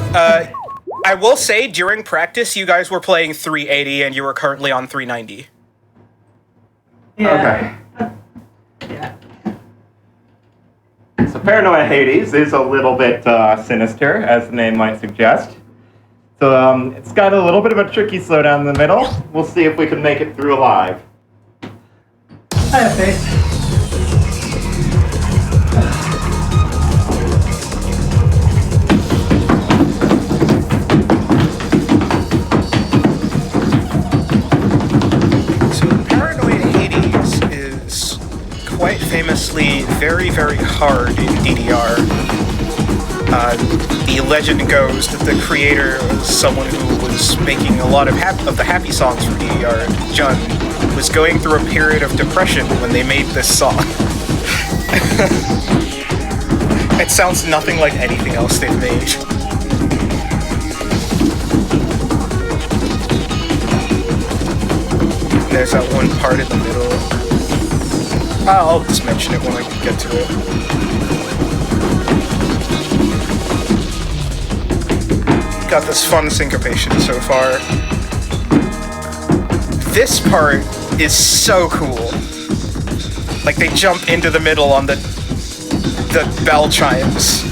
I will say during practice, you guys were playing 380 and you were currently on 390. Yeah. Okay. Yeah. So Paranoia Hades is a little bit sinister, as the name might suggest. So it's got a little bit of a tricky slowdown in the middle. We'll see if we can make it through alive. I have faith. So Paranoid Hades is quite famously very, very hard in DDR. The legend goes that the creator was someone who was making a lot of the happy songs for DDR. Jun was going through a period of depression when they made this song. It sounds nothing like anything else they've made. There's that one part in the middle. I'll just mention it when I get to it. Got this fun syncopation so far. This part is so cool. Like they jump into the middle on the bell chimes.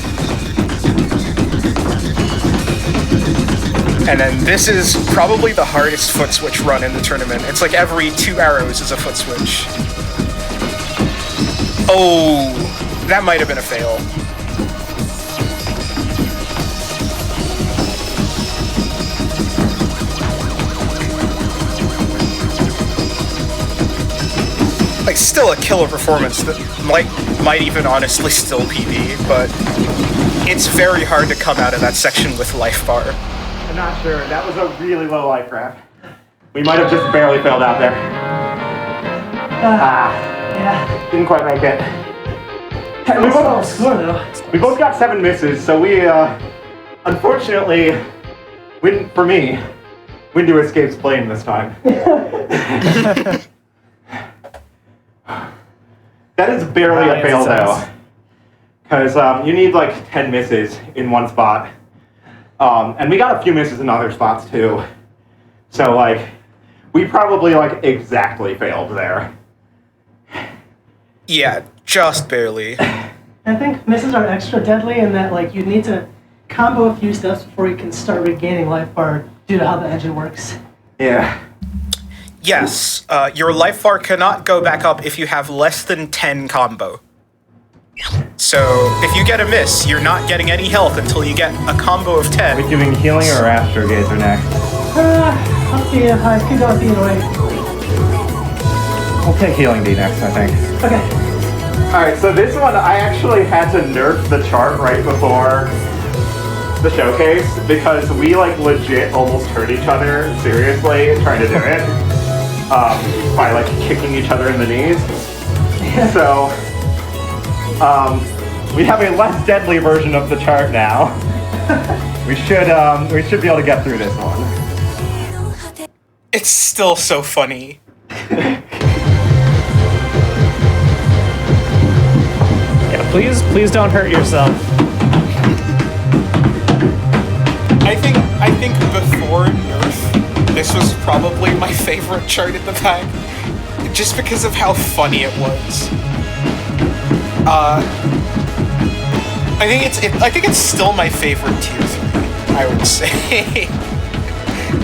And then this is probably the hardest foot switch run in the tournament. It's like every 2 arrows is a foot switch. Oh, that might have been a fail. Like, still a killer performance that might even honestly still PB, but it's very hard to come out of that section with life bar. I'm not sure. That was a really low life wrap. We might have just barely failed out there. Yeah. Didn't quite make it. We both score though. We both got 7 misses, so we, unfortunately, for me, Windu escapes blame this time. That is barely a fail, though. Because you need, like, 10 misses in one spot. And we got a few misses in other spots, too. So, like, we probably, like, exactly failed there. Yeah, just barely. I think misses are extra deadly in that like you need to combo a few steps before you can start regaining life bar due to how the engine works. Yeah. Yes, your life bar cannot go back up if you have less than 10 combo. So, if you get a miss, you're not getting any health until you get a combo of 10. Are we doing healing or Astro Gazer next? I'll see if I can go with either way. We'll take Healing D next, I think. Okay. Alright, so this one, I actually had to nerf the chart right before the showcase because we, like, legit almost hurt each other, seriously, trying to do it. By, like, kicking each other in the knees. So, we have a less deadly version of the chart now. We should be able to get through this one. It's still so funny. Yeah, please don't hurt yourself. I think before nerf, this was probably my favorite chart in the pack, just because of how funny it was. I think it's still my favorite tier 3, I would say.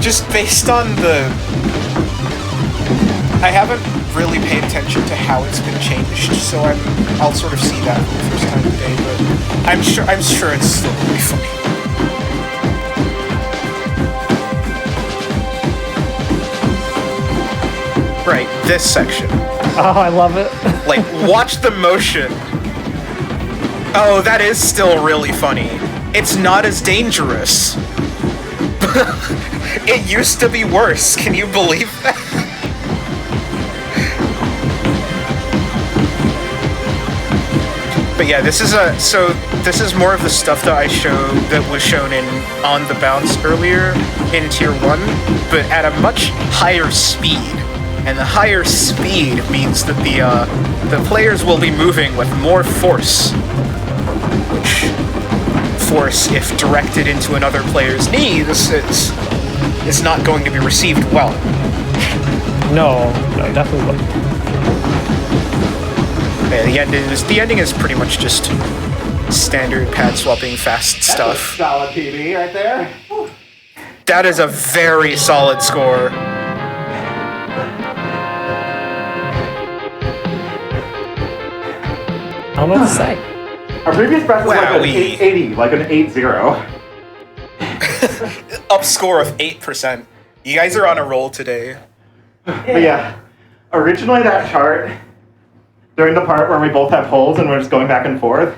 Just based on the... I haven't really paid attention to how it's been changed, so I'll sort of see that for the first time today. But I'm sure it's still really funny. Right, this section. Oh, I love it. Like, watch the motion. Oh, that is still really funny. It's not as dangerous. It used to be worse. Can you believe that? But yeah, this is more of the stuff that was shown in On the Bounce earlier in Tier 1, but at a much higher speed. And the higher speed means that the players will be moving with more force. Which force, if directed into another player's knees, is not going to be received well. No, definitely wouldn't. Yeah, the ending is pretty much just standard pad swapping fast stuff. Solid PB right there. That is a very solid score. I don't know what to say. Our previous press was like an Wowee. 880, like an 8-0. Up score of 8%. You guys are on a roll today. But yeah, originally that chart, during the part where we both have holes and we're just going back and forth,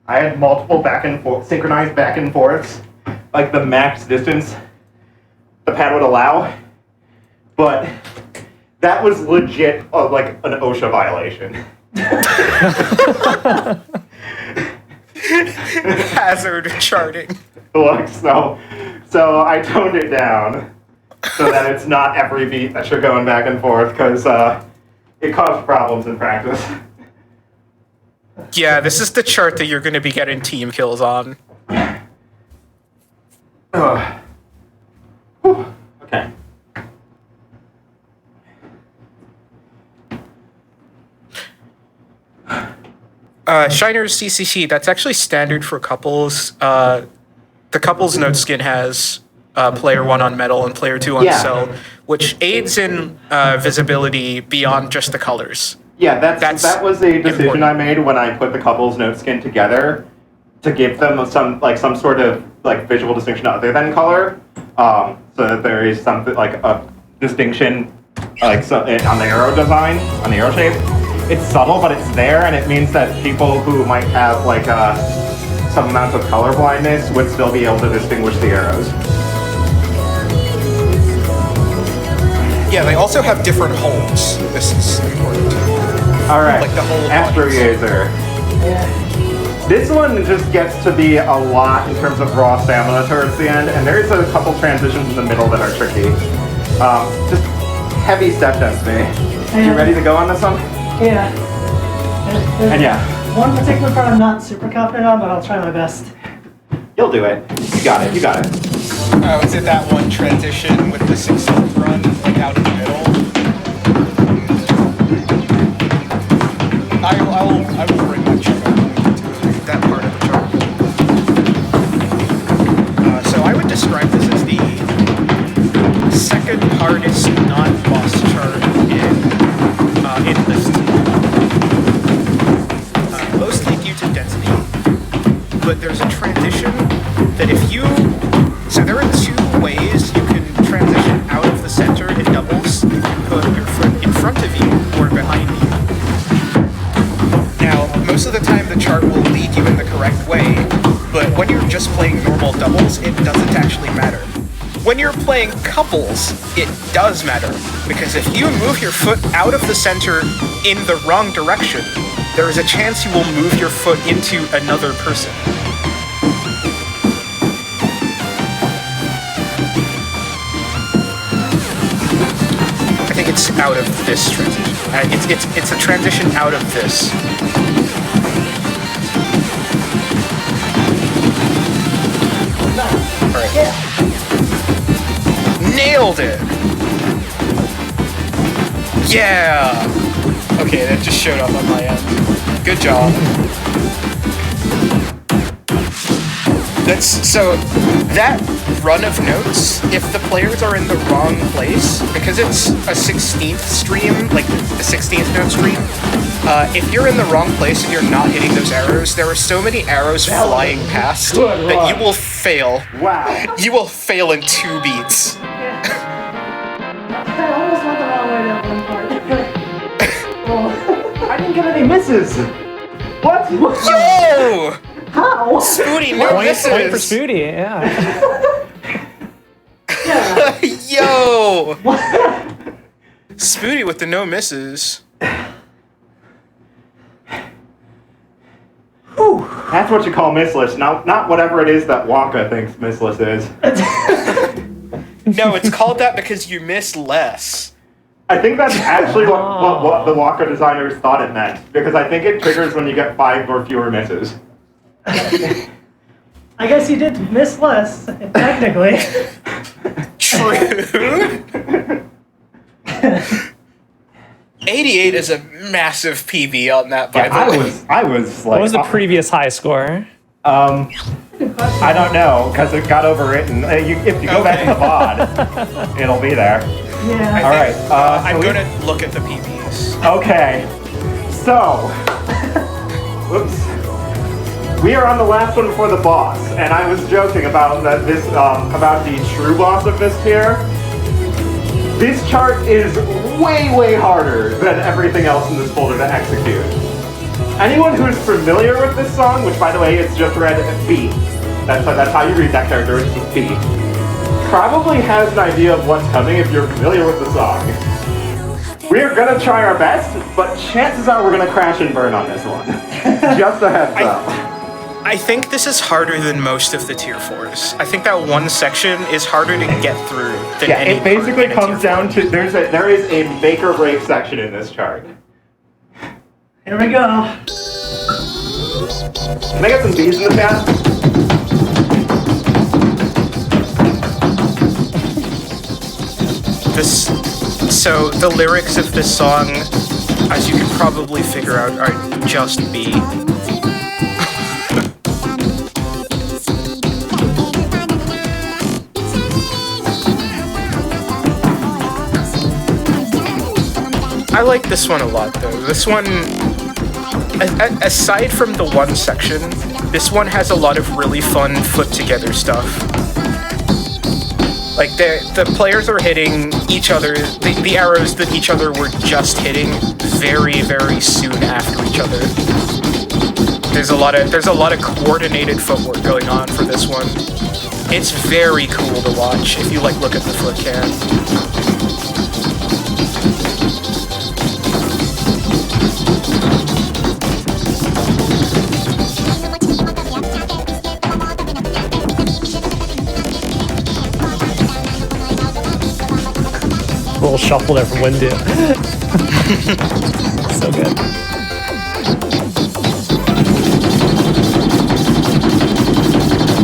I had multiple back and forth, synchronized back and forths, like the max distance the pad would allow. But that was legit like an OSHA violation. Hazard charting. Look, so I toned it down so that it's not every beat that you're going back and forth, because it caused problems in practice. Yeah, this is the chart that you're going to be getting team kills on. Whew. Okay. Shiner's CCC, that's actually standard for couples. The couples note skin has player 1 on metal and player 2 on cell, which aids in visibility beyond just the colors. Yeah, that was a decision important. I made when I put the couple's note skin together to give them some sort of like visual distinction other than color, so that there is something like a distinction on the arrow design, on the arrow shape. It's subtle, but it's there, and it means that people who might have like some amount of color blindness would still be able to distinguish the arrows. Yeah, they also have different holes. This is important too. All right, Like the whole Astro Gazer. This one just gets to be a lot in terms of raw stamina towards the end, and there's a couple transitions in the middle that are tricky. Just heavy step density. You ready to go on this one? Yeah. And yeah, One particular part I'm not super confident on, but I'll try my best. you'll do it. You got it. You got it. Oh, is it that one transition with the 6-4 run, like out in the middle? I will bring that chart up to that part of the chart. So I would describe this as the second hardest non-boss chart in list. Mostly due to density, but there's a transition that so there are 2 ways you can transition out of the center in doubles. You can put your foot in front of you or behind you. Now, most of the time the chart will lead you in the correct way, but when you're just playing normal doubles, it doesn't actually matter. When you're playing couples, it does matter, because if you move your foot out of the center in the wrong direction, there is a chance you will move your foot into another person. I think it's out of this transition. It's a transition out of this. Alright. Yeah. Nailed it! Yeah! Okay, that just showed up on my end. Good job. run of notes, if the players are in the wrong place, because it's a 16th stream, like a 16th note stream, if you're in the wrong place and you're not hitting those arrows, there are so many arrows flying past that you will fail. Wow. You will fail in 2 beats. I almost went the wrong way that one part. I didn't get any misses. What? Yo! How? Spooty, no Point for misses! Spooty, yeah. Yo! Spooty with the no misses. That's what you call missless, not whatever it is that Wonka thinks missless is. No, it's called that because you miss less. I think that's actually what the Wonka designers thought it meant, because I think it triggers when you get 5 or fewer misses. I guess you did miss less, technically. True. 88 is a massive PB on that, by the way. I was like... What was the previous high score? I don't know, because it got overwritten. If you go back to the VOD, it'll be there. Yeah. All right. I'm going to look at the PBs. Okay. So, whoops. We are on the last one before the boss, and I was joking about about the true boss of this tier. This chart is way harder than everything else in this folder to execute. Anyone who is familiar with this song, which by the way, it's just read B. That's how you read that character, it's just B. Probably has an idea of what's coming if you're familiar with the song. We're gonna try our best, but chances are we're gonna crash and burn on this one. Just a heads up. I think this is harder than most of the tier 4s. I think that one section is harder to get through than any It basically part in a comes tier down to there is a make or break section in this chart. Here we go. Can I get some B's in the chat? So the lyrics of this song, as you can probably figure out, are just B. I like this one a lot, though. This one, aside from the one section, this one has a lot of really fun put-together stuff. Like, the players are hitting each other, the arrows that each other were just hitting very soon after each other. There's a lot of coordinated footwork going on for this one. It's very cool to watch if you, like, look at the foot cam. A little shuffle there from Windu. So good.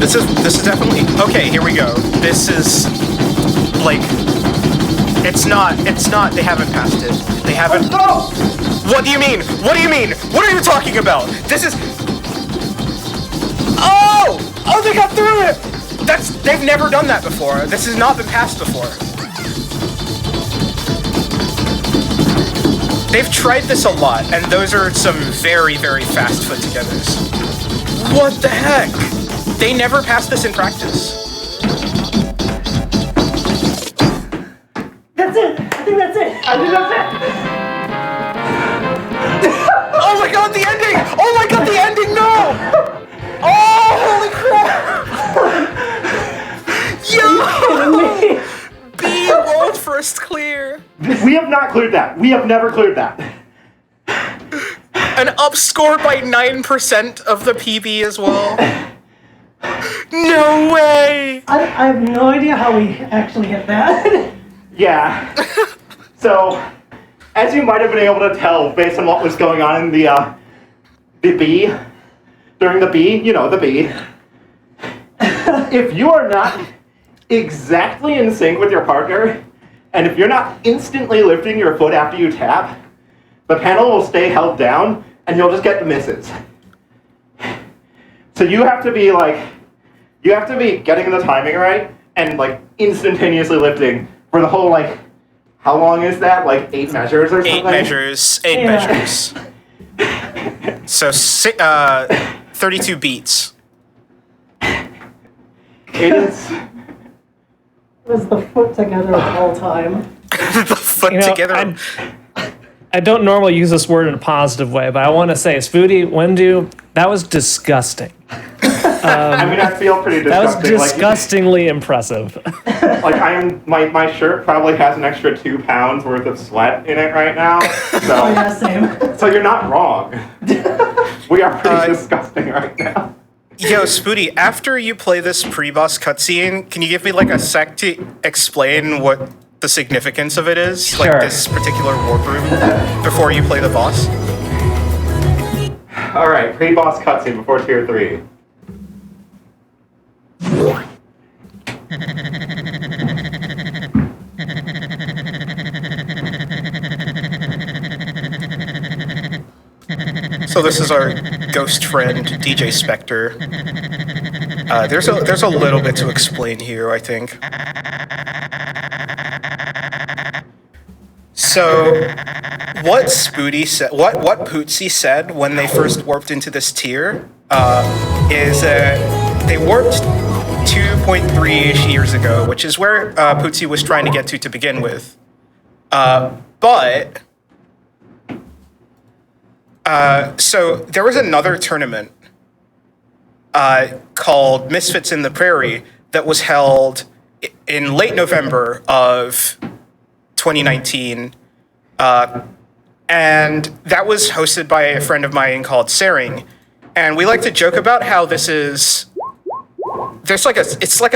This is definitely okay. Here we go. This is like it's not. They haven't passed it. They haven't. No! What do you mean? What do you mean? What are you talking about? This is. Oh! They got through it. They've never done that before. This has not been passed before. They've tried this a lot, and those are some very fast foot-togethers. What the heck? They never passed this in practice. That's it. I think that's it. I think that's it. Oh my god, the ending! Oh my god, the ending, no! Oh, holy crap! Yo! B world first clear. We have not cleared that. We have never cleared that. An up score by 9% of the PB as well. No way! I have no idea how we actually hit that. Yeah. So, as you might have been able to tell based on what was going on in the B, during the B, you know, the B. If you are not exactly in sync with your partner, and if you're not instantly lifting your foot after you tap, the panel will stay held down, and you'll just get the misses. So you have to be getting the timing right, and like instantaneously lifting for the whole like, how long is that? Like 8 measures or something? 8 measures. 8 measures. So 32 beats. It is. Was the foot together the whole time? The foot You know, together. I don't normally use this word in a positive way, but I want to say, Spoody, Wendu, that was disgusting. I mean, I feel pretty That was disgusting. disgustingly impressive. Like I'm, my shirt probably has an extra 2 pounds worth of sweat in it right now. Oh So, yeah, same. so you're not wrong. We are pretty disgusting right now. Yo, Spoody, after you play this pre-boss cutscene, can you give me like a sec to explain what the significance of it is? Like Sure. this particular warp room before you play the boss? All right, pre-boss cutscene before tier 3. So this is our ghost friend, DJ Spectre. There's a little bit to explain here, I think. So, what Spoody said, what Pootsie said when they first warped into this tier, is that they warped 2.3-ish years ago, which is where Pootsie was trying to get to begin with. So there was another tournament called Misfits in the Prairie that was held in late November of 2019, and that was hosted by a friend of mine called Saring, and we like to joke about how it's like a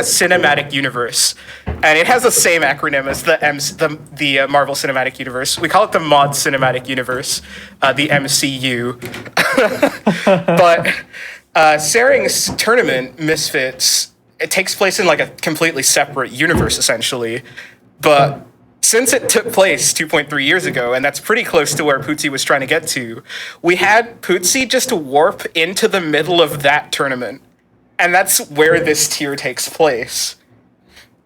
cinematic universe, and it has the same acronym as the Marvel Cinematic Universe. We call it the Mod Cinematic Universe, the MCU. But Saring's tournament, Misfits, it takes place in like a completely separate universe, essentially. But since it took place 2.3 years ago, and that's pretty close to where Pootsie was trying to get to, we had Pootsie just warp into the middle of that tournament. And that's where this tier takes place.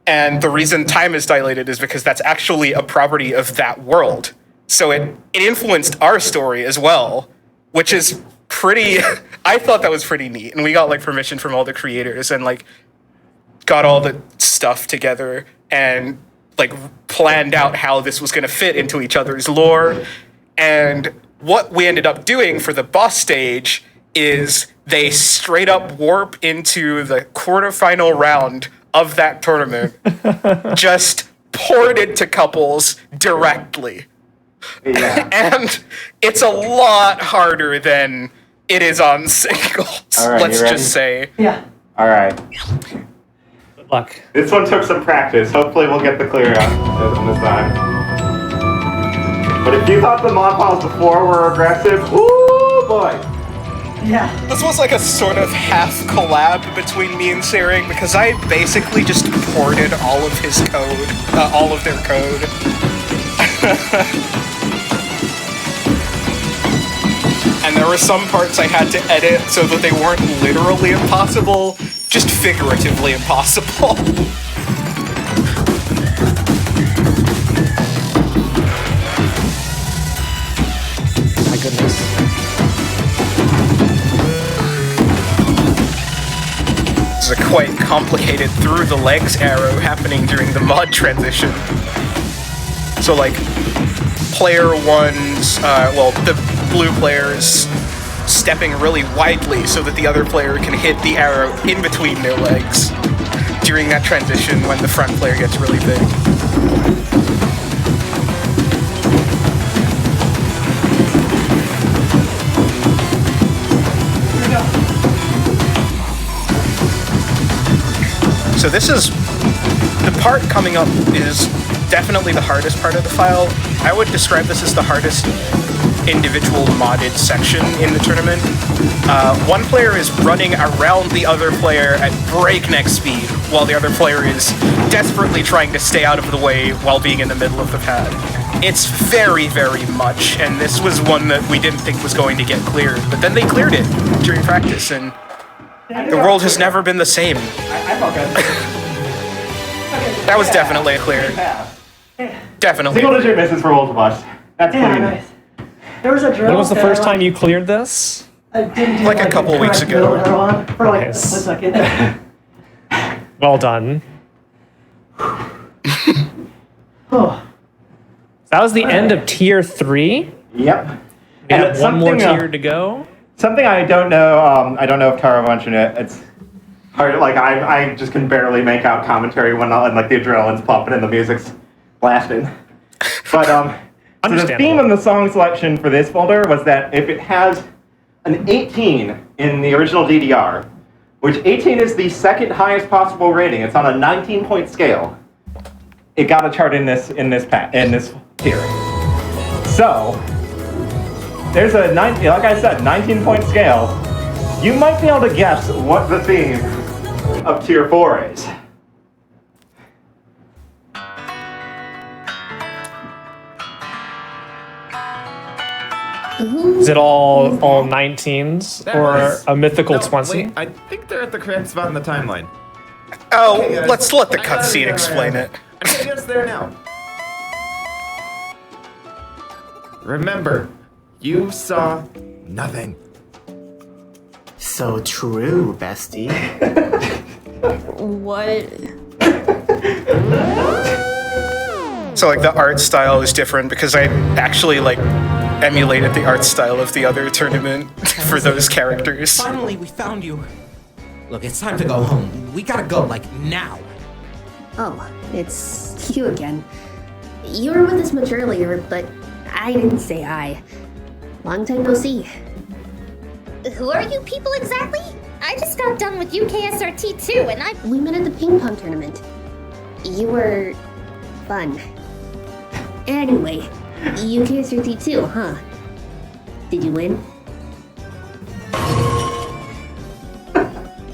And the reason time is dilated is because that's actually a property of that world. So it influenced our story as well, which is pretty, I thought that was pretty neat. And we got like permission from all the creators and like got all the stuff together and like planned out how this was going to fit into each other's lore. And what we ended up doing for the boss stage is they straight up warp into the quarterfinal round of that tournament, just poured into couples directly. Yeah. And it's a lot harder than it is on singles, All right, let's you ready? just say. Yeah. All right. Good luck. This one took some practice. Hopefully we'll get the clear on this time. But if you thought the mod files before were aggressive, ooh boy. Yeah. This was like a sort of half collab between me and Saring because I basically just ported all of his code, all of their code. And there were some parts I had to edit so that they weren't literally impossible, just figuratively impossible. My goodness. There's a quite complicated through the legs arrow happening during the mod transition. So like, player one's, the blue player's stepping really widely so that the other player can hit the arrow in between their legs during that transition when the front player gets really big. So this is, the part coming up is definitely the hardest part of the file. I would describe this as the hardest individual modded section in the tournament. One player is running around the other player at breakneck speed, while the other player is desperately trying to stay out of the way while being in the middle of the pad. It's very, very much, and this was one that we didn't think was going to get cleared, but then they cleared it during practice, and the world has never been the same. I felt good. That was definitely a clear. Definitely. Single digit misses for both of us. That's Yeah, clean. nice. There was a drill. When was the that first I, time you cleared this? I didn't do, Like a couple correct weeks ago. drill drill on for like a Nice. second. Well done. Oh. That was the end of tier 3. Yep. We And have it's one more something, tier to go. Something I don't know. I don't know if Tara mentioned it. It's hard. Like I just can barely make out commentary when like the adrenaline's pumping and the music's blasting. But so the theme of the song selection for this folder was that if it has an 18 in the original DDR, which 18 is the second highest possible rating, it's on a 19-point scale. It got a chart in this tier. So there's a like I said, 19-point scale. You might be able to guess what the theme of tier 4 is. Is it all 19s That or was- a mythical No, 20? wait, I think they're at the correct spot in the timeline. Oh, Okay, guys. let's let the I got cutscene where I explain am. it. I'm getting us there now. Remember, you saw nothing. So true, bestie. What? So like the art style is different because I actually like emulated the art style of the other tournament for those characters. Finally, we found you. Look, it's time to go home. We gotta go, like, now. Oh, it's you again. You were with us much earlier, but I didn't say hi. Long time no see. Who are you people exactly? I just got done with UKSRT too, and We met at the ping pong tournament. You were fun. Anyway, UKSRT too, huh? Did you win?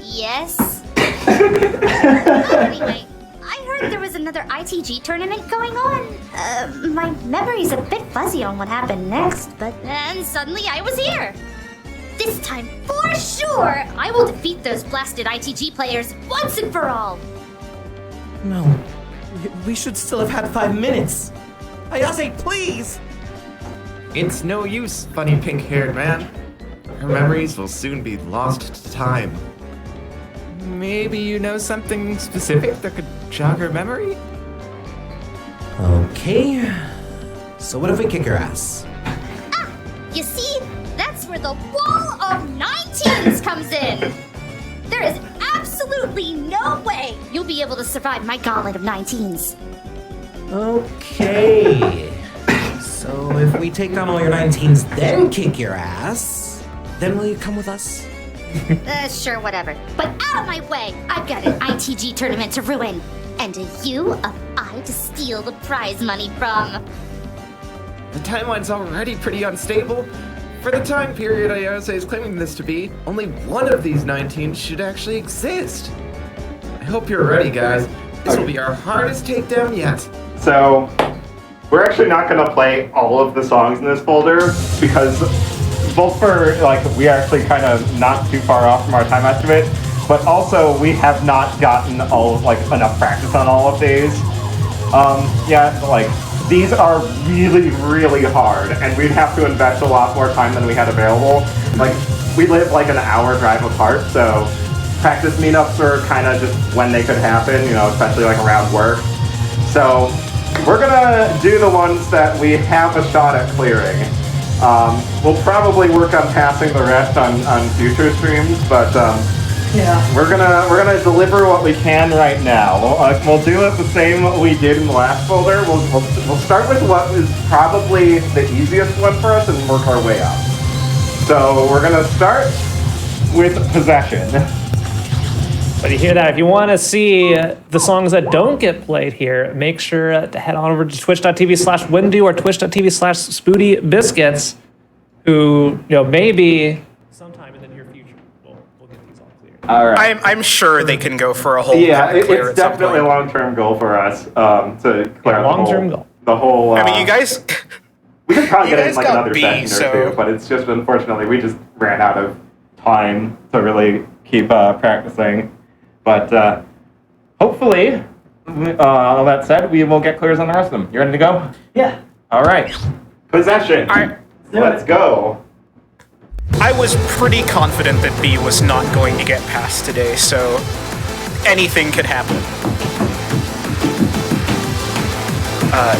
Yes. Anyway, I heard there was another ITG tournament going on. My memory's a bit fuzzy on what happened next, but then suddenly I was here. This time, for sure, I will defeat those blasted ITG players once and for all. No. We should still have had 5 minutes. Ayase, please! It's no use, funny pink-haired man. Her memories will soon be lost to time. Maybe you know something specific that could jog her memory? Okay. So what if we kick her ass? You see, that's where the wall of 19s comes in. There is absolutely no way you'll be able to survive my gauntlet of 19s. Okay. So if we take down all your 19s, then kick your ass, then will you come with us? Sure, whatever. But out of my way! I've got an ITG tournament to ruin. And a you of I to steal the prize money from. The timeline's already pretty unstable. For the time period Ayase is claiming this to be, only one of these 19 should actually exist. I hope you're ready, guys. This will be our hardest takedown yet. So we're actually not going to play all of the songs in this folder because both for like we are actually kind of not too far off from our time estimate, but also we have not gotten all like enough practice on all of these. Yeah, like these are really, really hard, and we'd have to invest a lot more time than we had available. Like we live like an hour drive apart, so practice meetups are kind of just when they could happen, you know, especially like around work. So we're gonna do the ones that we have a shot at clearing. We'll probably work on passing the rest on future streams, but Yeah. we're gonna deliver what we can right now. We'll do it the same we did in the last folder. We'll start with what is probably the easiest one for us and work our way up. So we're gonna start with Possession. But you hear that? If you want to see the songs that don't get played here, make sure to head on over to twitch.tv/Windu or twitch.tv/SpoodyBiscuits, who, you know, maybe sometime in the near future we'll get these all cleared. All right. I'm sure they can go for a whole Yeah, clear it's at some definitely a point. long-term goal for us to clear out Long-term goal. the whole. I mean, you guys. We could probably you get in guys like got another B, session so- or two, but it's just unfortunately we just ran out of time to really keep practicing. But hopefully all that said, we will get clears on the rest of them. You ready to go? Yeah. All right. Possession. Let's go. I was pretty confident that B was not going to get past today, so anything could happen.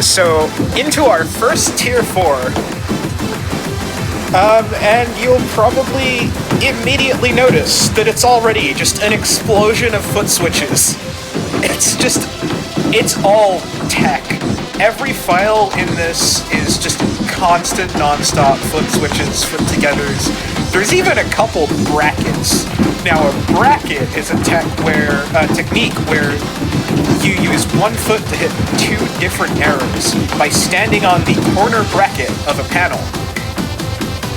So into our first tier 4. And you'll probably immediately notice that it's already just an explosion of foot switches. It's all tech. Every file in this is just constant, non-stop foot switches, foot togethers. There's even a couple brackets. Now, a bracket is a technique where you use one foot to hit 2 different arrows by standing on the corner bracket of a panel.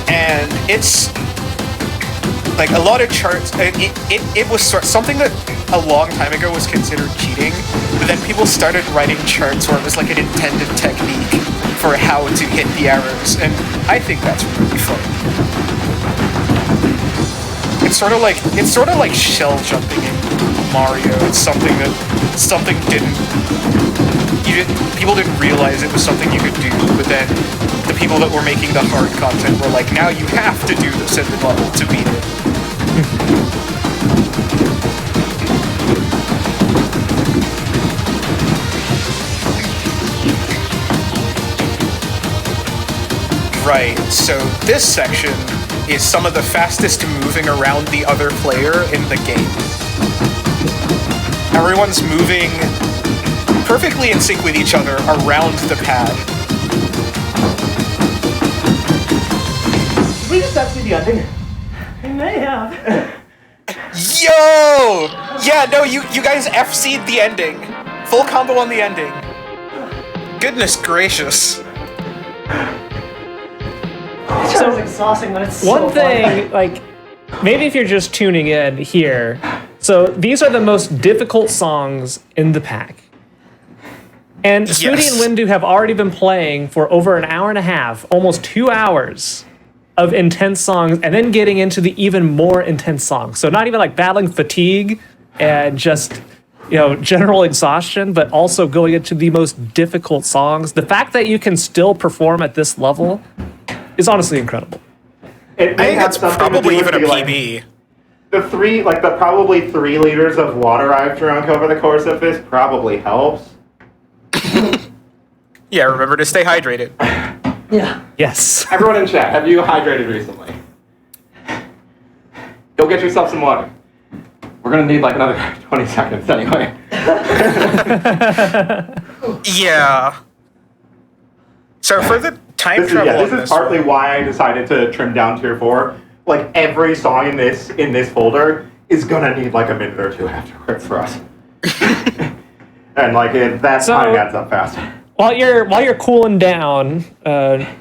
And it's like a lot of charts. It was something that a long time ago was considered cheating, but then people started writing charts where it was like an intended technique for how to hit the arrows, and I think that's really fun. It's sort of like shell jumping in Mario. It's something people didn't realize it was something you could do, but then the people that were making the hard content were like, now you have to do this at the level to beat it. Right, so this section is some of the fastest moving around the other player in the game. Everyone's moving perfectly in sync with each other around the pad. Did we just see the ending? We may have. Yo! Yeah, no, you guys FC'd the ending. Full combo on the ending. Goodness gracious. So it's exhausting, but it's One so thing, fun. like, maybe if you're just tuning in here, so these are the most difficult songs in the pack. And Spooty Yes. and Windu have already been playing for over an hour and a half, almost 2 hours of intense songs, and then getting into the even more intense songs. So not even like battling fatigue and just, general exhaustion, but also going into the most difficult songs. The fact that you can still perform at this level is honestly incredible. It I may think have that's something to probably do with even a the, PB. the probably 3 liters of water I've drunk over the course of this probably helps. Yeah, remember to stay hydrated. Yeah. Yes. Everyone in chat, have you hydrated recently? Go get yourself some water. We're gonna need like another 20 seconds anyway. Yeah. So for the time travel on This this is partly why I decided to trim down tier 4. Like every song in this folder is gonna need like a minute or 2 afterwards for us. And like that time adds up fast. While you're cooling down,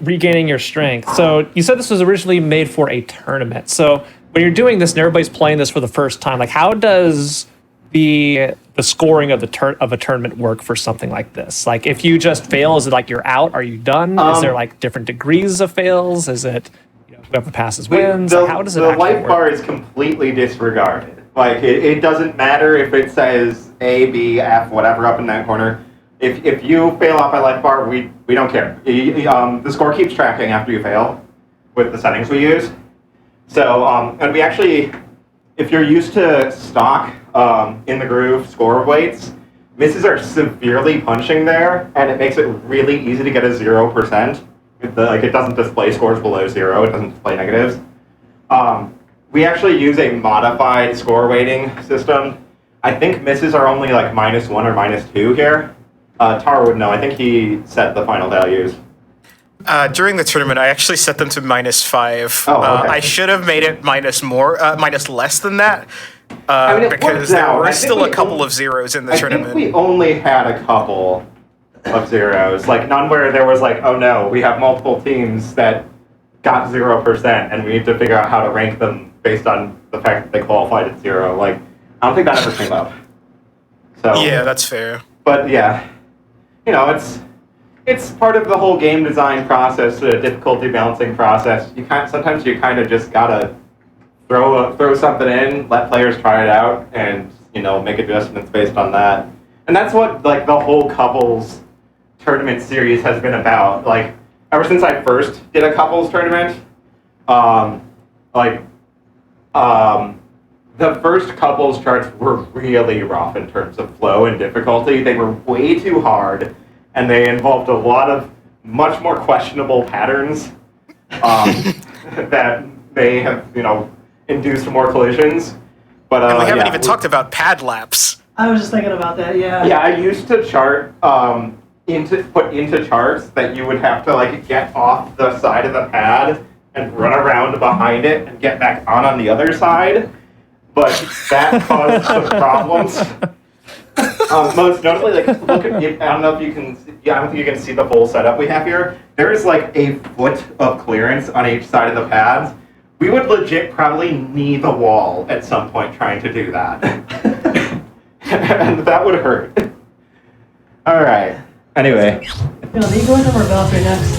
regaining your strength. So you said this was originally made for a tournament. So when you're doing this and everybody's playing this for the first time, like how does the scoring of a tournament work for something like this? Like if you just fail, is it like you're out? Are you done? Is there like different degrees of fails? Is it whoever passes wins? Like, how does it the actually life work? bar is completely disregarded. Like it doesn't matter if it says A, B, F, whatever up in that corner. If you fail off by life bar, we don't care. The score keeps tracking after you fail with the settings we use. So and we actually, if you're used to stock in the groove score weights, misses are severely punching there, and it makes it really easy to get a 0%. It doesn't display scores below 0. It doesn't display negatives. We actually use a modified score weighting system. I think misses are only like -1 or -2 here. Taro would know. I think he set the final values. During the tournament, I actually set them to -5. Oh, okay. I should have made it minus less than that, It because works there out. I were think still we a couple of zeros in the I tournament. think we only had a couple of zeros. Like none where there was like, oh no, we have multiple teams that got 0%, and we need to figure out how to rank them based on the fact that they qualified at 0. Like, I don't think that ever came up. So Yeah, that's fair. But yeah, it's part of the whole game design process, the difficulty balancing process. Sometimes you kind of just gotta throw something in, let players try it out, and make adjustments based on that. And that's what like the whole couples tournament series has been about. Like ever since I first did a couples tournament, the first couples charts were really rough in terms of flow and difficulty. They were way too hard, and they involved a lot of much more questionable patterns that may have, induced more collisions. But and we haven't even talked about pad laps. I was just thinking about that. Yeah. Yeah, I used to chart put into charts that you would have to like get off the side of the pad and run around behind it and get back on the other side. But that caused some problems. Most notably, like, look at, I don't know if you can, I don't think you can see the full setup we have here. There is like a foot of clearance on each side of the pads. We would legit probably knee the wall at some point trying to do that. And that would hurt. All right. Anyway. Egoism or Valkyrie next?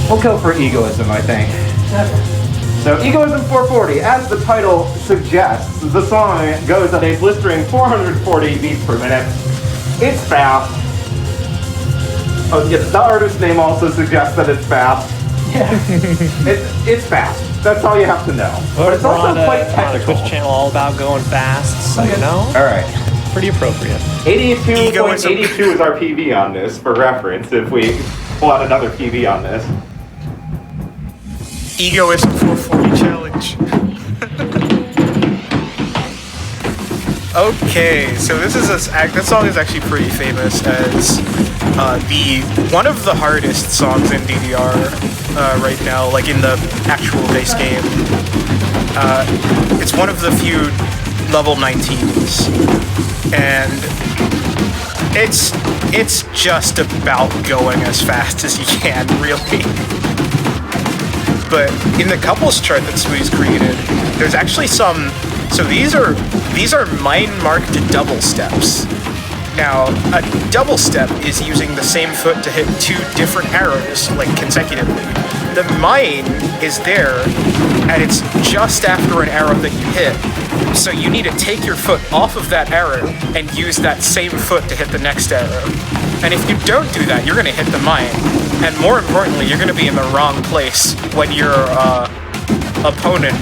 We'll go for egoism, I think. Okay. So Egoism 440, as the title suggests, the song goes at a blistering 440 beats per minute. It's fast. Oh, yes, the artist name also suggests that it's fast. Yeah. It's fast. That's all you have to know. But it's also quite technical. On a Twitch channel all about going fast, so you know. All right. Pretty appropriate. 82.82 is our PV on this, for reference, if we pull out another PV on this. Egoism 440 challenge. Okay, so this song is actually pretty famous as one of the hardest songs in DDR right now, like in the actual base game. It's one of the few level 19s, and it's just about going as fast as you can, really. But in the couples chart that Smoothie's created, there's actually some. So these are mine-marked double steps. Now, a double step is using the same foot to hit two different arrows, like consecutively. The mine is there, and it's just after an arrow that you hit. So you need to take your foot off of that arrow and use that same foot to hit the next arrow. And if you don't do that, you're going to hit the mine. And more importantly, you're going to be in the wrong place when your opponent,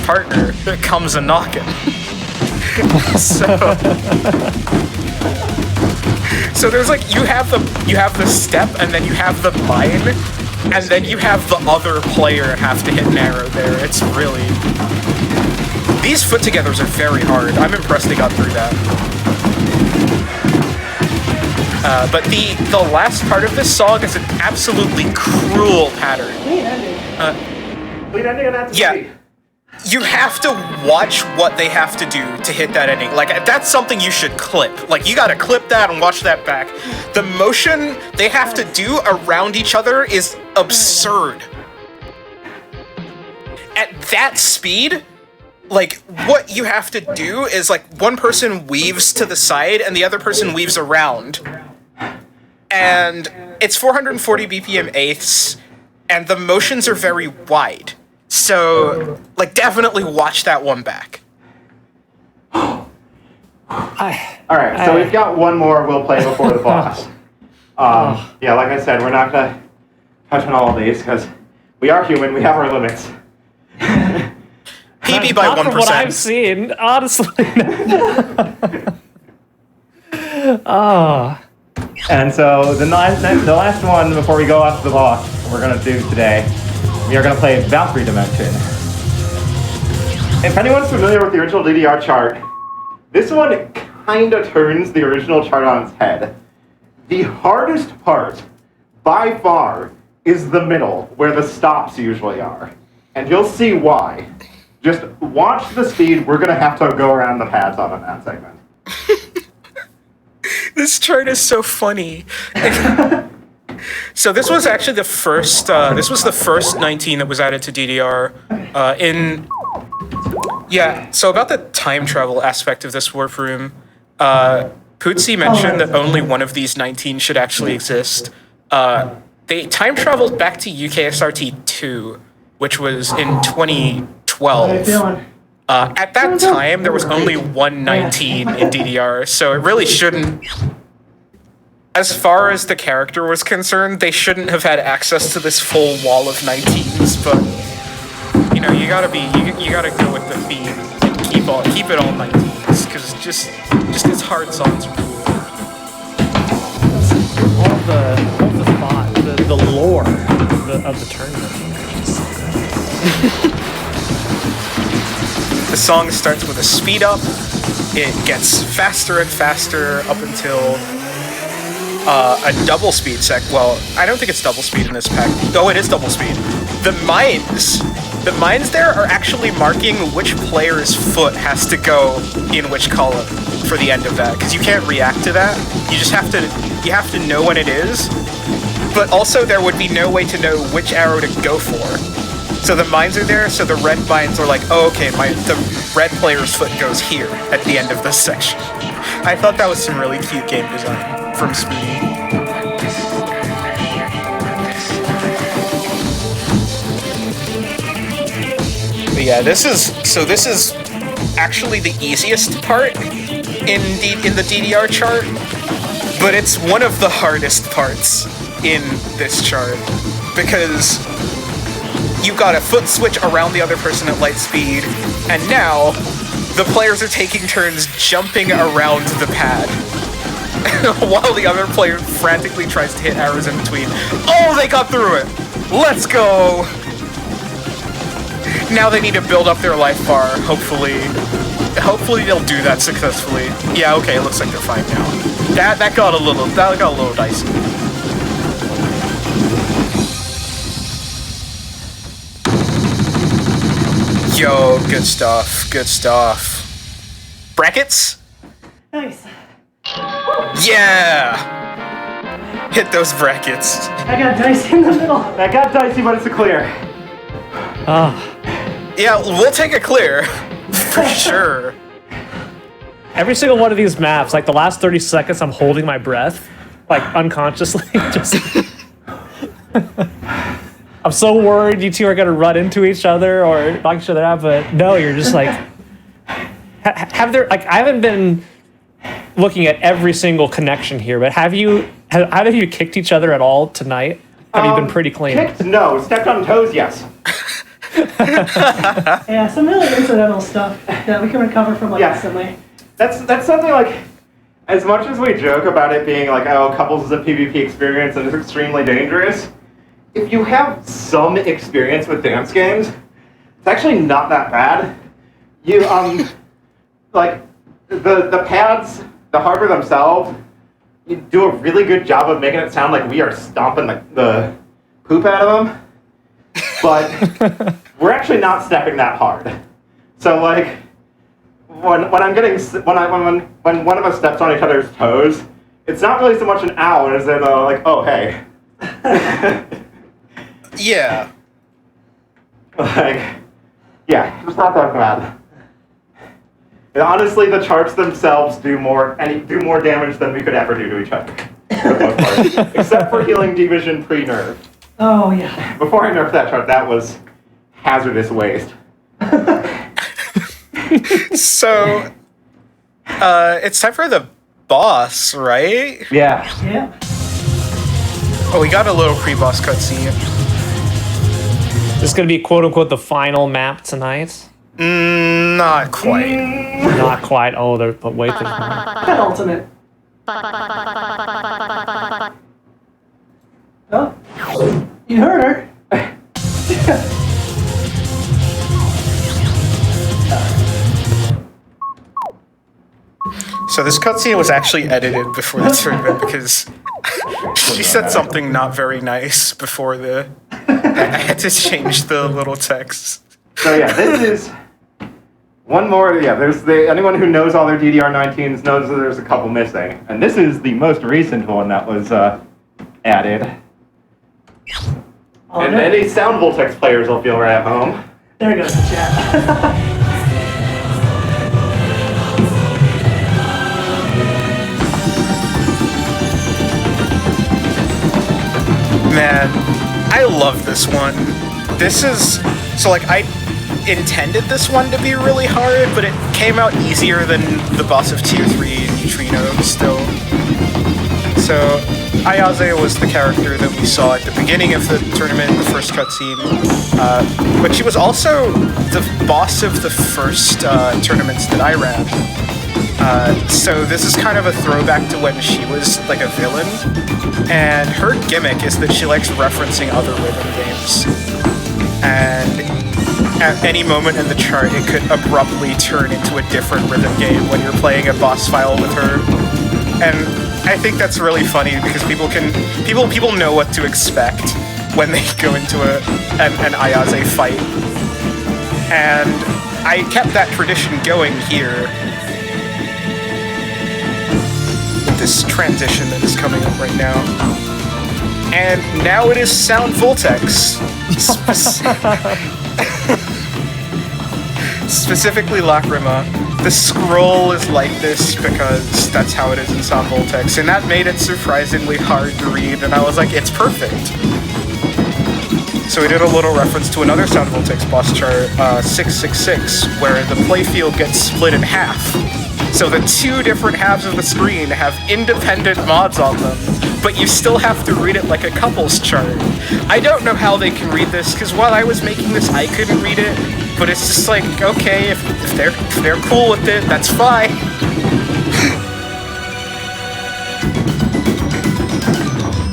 partner, comes a knocking. So there's like you have the step, and then you have the mine, and then you have the other player have to hit an arrow there. It's really, these foot togethers are very hard. I'm impressed they got through that. But the last part of this song is an absolutely cruel pattern. Lead ending on that. Yeah. You have to watch what they have to do to hit that ending. Like, that's something you should clip. Like, you gotta clip that and watch that back. The motion they have to do around each other is absurd. At that speed, like, what you have to do is, like, one person weaves to the side and the other person weaves around. And it's 440 BPM eighths, and the motions are very wide. So, like, definitely watch that one back. Alright, so we've got one more we'll play before the boss. Yeah, like I said, we're not going to touch on all of these, because we are human, we have our limits. PB by 1%. Not from what I've seen, honestly. And so the last one before we go off to the boss we're going to do today, we are going to play Valkyrie Dimension. If anyone's familiar with the original DDR chart, this one kind of turns the original chart on its head. The hardest part, by far, is the middle, where the stops usually are. And you'll see why. Just watch the speed. We're going to have to go around the pads on that segment. This chart is so funny. So this was actually the first. This was the first 19 that was added to DDR. So about the time travel aspect of this warp room, Pootsie mentioned that only one of these 19 should actually exist. They time traveled back to UKSRT 2, which was in 2012. At that time, there was only 119 in DDR, so it really shouldn't. As far as the character was concerned, they shouldn't have had access to this full wall of 19s. But you know, you gotta go with the theme and keep it all 19s, because just its hard songs are cool. All the thought, the lore of the tournament. It's so good. The song starts with a speed up. It gets faster and faster up until a double speed Well, I don't think it's double speed in this pack. Oh, it is double speed. The mines there are actually marking which player's foot has to go in which column for the end of that, because you can't react to that. You just have to know when it is. But also there would be no way to know which arrow to go for. So the mines are there, so the red mines are like, oh, okay, the red player's foot goes here at the end of this section. I thought that was some really cute game design from Spoody. But yeah, this is actually the easiest part in the DDR chart, but it's one of the hardest parts in this chart, because you got a foot switch around the other person at light speed, and now the players are taking turns jumping around the pad while the other player frantically tries to hit arrows in between. Oh, they got through it! Let's go! Now they need to build up their life bar, hopefully they'll do that successfully. Yeah, okay, it looks like they're fine now. That got a little dicey. Yo, good stuff, good stuff. Brackets? Nice. Yeah! Hit those brackets. I got dicey in the middle. That got dicey, but it's a clear. Yeah, we'll take a clear. For sure. Every single one of these maps, like the last 30 seconds, I'm holding my breath, like unconsciously. Just, I'm so worried you two are gonna run into each other or knock each other out, but no, you're just like, I haven't been looking at every single connection here, but have you kicked each other at all tonight? Have you been pretty clean? Kicked? No. Stepped on toes? Yes. Yeah, some really incidental stuff that we can recover from instantly. That's something like, as much as we joke about it being like, oh, couples is a PvP experience and it's extremely dangerous, if you have some experience with dance games, it's actually not that bad. You, like, the pads, the hardware themselves, you do a really good job of making it sound like we are stomping the poop out of them, but we're actually not stepping that hard. So, like, when one of us steps on each other's toes, it's not really so much an ow as in like, oh, hey. Yeah. Like, yeah, it's not that bad. And honestly, the charts themselves do more damage than we could ever do to each other, for the most part. Except for healing division pre-nerf. Oh yeah. Before I nerfed that chart, that was hazardous waste. So, it's time for the boss, right? Yeah. Yeah. Oh, we got a little pre-boss cutscene. This is gonna be quote unquote the final map tonight. Not quite. Not quite. Oh, but wait. Penultimate. Oh, you heard her. So this cutscene was actually edited before the tournament because she said something not very nice before I had to change the little text. So yeah, this is one more. Yeah, there's anyone who knows all their DDR19s knows that there's a couple missing, and this is the most recent one that was added. Oh, and any Sound Voltex players will feel right at home. There goes the chat. Man, I love this one. This is so like intended this one to be really hard, but it came out easier than the boss of Tier 3 Neutrino still. So, Ayaze was the character that we saw at the beginning of the tournament, the first cutscene. But she was also the boss of the first tournaments that I ran. So this is kind of a throwback to when she was like a villain. And her gimmick is that she likes referencing other rhythm games. And at any moment in the chart, it could abruptly turn into a different rhythm game when you're playing a boss file with her. And I think that's really funny because people know what to expect when they go into an Ayaze fight. And I kept that tradition going here with this transition that is coming up right now. And now it is Sound Voltex. Specifically Lacrima. The scroll is like this because that's how it is in Sound Voltex, and that made it surprisingly hard to read, and I was like, it's perfect. So we did a little reference to another Sound Voltex boss chart, 666, where the playfield gets split in half. So the two different halves of the screen have independent mods on them, but you still have to read it like a couples chart. I don't know how they can read this, because while I was making this, I couldn't read it, but it's just like, okay, if they're cool with it, that's fine.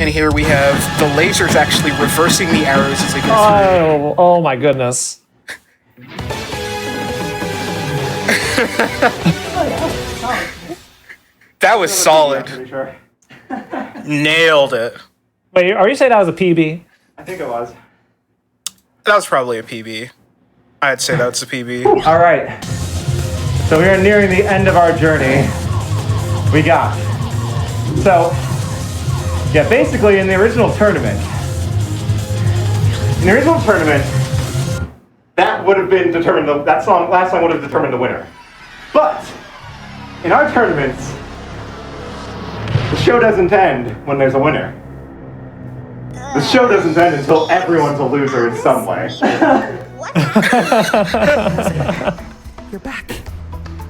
And here we have the lasers actually reversing the arrows as they go through. Oh my goodness. That was solid. Sure. Nailed it. Wait, are you saying that was a PB? I think it was. That was probably a PB. I'd say that's a PB. All right. So we are nearing the end of our journey. Yeah, basically in the original tournament, that would have been determined, last song would have determined the winner. But in our tournaments, the show doesn't end when there's a winner. The show doesn't end until everyone's a loser in some way. You're back.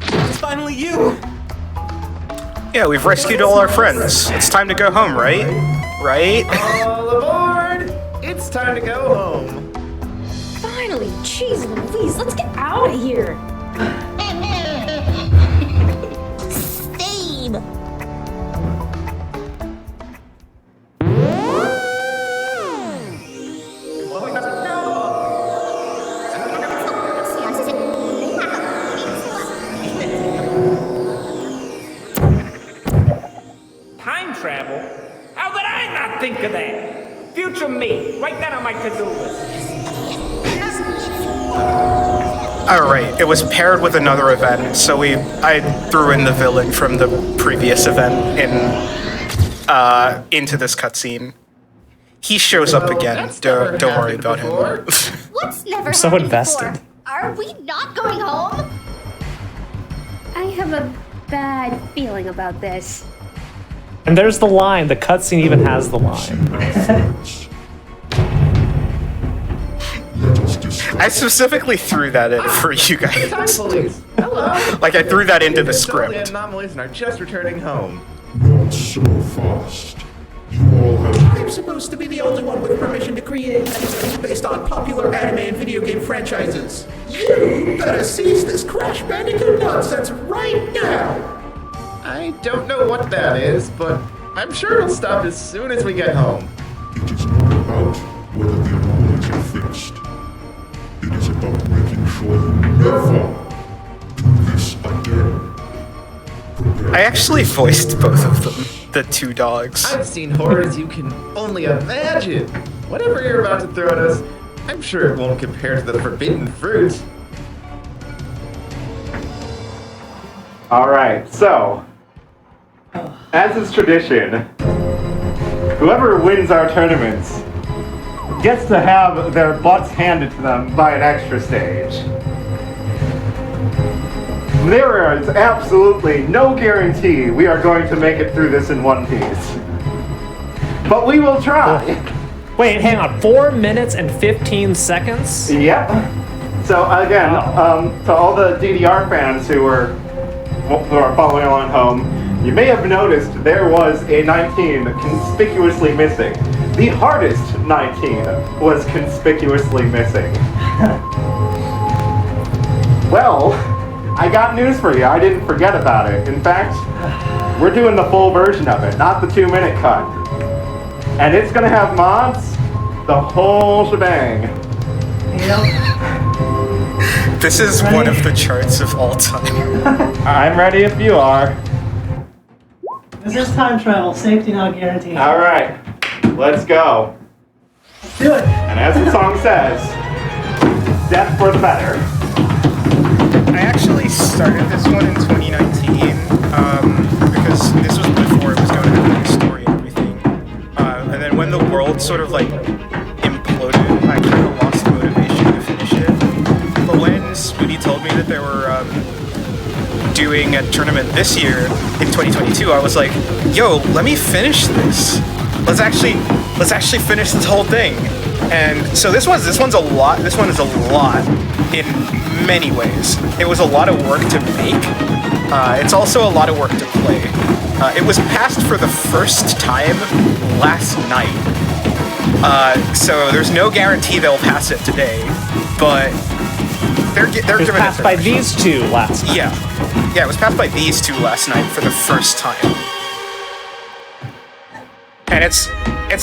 It's finally you. Yeah, we've rescued all our friends. It's time to go home, right? Right? All aboard! It's time to go home. Finally, jeez Louise, let's get out of here. Same. Time travel? How did I not think of that? Future me, write that on my to-do list. Alright, it was paired with another event, so I threw in the villain from the previous event into this cutscene. He shows up again. Don't worry about him. What's never I'm so happened invested. before? Are we not going home? I have a bad feeling about this. And there's the line. The cutscene even has the line. I specifically threw that in for you guys. Hello. Like, I threw that into the script. The anomalies and are just returning home. Not so fast. You all have... I'm supposed to be the only one with permission to create episodes based on popular anime and video game franchises. You better seize this Crash Bandicoot nonsense right now! I don't know what that is, but I'm sure it'll stop as soon as we get home. It is not about whether the anomalies are fixed. It is about making sure you never do this again. Prepare I actually voiced both of them, the two dogs. I've seen horrors you can only imagine. Whatever you're about to throw at us, I'm sure it won't compare to the forbidden fruit. Alright, so, as is tradition, whoever wins our tournaments gets to have their butts handed to them by an extra stage. There is absolutely no guarantee we are going to make it through this in one piece. But we will try. Wait, hang on. 4 minutes and 15 seconds? Yep. So again, to all the DDR fans who are following along at home, you may have noticed there was a 19 conspicuously missing. The hardest 19 was conspicuously missing. Well, I got news for you. I didn't forget about it. In fact, we're doing the full version of it, not the 2-minute cut. And it's gonna have mods, the whole shebang. Yep. This is one of the charts of all time. I'm ready if you are. This is time travel. Safety not guaranteed. All right, let's go. Let's do it. And as the song says, death for the better. I actually started this one in 2019 because this was before it was going to have a story and everything. And then when the world sort of like imploded, I kind of lost motivation to finish it. But when Spooty told me that they were doing a tournament this year in 2022, I was like, "Yo, let me finish this. Let's actually finish this whole thing." And so this one's a lot. This one is a lot in many ways. It was a lot of work to make. It's also a lot of work to play. It was passed for the first time last night. So there's no guarantee they'll pass it today, but they're It was giving passed it by these two last night. Yeah, it was passed by these two last night for the first time. And it's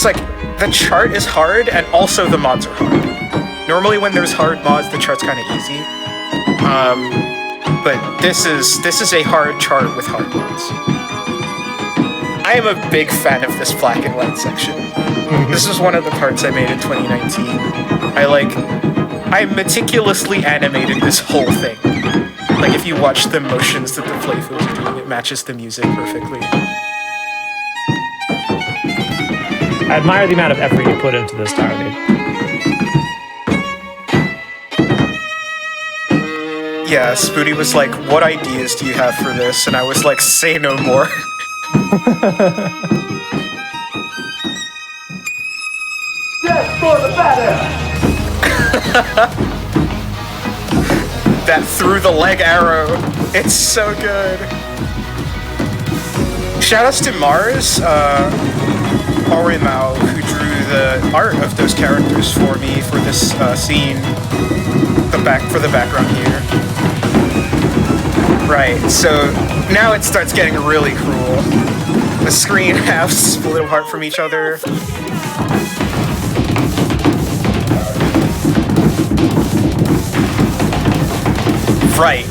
like the chart is hard and also the mods are hard. Normally when there's hard mods, the chart's kind of easy. But this is a hard chart with hard mods. I am a big fan of this black and white section. This is one of the parts I made in 2019. I meticulously animated this whole thing. Like if you watch the motions that the playfields are doing, it matches the music perfectly. I admire the amount of effort you put into this, Darby. Yeah, Spooty was like, "What ideas do you have for this?" And I was like, "Say no more." Death for the better! That through the leg arrow. It's so good. Shoutouts to Mars, Orimao, who drew the art of those characters for me for this scene. For the background here. Right, so now it starts getting really cruel. The screen halves split apart from each other. Right.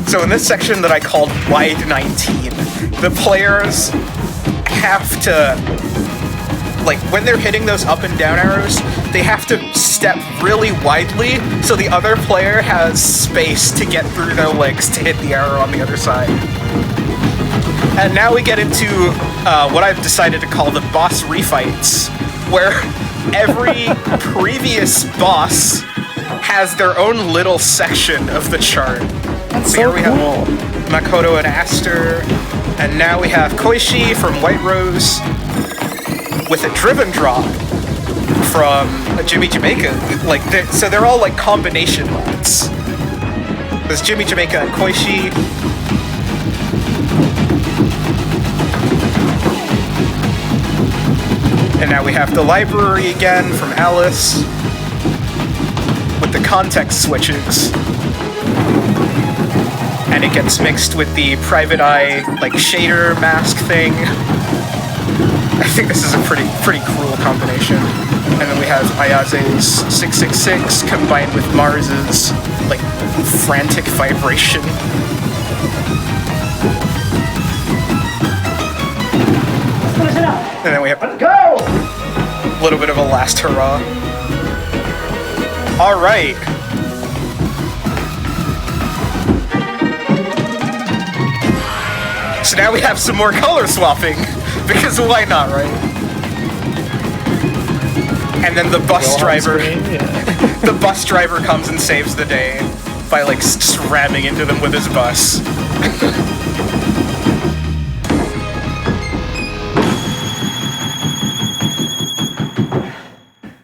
So in this section that I called Wide 19, the players have to, like, when they're hitting those up and down arrows, they have to step really widely so the other player has space to get through their legs to hit the arrow on the other side. And now we get into what I've decided to call the boss refights, where every previous boss has their own little section of the chart. So here we have Makoto and Aster, and now we have Koishi from White Rose with a driven drop from Jimmy Jamaica. So they're all like combination mods. There's Jimmy Jamaica and Koishi. And now we have the library again from Alice with the context switches. And it gets mixed with the private eye, like, shader mask thing. I think this is a pretty cruel combination. And then we have Ayaze's 666 combined with Mars's, like, frantic vibration. And then we have a little bit of a last hurrah. All right. So now we have some more color swapping, because why not, right? And then the bus driver, the bus driver comes and saves the day by like just ramming into them with his bus.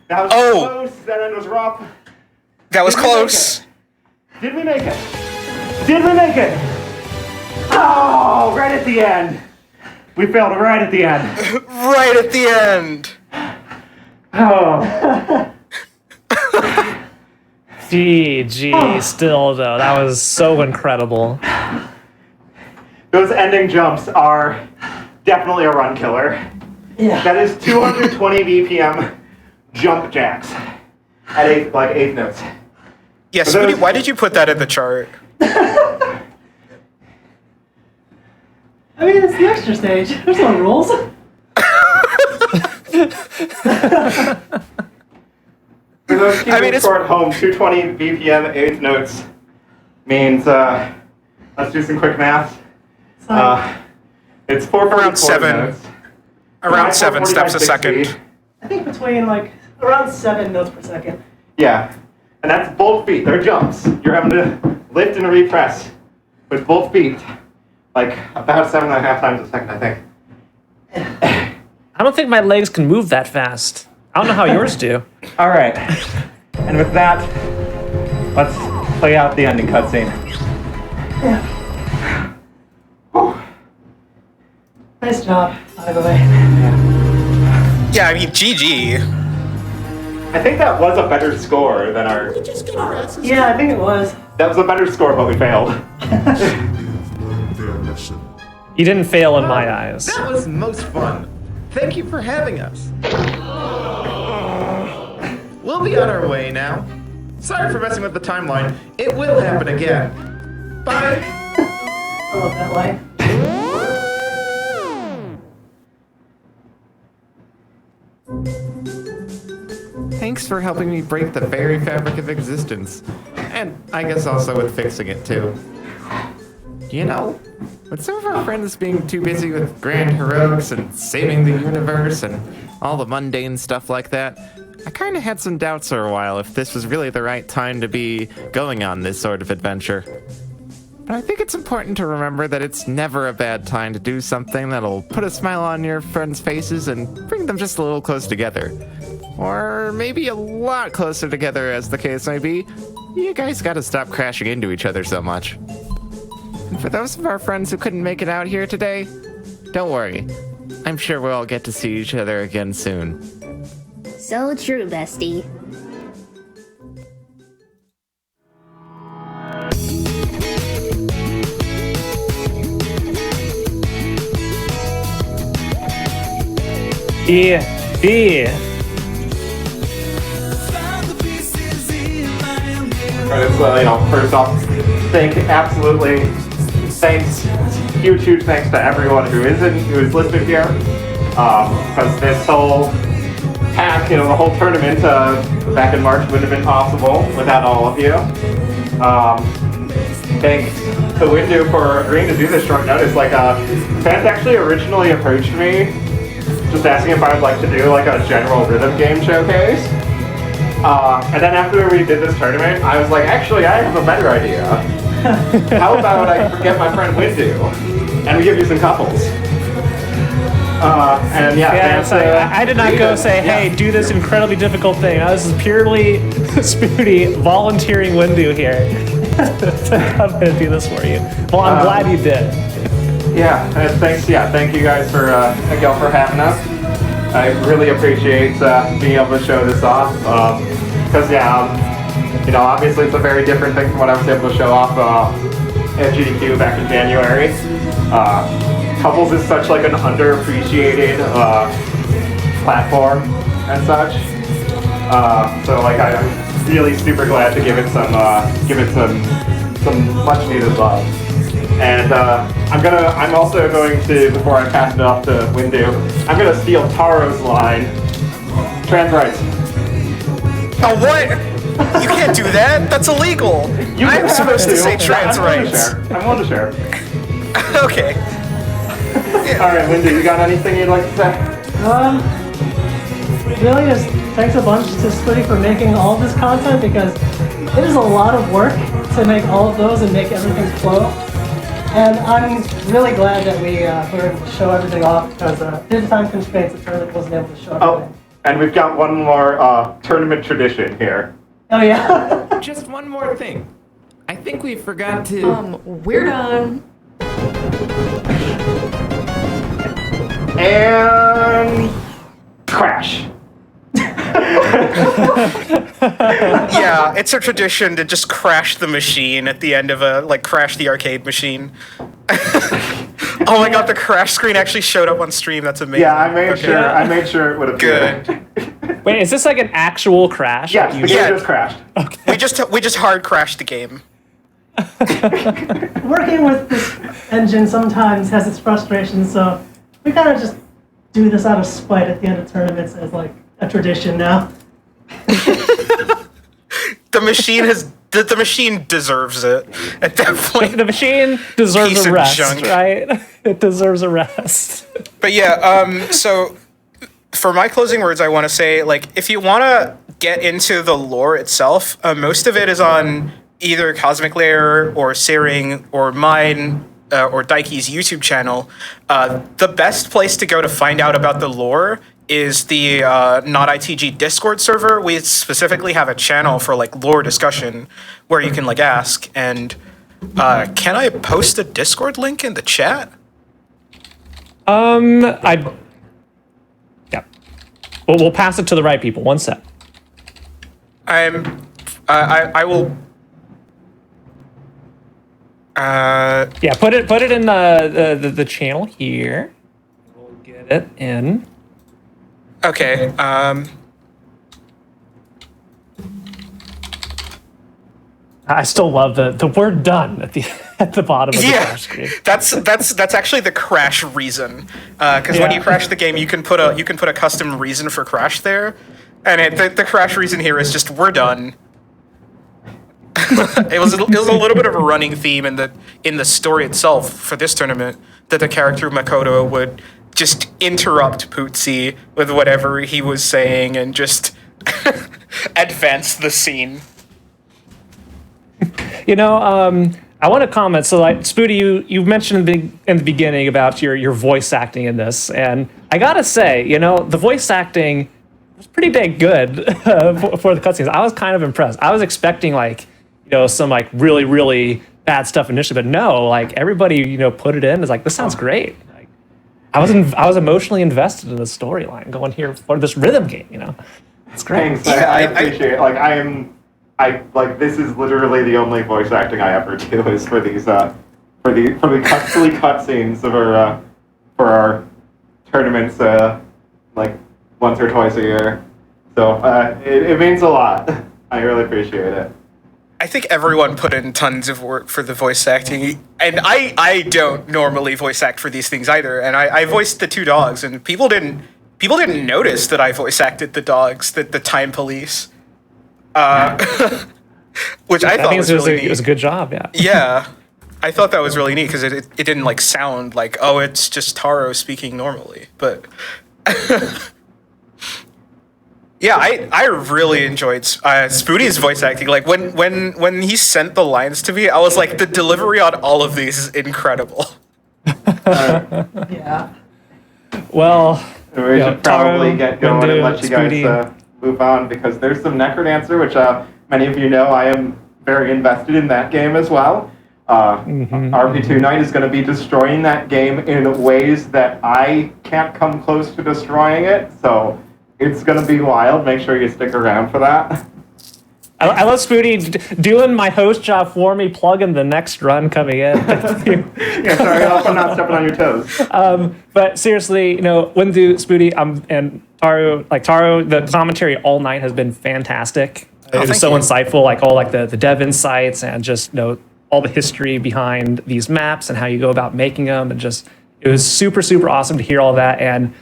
That was close. That end was rough. That was close. Did we make it? Did we make it? Oh, right at the end. We failed right at the end. Right at the end. Oh. GG, still though, that was so incredible. Those ending jumps are definitely a run killer. Yeah. That is 220 BPM jump jacks at eighth notes. Yeah, Spooty, why did you put that in the chart? I mean, it's the extra stage. There's no rules. For those keeping score at home, 220 BPM, eighth notes means, let's do some quick math. It's 444 notes. Around 7 steps a second. I think between like around 7 notes per second. Yeah, and that's both feet. They're jumps. You're having to lift and repress with both feet, like about 7.5 times a second, I think. I don't think my legs can move that fast. I don't know how yours do. All right, and with that, let's play out the ending cutscene. Yeah. Nice job, by the way. Yeah, I mean, GG. I think that was a better score than our... Yeah, I think it was. That was a better score, but we failed. You didn't fail in my eyes. That was most fun. Thank you for having us. We'll be on our way now. Sorry for messing with the timeline. It will happen again. Bye. I love that line. Thanks for helping me break the very fabric of existence. And I guess also with fixing it too. You know, with some of our friends being too busy with grand heroics and saving the universe and all the mundane stuff like that, I kind of had some doubts for a while if this was really the right time to be going on this sort of adventure. But I think it's important to remember that it's never a bad time to do something that'll put a smile on your friends' faces and bring them just a little close together. Or maybe a lot closer together, as the case may be. You guys gotta stop crashing into each other so much. And for those of our friends who couldn't make it out here today, don't worry. I'm sure we'll all get to see each other again soon. So true, bestie. Yeah. First off, huge thanks to everyone who is listening here. Because this whole hack, the whole tournament back in March wouldn't have been possible without all of you. Thanks to Windu for agreeing to do this short notice. Fans actually originally approached me just asking if I would like to do a general rhythm game showcase. And then after we did this tournament, I was like, actually, I have a better idea. How about I get my friend Windu, and we give you some couples. I did not go say, hey, do this incredibly difficult thing. No, this is purely Spooty volunteering Windu here. I'm going to do this for you. Well, I'm glad you did. Thank you guys for thank y'all for having us. I really appreciate being able to show this off. Because obviously it's a very different thing from what I was able to show off at GDQ back in January. Couples is such an underappreciated platform and such. I'm really super glad to give it some much needed love. And I'm also going to, before I pass it off to Windu, I'm gonna steal Taro's line. Trans rights. Oh, what? You can't do that. That's illegal. I'm supposed to say trans rights. I want to share. Okay. All right, Windu, you got anything you'd like to say? Really just thanks a bunch to Spooty for making all this content, because it is a lot of work to make all of those and make everything flow. And I'm really glad that we were able to show everything off, because due to time constraints, the tournament wasn't able to show everything. And we've got one more tournament tradition here. Oh yeah? Just one more thing. I think we forgot to. We're done. And crash. Yeah, it's a tradition to just crash the machine at the end of crash the arcade machine. Oh my god, the crash screen actually showed up on stream. That's amazing. Yeah, I made sure it would appear. Good. Wait, is this like an actual crash? Yes, the game just crashed. We just hard crashed the game. Working with this engine sometimes has its frustrations, so we kind of just do this out of spite at the end of tournaments as like a tradition now. The machine deserves it at that point. The machine deserves Piece a of rest, junk. right? It deserves a rest. But yeah, so for my closing words, I want to say, like, if you want to get into the lore itself, most of it is on either Cosmic Layer or Searing or mine or Daiki's YouTube channel. The best place to go to find out about the lore is the Not ITG Discord server. We specifically have a channel for like lore discussion where you can like ask. And can I post a Discord link in the chat? Yeah. We'll pass it to the right people. One sec. I will. Yeah, put it in the channel here. We'll get it in. Okay. I still love the word "done" at the bottom of the Yeah, crash screen. that's actually the crash reason. Because when you crash the game, you can put a custom reason for crash there, and the crash reason here is just we're done. It was a little bit of a running theme in the story itself for this tournament that the character Makoto would just interrupt Pootsie with whatever he was saying and just advance the scene. You know, I want to comment. So, like, Spoody, you mentioned in the beginning about your voice acting in this, and I gotta say, you know, the voice acting was pretty dang good for the cutscenes. I was kind of impressed. I was expecting like, you know, some like really really bad stuff initially, but no, like everybody, you know, put it in. Is like, this sounds great. Like, I was emotionally invested in the storyline going here for this rhythm game. You know, it's great. Thanks. I appreciate it. Like I like this is literally the only voice acting I ever do is for these for the silly cutscenes of our for our tournaments like once or twice a year. So it means a lot. I really appreciate it. I think everyone put in tons of work for the voice acting, and I don't normally voice act for these things either. And I voiced the two dogs, and people didn't notice that I voice acted the dogs, the time police. Which I thought was really neat. It was a good job, yeah. Yeah, I thought that was really neat because it didn't like sound like, oh, it's just Taro speaking normally, but yeah, I really enjoyed Spoody's voice acting. Like when he sent the lines to me, I was like, the delivery on all of these is incredible. Yeah. Well, we should probably get going and let you Spoody. guys move on because there's some NecroDancer, which many of you know I am very invested in that game as well. RP2 Knight is going to be destroying that game in ways that I can't come close to destroying it, so it's going to be wild. Make sure you stick around for that. I love Spoody doing my host job for me, plugging the next run coming in. Yeah, sorry, I'm not stepping on your toes. But seriously, you know, Windu, Spoody, and Taro, the commentary all night has been fantastic. It was so insightful, like all like the dev insights and just, you know, all the history behind these maps and how you go about making them, and just it was super super awesome to hear all that. And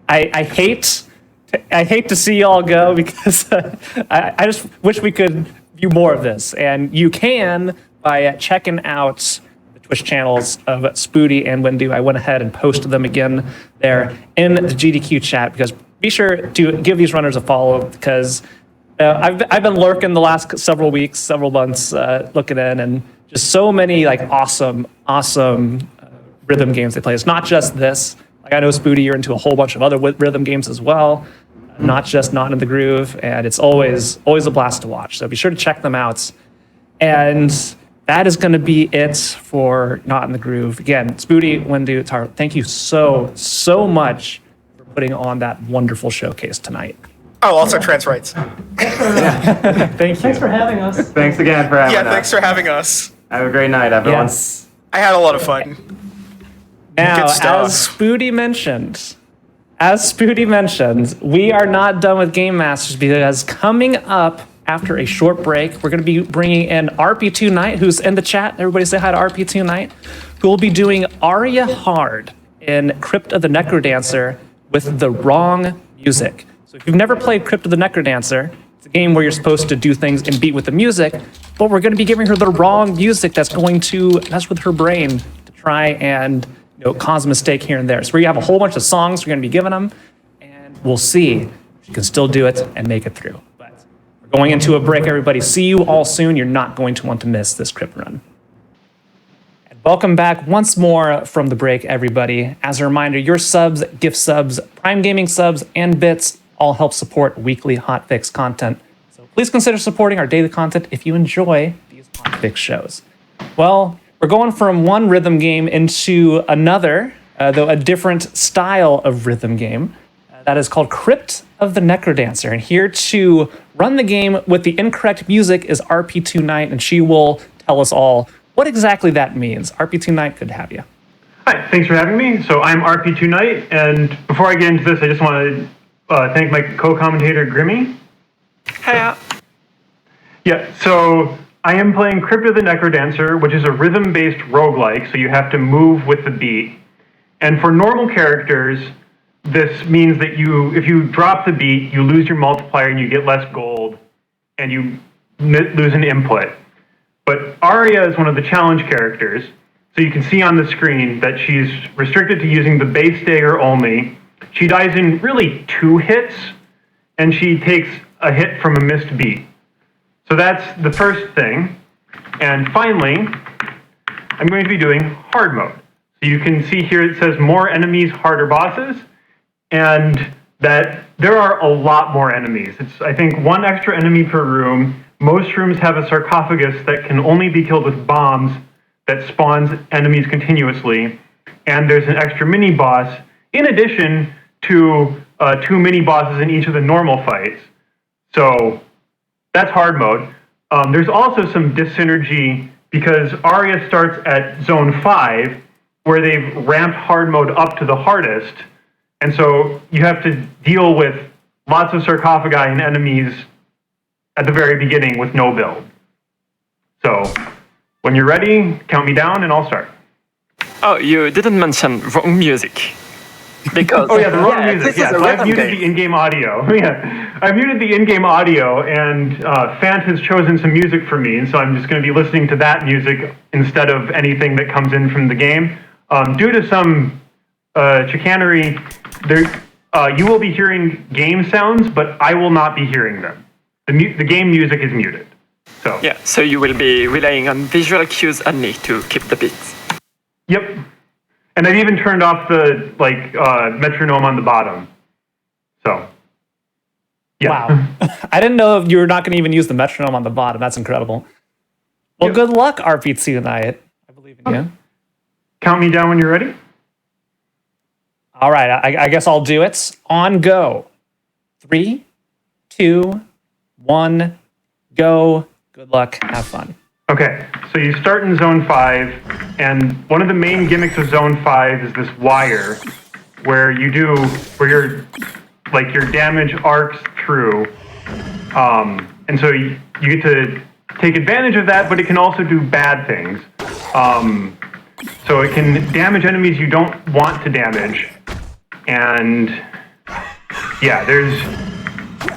I hate to see y'all go because I just wish we could view more of this. And you can by checking out the Twitch channels of Spoody and Windu. I went ahead and posted them again there in the GDQ chat because be sure to give these runners a follow because I've been lurking the last several weeks, several months looking in, and just so many like awesome rhythm games they play. It's not just this. Like I know Spoody, you're into a whole bunch of other rhythm games as well. Not just Not in the Groove, and it's always a blast to watch. So be sure to check them out. And that is going to be it for Not in the Groove. Again, Spooty, Wendy, Taro, thank you so much for putting on that wonderful showcase tonight. Oh, also trans rights. Thank you. Thanks for having us. Thanks again for having us. Yeah, thanks for having us. Have a great night, everyone. Yes. I had a lot of fun. Now, Good stuff. as Spooty mentioned, we are not done with Game Masters because coming up after a short break, we're going to be bringing in RP2 Knight, who's in the chat. Everybody say hi to RP2 Knight, who will be doing Aria Hard in Crypt of the NecroDancer with the wrong music. So if you've never played Crypt of the NecroDancer, it's a game where you're supposed to do things and beat with the music, but we're going to be giving her the wrong music that's going to mess with her brain to try and cause a mistake here and there. So we have a whole bunch of songs we're going to be giving them, and we'll see if she can still do it and make it through. But we're going into a break, everybody. See you all soon. You're not going to want to miss this Crypt run. And welcome back once more from the break, everybody. As a reminder, your subs, gift subs, Prime Gaming subs, and bits all help support weekly Hotfix content. So please consider supporting our daily content if you enjoy these Hotfix shows. Well, we're going from one rhythm game into another, though a different style of rhythm game. That is called Crypt of the NecroDancer. And here to run the game with the incorrect music is RP2 Knight, and she will tell us all what exactly that means. RP2 Knight, good to have you. Hi, thanks for having me. So I'm RP2 Knight, and before I get into this, I just want to thank my co-commentator, Grimmy. Hey. Yeah, so I am playing Crypt of the NecroDancer, which is a rhythm-based roguelike, so you have to move with the beat. And for normal characters, this means that if you drop the beat, you lose your multiplier and you get less gold, and you lose an input. But Aria is one of the challenge characters, so you can see on the screen that she's restricted to using the base dagger only. She dies in really 2 hits, and she takes a hit from a missed beat. So that's the first thing. And finally, I'm going to be doing hard mode. So you can see here it says more enemies, harder bosses, and that there are a lot more enemies. It's, I think, 1 extra enemy per room. Most rooms have a sarcophagus that can only be killed with bombs that spawns enemies continuously. And there's an extra mini boss, in addition to 2 mini bosses in each of the normal fights. So that's hard mode. There's also some dyssynergy because Aria starts at zone 5, where they've ramped hard mode up to the hardest. And so you have to deal with lots of sarcophagi and enemies at the very beginning with no build. So when you're ready, count me down and I'll start. Oh, you didn't mention wrong music. Because oh yeah, the wrong music. Yeah, so I've muted the in-game audio. Yeah, I've muted the in-game audio, and Fant has chosen some music for me, and so I'm just going to be listening to that music instead of anything that comes in from the game. Due to some chicanery, you will be hearing game sounds, but I will not be hearing them. The game music is muted. So yeah, so you will be relying on visual cues only to keep the beat. Yep. And I've even turned off the metronome on the bottom. So, yeah. Wow. I didn't know you were not going to even use the metronome on the bottom. That's incredible. Well, good luck, RP2 Knight. I believe in you. Count me down when you're ready. All right. I guess I'll do it. On go. 3, 2, 1, go. Good luck. Have fun. Okay, so you start in zone 5, and one of the main gimmicks of zone 5 is this wire, where your damage arcs through, and so you get to take advantage of that, but it can also do bad things. So it can damage enemies you don't want to damage, and yeah, there's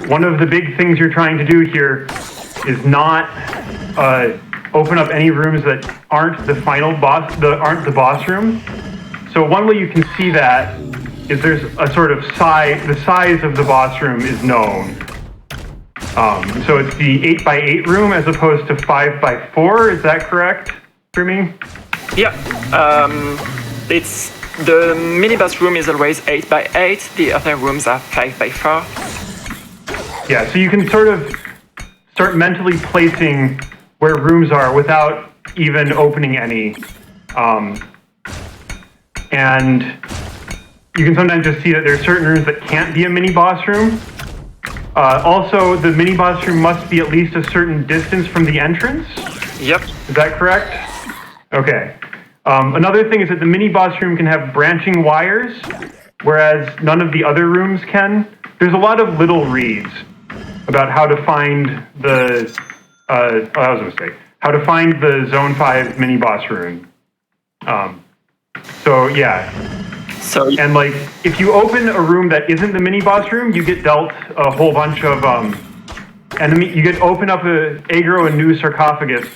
one of the big things you're trying to do here is not open up any rooms that aren't the final boss, aren't the boss room. So one way you can see that is there's a sort of size, the size of the boss room is known. So it's the 8x8 room as opposed to 5x4, is that correct for me? Yeah, it's the mini boss room is always 8x8, the other rooms are 5x4. Yeah, so you can sort of start mentally placing where rooms are without even opening any. And you can sometimes just see that there are certain rooms that can't be a mini boss room. Also, the mini boss room must be at least a certain distance from the entrance. Yep. Is that correct? Okay. Another thing is that the mini boss room can have branching wires, whereas none of the other rooms can. There's a lot of little reads about how to find the, that was a mistake. How to find the Zone 5 mini boss room. So yeah. And like, if you open a room that isn't the mini boss room, you get dealt a whole bunch of enemy. You get open up aggro a new sarcophagus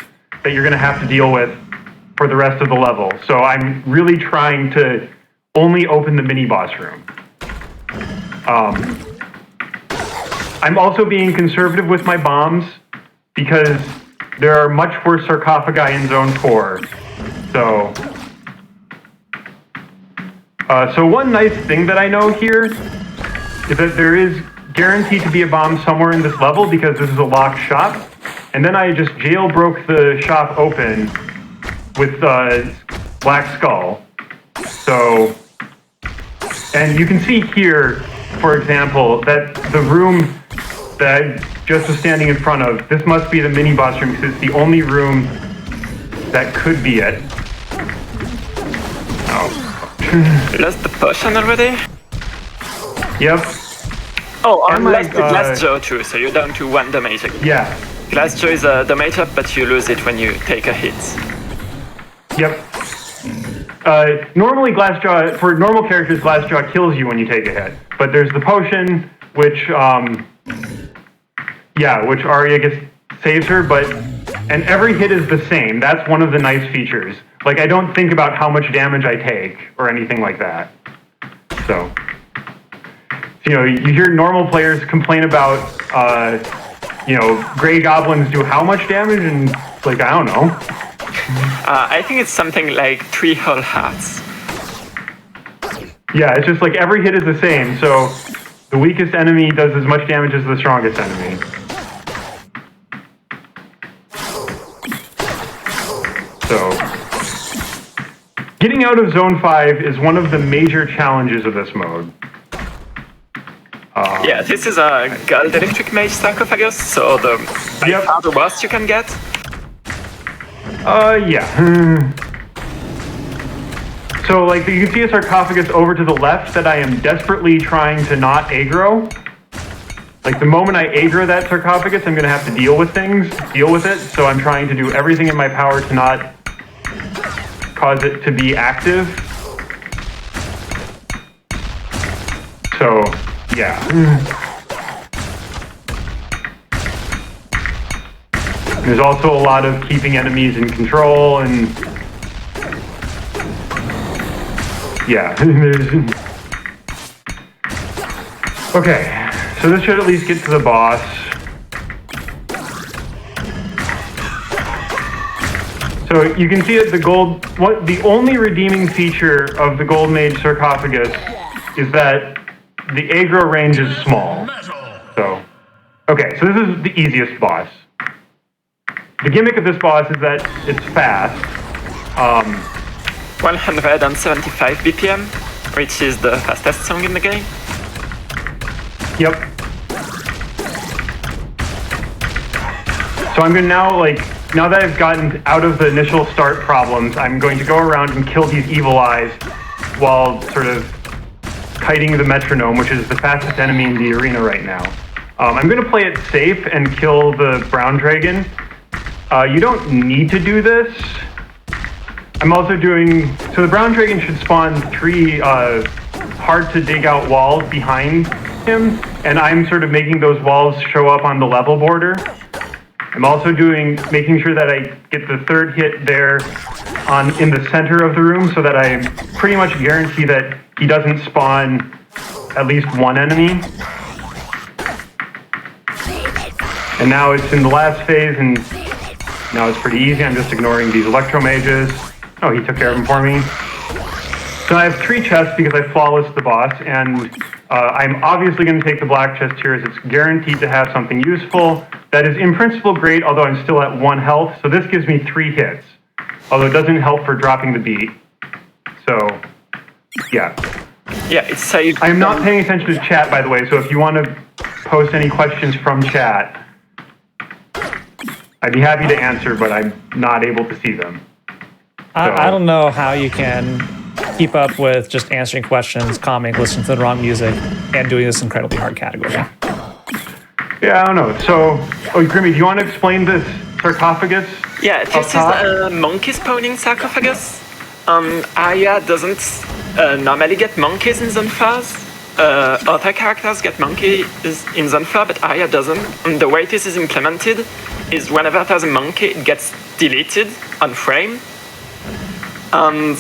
that you're gonna have to deal with for the rest of the level. So I'm really trying to only open the mini boss room. I'm also being conservative with my bombs because there are much worse sarcophagi in Zone 4. So. So one nice thing that I know here is that there is guaranteed to be a bomb somewhere in this level because this is a locked shop. And then I just jailbroke the shop open with Black Skull. So, and you can see here, for example, that the room that I just was standing in front of, this must be the mini boss room because it's the only room that could be it. Lost the potion already? Yep. Oh, And lost like, the glass jaw too, so you're down to 1 damage. Yeah. Glass jaw is a damage up, but you lose it when you take a hit. Yep. Normally Glassjaw, for normal characters, Glassjaw kills you when you take a hit. But there's the potion, which, which Arya saves her, and every hit is the same. That's one of the nice features. Like, I don't think about how much damage I take, or anything like that. So you know, you hear normal players complain about, Grey Goblins do how much damage, and, like, I don't know. I think it's something like 3 whole hearts. Yeah, it's just like every hit is the same, so the weakest enemy does as much damage as the strongest enemy. So, getting out of Zone 5 is one of the major challenges of this mode. Yeah, this is a gold electric mage sarcophagus, so the by far the worst you can get. Yeah. So, like, you can see a sarcophagus over to the left that I am desperately trying to not aggro. Like, the moment I aggro that sarcophagus, I'm going to have to deal with it, so I'm trying to do everything in my power to not cause it to be active. So, yeah. There's also a lot of keeping enemies in control, and yeah. Okay, so this should at least get to the boss. So you can see that the only redeeming feature of the Gold Mage sarcophagus is that the aggro range is small. So, okay, so this is the easiest boss. The gimmick of this boss is that it's fast. 175 BPM, which is the fastest song in the game. Yep. So I'm going to now that I've gotten out of the initial start problems, I'm going to go around and kill these evil eyes while sort of kiting the metronome, which is the fastest enemy in the arena right now. I'm going to play it safe and kill the brown dragon. You don't need to do this. I'm also so the brown dragon should spawn 3 hard to dig out walls behind him, and I'm sort of making those walls show up on the level border. I'm also making sure that I get the 3rd hit there in the center of the room, so that I pretty much guarantee that he doesn't spawn at least 1 enemy. And now it's in the last phase, and now it's pretty easy. I'm just ignoring these electro mages. Oh, he took care of them for me. So I have 3 chests because I flawlessed the boss, and I'm obviously going to take the black chest here as it's guaranteed to have something useful. That is in principle great, although I'm still at 1 health, so this gives me 3 hits. although it doesn't help for dropping the beat. So, yeah. Yeah, it's saved. I'm not paying attention to chat, by the way, so if you want to post any questions from chat, I'd be happy to answer, but I'm not able to see them. I don't know how you can keep up with just answering questions, commenting, listening to the wrong music, and doing this incredibly hard category. Yeah, I don't know. So, Grimmy, do you want to explain this sarcophagus? Yeah, this is a monkey spawning sarcophagus. Arya doesn't normally get monkeys in Zone 4. Other characters get monkeys in Zone 4, but Arya doesn't. And the way this is implemented is whenever there's a monkey, it gets deleted on frame. And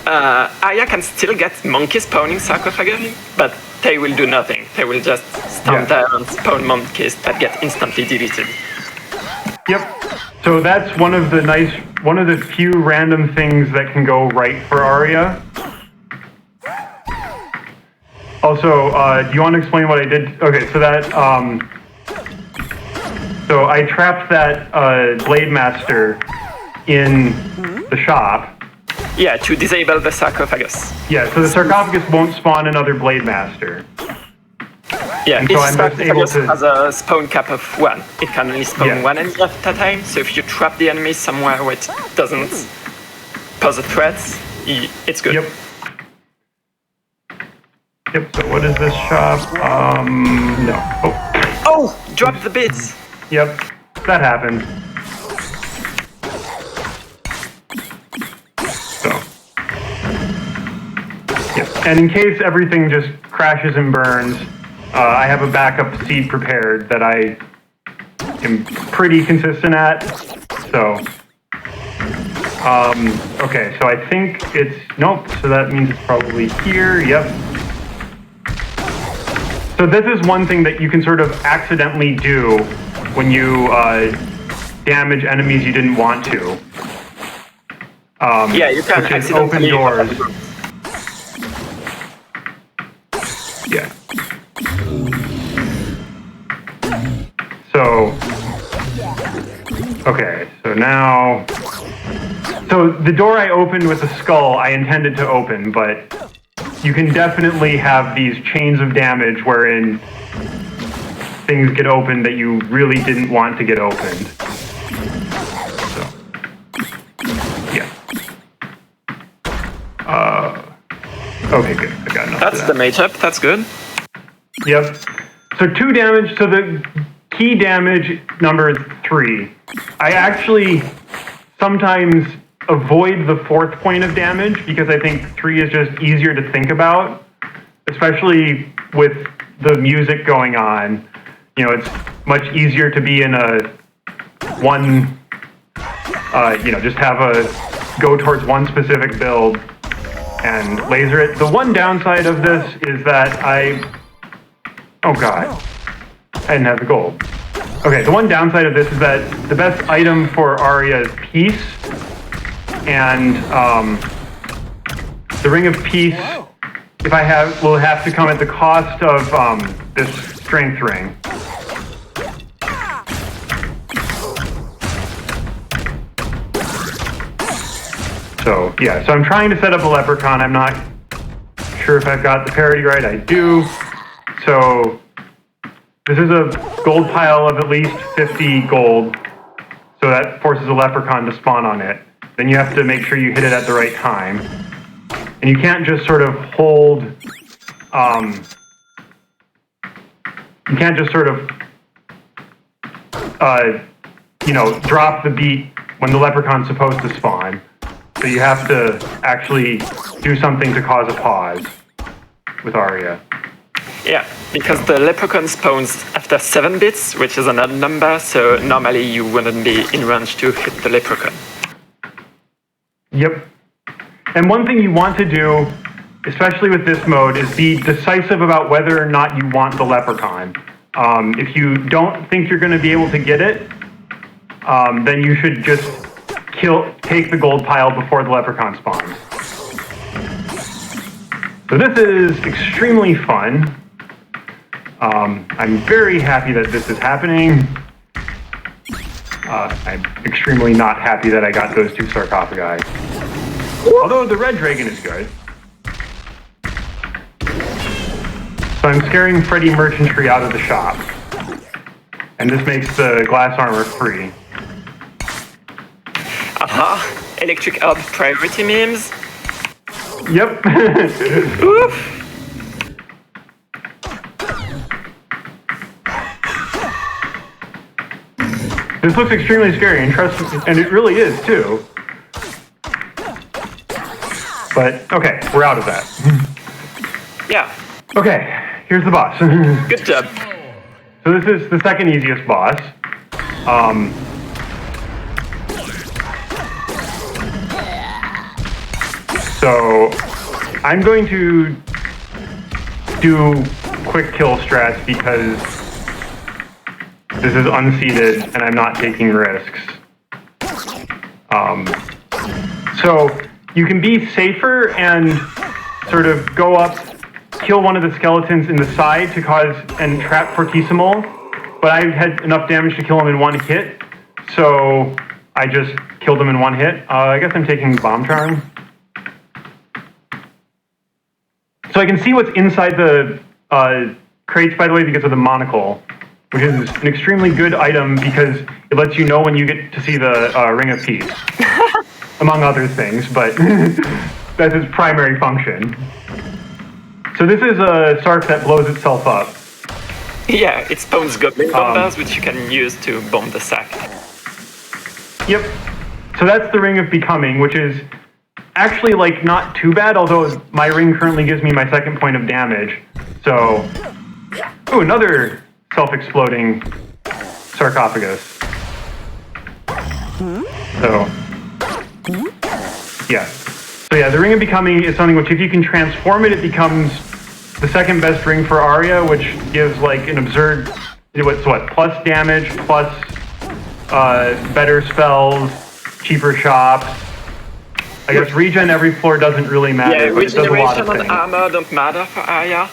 Arya can still get monkey spawning sarcophagus, but they will do nothing. They will just stand there and spawn monkeys that get instantly deleted. Yep. So that's one of the few random things that can go right for Arya. Also, do you want to explain what I did? Okay, so that so I trapped that Blade Master in the shop. Yeah, to disable the sarcophagus. Yeah, so the sarcophagus won't spawn another Blade Master. Yeah, and each so I'm just able sarcophagus to has a spawn cap of 1. It can only spawn one enemy at a time, so if you trap the enemy somewhere where it doesn't pose a threat, it's good. Yep, so what is this shop? No. Oh, drop the bits! Yep, that happened. So. Yep, and in case everything just crashes and burns, I have a backup seed prepared that I am pretty consistent at, so. Okay, so I think it's, nope, so that means it's probably here, yep. So this is one thing that you can sort of accidentally do when you damage enemies you didn't want to. Yeah, you can which is accidentally open doors. Yeah. So, okay, so now, so the door I opened with the skull I intended to open, but you can definitely have these chains of damage wherein things get opened that you really didn't want to get opened. So, yeah. Okay, good. I got enough. That's the mage up, that's good. Yep. So 2 damage, so the key damage number is 3. I actually sometimes avoid the 4th point of damage because I think 3 is just easier to think about, especially with the music going on. You know, it's much easier to be in a one, just have a go towards one specific build and laser it. The one downside of this is that oh god, I didn't have the gold. Okay, the one downside of this is that the best item for Arya is Peace, and the Ring of Peace, if I have, will have to come at the cost of this Strength Ring. So, yeah, so I'm trying to set up a Leprechaun. I'm not sure if I've got the parity right. I do. So, this is a gold pile of at least 50 gold. So that forces a Leprechaun to spawn on it. Then you have to make sure you hit it at the right time. And you can't just sort of hold, you can't just sort of, drop the beat when the Leprechaun's supposed to spawn. So you have to actually do something to cause a pause with Arya. Yeah, because the Leprechaun spawns after 7 bits, which is an odd number, so normally you wouldn't be in range to hit the Leprechaun. Yep. And one thing you want to do, especially with this mode, is be decisive about whether or not you want the Leprechaun. If you don't think you're going to be able to get it, then you should just take the gold pile before the Leprechaun spawns. So this is extremely fun. I'm very happy that this is happening. I'm extremely not happy that I got those 2 sarcophagi. Although the red dragon is good. So I'm scaring Freddy Merchantry out of the shop. And this makes the glass armor free. Aha! Electric Orb priority memes? Yep. Oof! This looks extremely scary, and trust me, and it really is too. But okay, we're out of that. Yeah. Okay, here's the boss. Good job. So this is the second easiest boss. So I'm going to do quick kill strats because this is unseated and I'm not taking risks. So you can be safer and sort of go up, kill one of the skeletons in the side to cause and trap Fortissimo, but I had enough damage to kill him in 1 hit, so I just killed him in 1 hit. I guess I'm taking Bomb Charm. So I can see what's inside the crates, by the way, because of the monocle, which is an extremely good item because it lets you know when you get to see the Ring of Peace, among other things, but that's its primary function. So this is a Sark that blows itself up. Yeah, it spawns goblin bombers, which you can use to bomb the sack. Yep. So that's the Ring of Becoming, which is actually like not too bad, although my ring currently gives me my 2nd point of damage. So, ooh, another self-exploding sarcophagus. So, yeah. So yeah, the Ring of Becoming is something which if you can transform it, it becomes the 2nd best ring for Arya, which gives like an absurd, plus damage, plus better spells, cheaper shops. I guess regen every floor doesn't really matter. Yeah, but it does a lot of regeneration and things. armor don't matter for Arya.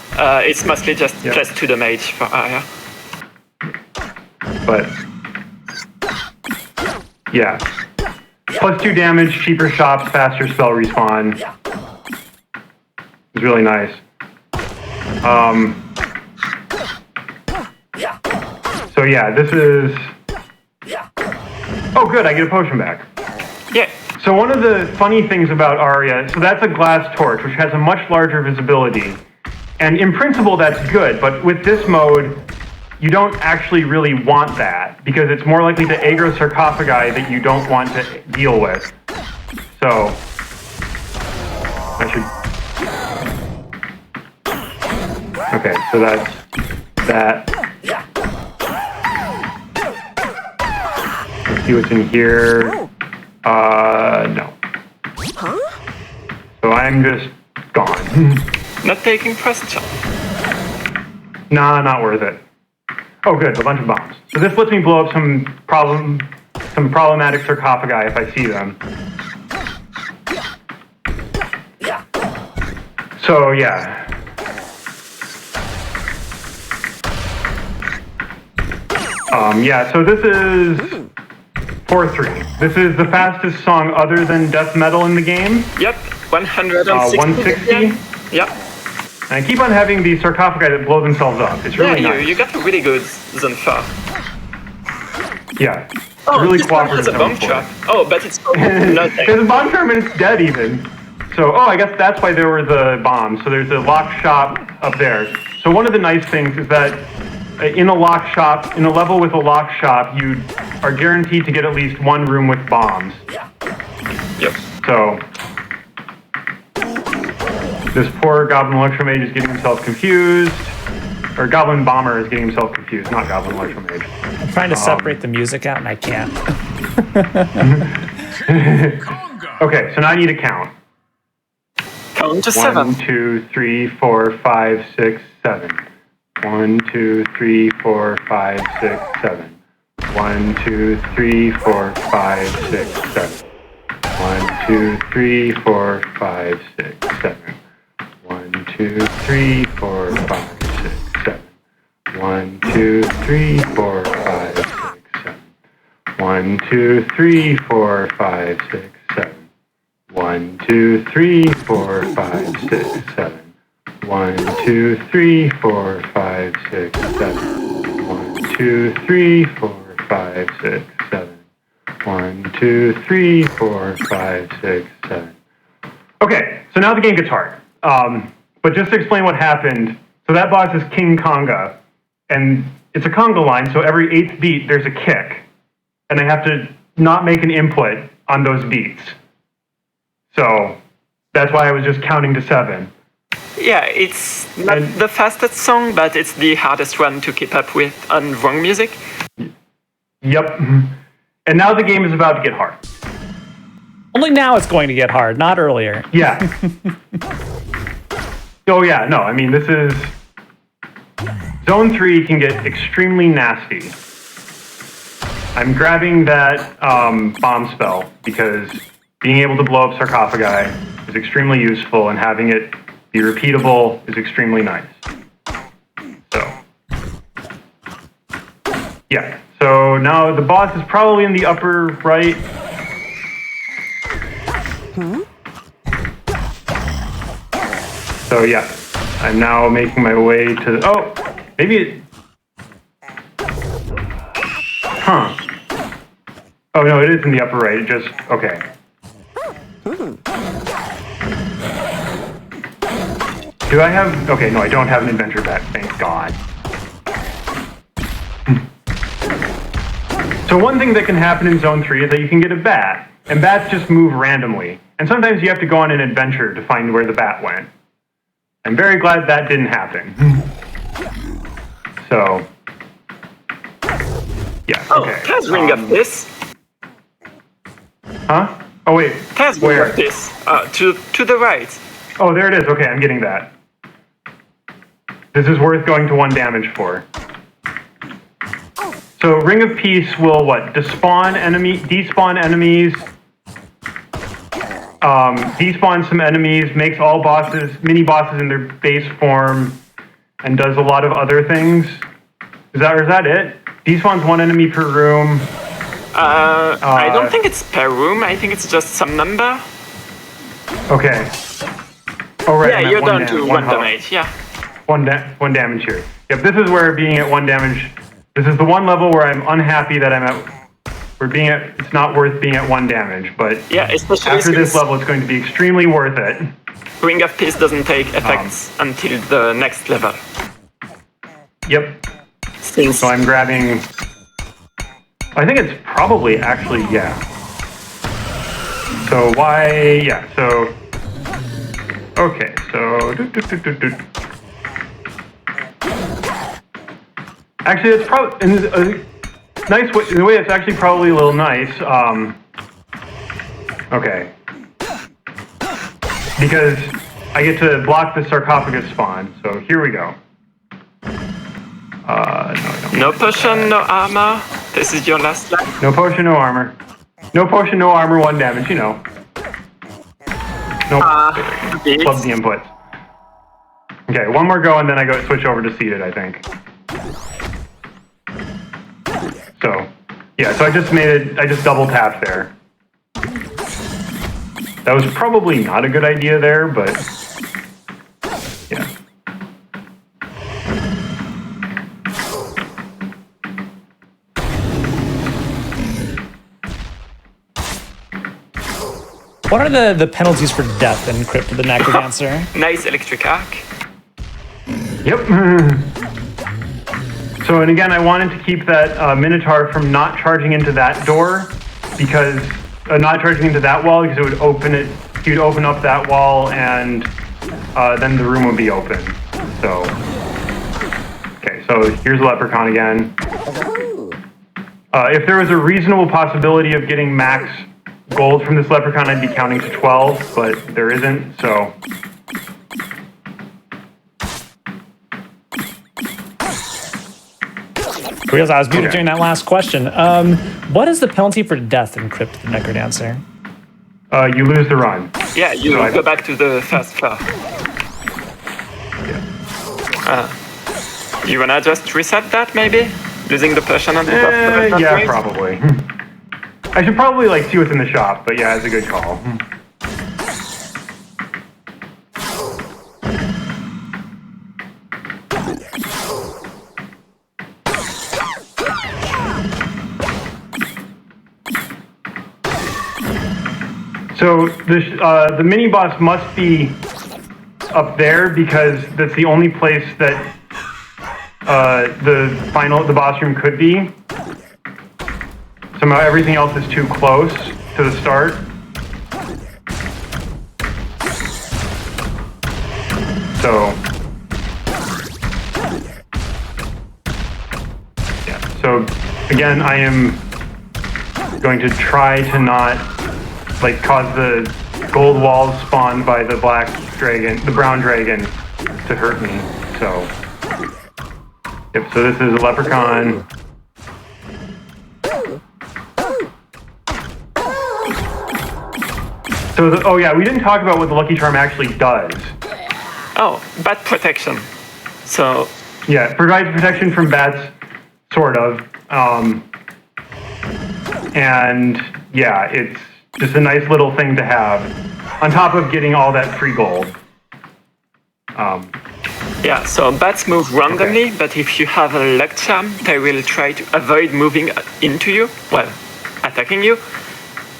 It's mostly just plus 2 damage for Arya. But yeah, plus 2 damage, cheaper shops, faster spell respawn. It's really nice. So yeah, this is. Oh, good! I get a potion back. Yeah. So one of the funny things about Arya, so that's a glass torch, which has a much larger visibility. And in principle, that's good, but with this mode, you don't actually really want that, because it's more likely to aggro sarcophagi that you don't want to deal with. So, I should... Okay, so that's that. Let's see what's in here. No. Huh? So I'm just gone. Not taking first jump. Nah, not worth it. Oh, good, a bunch of bombs. So this lets me blow up some problematic sarcophagi if I see them. So yeah. Yeah. So this is 4-3. This is the fastest song other than death metal in the game. Yep, 160. 160. Yep. And I keep on having these sarcophagi that blow themselves up. It's really nice. You got a really good Zonfa. Yeah. Oh, really this one cooperative. has a bomb trap. Oh, but it's nothing. There's a bomb trap and it's dead even. So, I guess that's why there were the bombs. So there's a lock shop up there. So one of the nice things is that in a lock shop, in a level with a lock shop, you are guaranteed to get at least one room with bombs. Yep. So this poor Goblin Electromage is getting himself confused. Or Goblin Bomber is getting himself confused, not Goblin Electromage. I'm trying to separate the music out and I can't. Okay, so now I need to count. Count to 7. 1, 2, 3, 4, 5, 6, 7. 1, 2, 3, 4, 5, 6, 7. 1, 2, 3, 4, 5, 6, 7. 1, 2, 3, 4, 5, 6, 7. 1, 2, 3, 4, 5, 6, 7. 1, 2, 3, 4, 5, 6, 7. 1, 1, 2, 3, 4, 5, 6, 7. 1, 2, 3, 4, 5, 6, 7. 1, 2, 3, 4, 5, 6, 7. 1, 2, 3, 4, 5, 6, 7. 1, 2, 3, 4, 5, 6, 7. Okay, so now the game gets hard. But just to explain what happened, so that boss is King Conga, and it's a conga line, so every 8th beat there's a kick, and I have to not make an input on those beats. So that's why I was just counting to 7. Yeah, it's not the fastest song, but it's the hardest one to keep up with on wrong music. Yep. And now the game is about to get hard. Only now it's going to get hard, not earlier. Yeah. Oh yeah, no, I mean, this is... Zone 3 can get extremely nasty. I'm grabbing that bomb spell because being able to blow up sarcophagi is extremely useful, and having it be repeatable is extremely nice. So, yeah. So now the boss is probably in the upper right. So yeah, I'm now making my way to... Oh, maybe it... Huh. Oh no, it is in the upper right, it just... Okay. Do I have... Okay, no, I don't have an adventure bat, thank God. So one thing that can happen in Zone 3 is that you can get a bat, and bats just move randomly. And sometimes you have to go on an adventure to find where the bat went. I'm very glad that didn't happen. So... Yeah, okay. Taz ring of this. Huh? Oh wait, Taz ring of this. To the right. Oh, there it is. Okay, I'm getting that. This is worth going to 1 damage for. So Ring of Peace will what? Despawn despawn enemies, despawn some enemies, makes all bosses, mini bosses in their base form, and does a lot of other things. Is that it? Despawns 1 enemy per room. I don't think it's per room. I think it's just some number. Okay. Oh right. Yeah, you're down to 1 damage. Yeah. 1 damage here. Yep. This is where being at 1 damage. This is the one level where I'm unhappy that I'm at. It's not worth being at 1 damage, but yeah, especially after this level, it's going to be extremely worth it. Ring of Peace doesn't take effects until the next level. Yep. So I'm grabbing... I think it's probably actually, yeah. So why... Yeah, so... Okay, so... Actually, it's probably... In a nice way, in a way, it's actually probably a little nice. Okay. Because I get to block the sarcophagus spawn, so here we go. No potion, no armor. This is your last life. No potion, no armor. No potion, no armor, 1 damage, you know. Nope. Plug the inputs. Okay, 1 more go and then I switch over to seated, I think. So, yeah, so I just double tapped there. That was probably not a good idea there, but yeah. What are the penalties for death in Crypt of the NecroDancer? Nice electric arc. Yep. So, and again, I wanted to keep that Minotaur from not charging into that door, because not charging into that wall, because it would open it. He would open up that wall, and then the room would be open. So, okay. So here's Leprechaun again. If there was a reasonable possibility of getting max gold from this Leprechaun, I'd be counting to 12, but there isn't. So. Realize I was muted during that last question. What is the penalty for death in Crypt of the NecroDancer? You lose the run. Yeah, you go back to the first floor. You wanna just reset that, maybe? Losing the potion on the top floor? Yeah, probably. I should probably like see what's in the shop, but yeah, it's a good call. So the mini boss must be up there because that's the only place that the boss room could be. Somehow everything else is too close to the start. So yeah. So again, I am going to try to not like cause the gold walls spawned by the black dragon, the brown dragon, to hurt me. So, yep. So this is a leprechaun. So oh yeah, we didn't talk about what the Lucky Charm actually does. Oh, bat protection. So yeah, it provides protection from bats, sort of. And yeah, it's just a nice little thing to have, on top of getting all that free gold. Yeah, so bats move randomly, but if you have a luck charm, they will try to avoid moving into you, well, attacking you,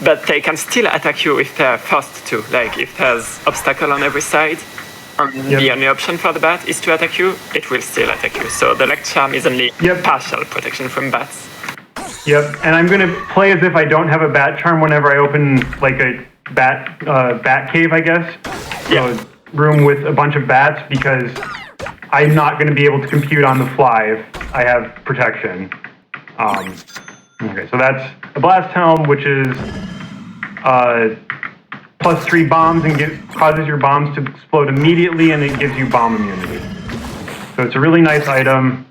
but they can still attack you if they're forced to. Like, if there's obstacle on every side, and the only option for the bat is to attack you, it will still attack you. So the luck charm is only partial protection from bats. Yep, and I'm gonna play as if I don't have a bat charm whenever I open like a bat cave, I guess. Yeah. So a room with a bunch of bats, because I'm not gonna be able to compute on the fly if I have protection. Okay, so that's a blast helm, which is +3 bombs and causes your bombs to explode immediately, and it gives you bomb immunity. So it's a really nice item.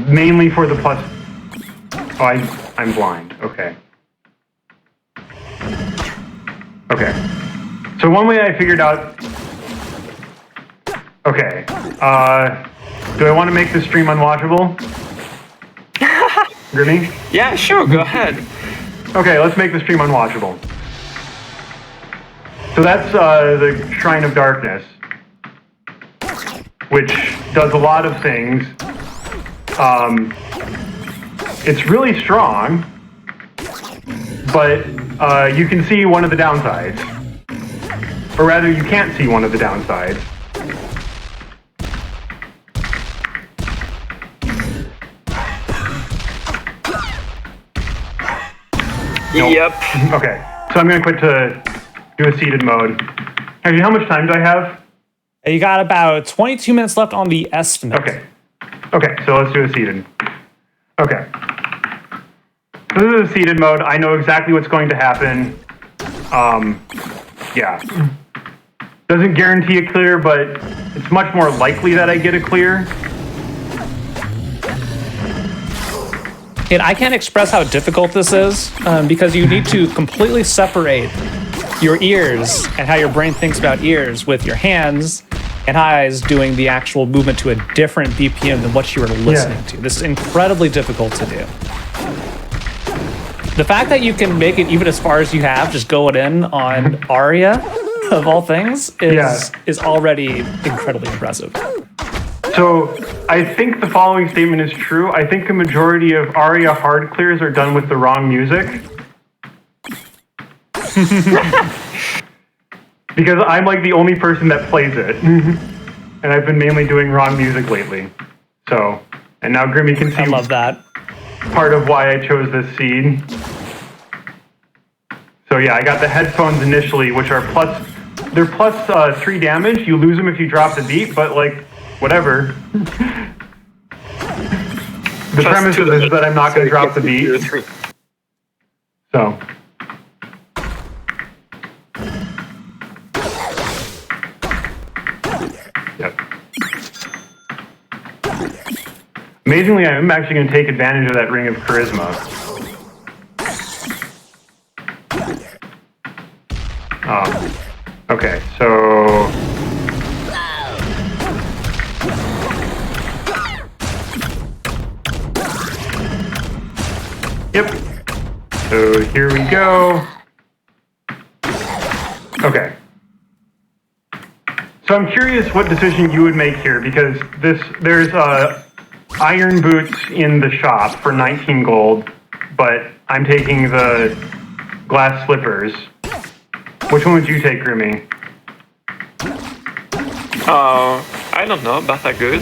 Mainly for the plus. Oh, I'm blind. Okay. Okay. So one way I figured out. Okay. Do I want to make this stream unwatchable? Grimmy? Yeah, sure. Go ahead. Okay, let's make the stream unwatchable. So that's the Shrine of Darkness, which does a lot of things. It's really strong, but you can see one of the downsides. Or rather, you can't see one of the downsides. Nope. Yep. Okay, so I'm going to quit to do a seated mode. Actually, how much time do I have? You got about 22 minutes left on the estimate. Okay, so let's do a seated. Okay. So this is a seated mode. I know exactly what's going to happen. Yeah. Doesn't guarantee a clear, but it's much more likely that I get a clear. And I can't express how difficult this is because you need to completely separate your ears and how your brain thinks about ears with your hands and eyes doing the actual movement to a different BPM than what you were listening to. This is incredibly difficult to do. The fact that you can make it even as far as you have, just going in on Aria, of all things, is already incredibly impressive. So I think the following statement is true. I think a majority of Aria hard clears are done with the wrong music. Because I'm like the only person that plays it. And I've been mainly doing wrong music lately. So, and now Grimmy can see I love that. Part of why I chose this seed. So yeah, I got the headphones initially, which are they're plus 3 damage. You lose them if you drop the beat, but like, whatever. The premise of this is that I'm not going to drop the beat. So. Yep. Amazingly, I'm actually going to take advantage of that ring of charisma. Okay, so... Yep. So here we go. Okay. So I'm curious what decision you would make here, because there's iron boots in the shop for 19 gold, but I'm taking the glass slippers. Which one would you take, Grimmy? I don't know, both are good.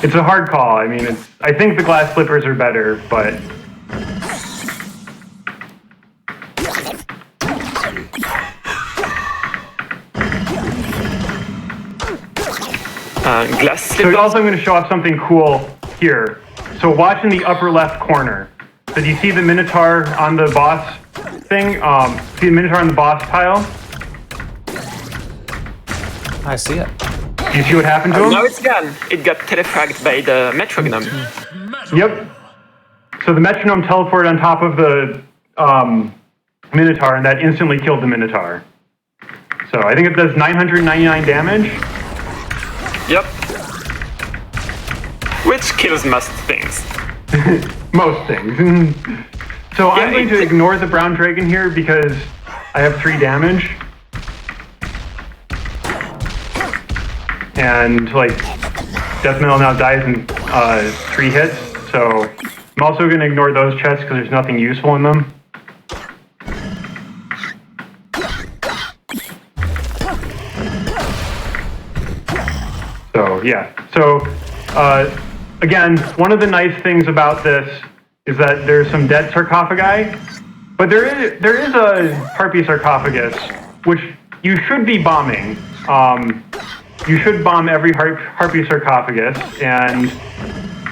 It's a hard call. I mean, I think the glass slippers are better, but glass slippers. So also I'm going to show off something cool here. So watch in the upper left corner. So do you see the Minotaur on the boss thing? See the Minotaur on the boss tile? I see it. Do you see what happened to him? Now it's gone. It got telefragged by the metronome. Yep. So the metronome teleported on top of the Minotaur, and that instantly killed the Minotaur. So I think it does 999 damage. Yep. Which kills most things. Most things. So I'm going to ignore the brown dragon here because I have 3 damage. And like Death Metal now dies in 3 hits, so I'm also going to ignore those chests because there's nothing useful in them. So yeah, so again, one of the nice things about this is that there's some dead sarcophagi, but there is a harpy sarcophagus which you should be bombing. You should bomb every harpy sarcophagus, and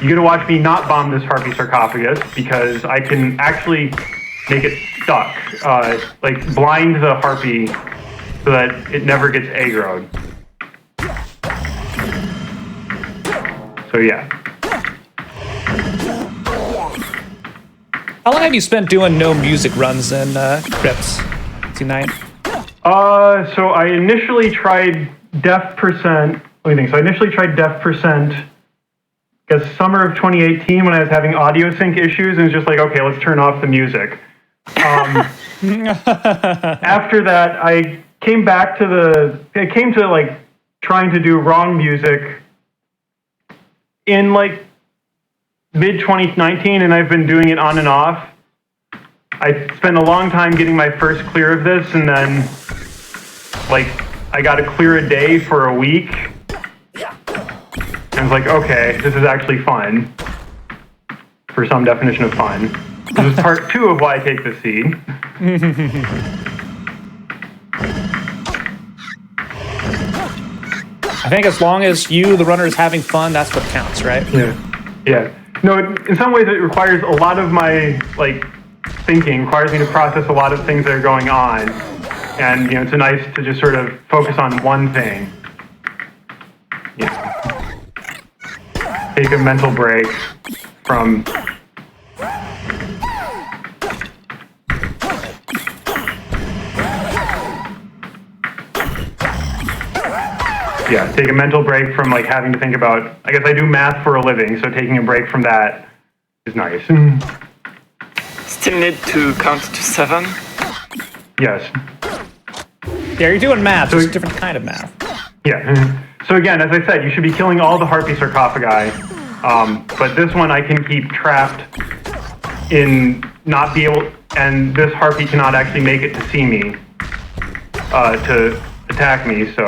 you're gonna watch me not bomb this harpy sarcophagus because I can actually make it stuck, like blind the harpy so that it never gets aggroed. So yeah. How long have you spent doing no music runs in Crypt? Tonight? So I initially tried Def percent. What do you think? So I initially tried Def percent, I guess summer of 2018 when I was having audio sync issues, and it's just like, okay, let's turn off the music. After that, I came back to like trying to do wrong music in like mid 2019, and I've been doing it on and off. I spent a long time getting my first clear of this, and then like I got to clear a day for a week. And I was like, okay, this is actually fun. For some definition of fun. This is part 2 of why I take the seed. I think as long as you, the runner, is having fun, that's what counts, right? Yeah. No, in some ways it requires a lot of my like thinking, requires me to process a lot of things that are going on. And it's nice to just sort of focus on one thing. Take a mental break from take a mental break from like having to think about, I guess I do math for a living, so taking a break from that is nice. Still need to count to 7? Yes. Yeah, you're doing math, so it's a different kind of math. Yeah. So again, as I said, you should be killing all the harpy sarcophagi, but this one I can keep trapped in not be able, and this harpy cannot actually make it to see me, to attack me, so.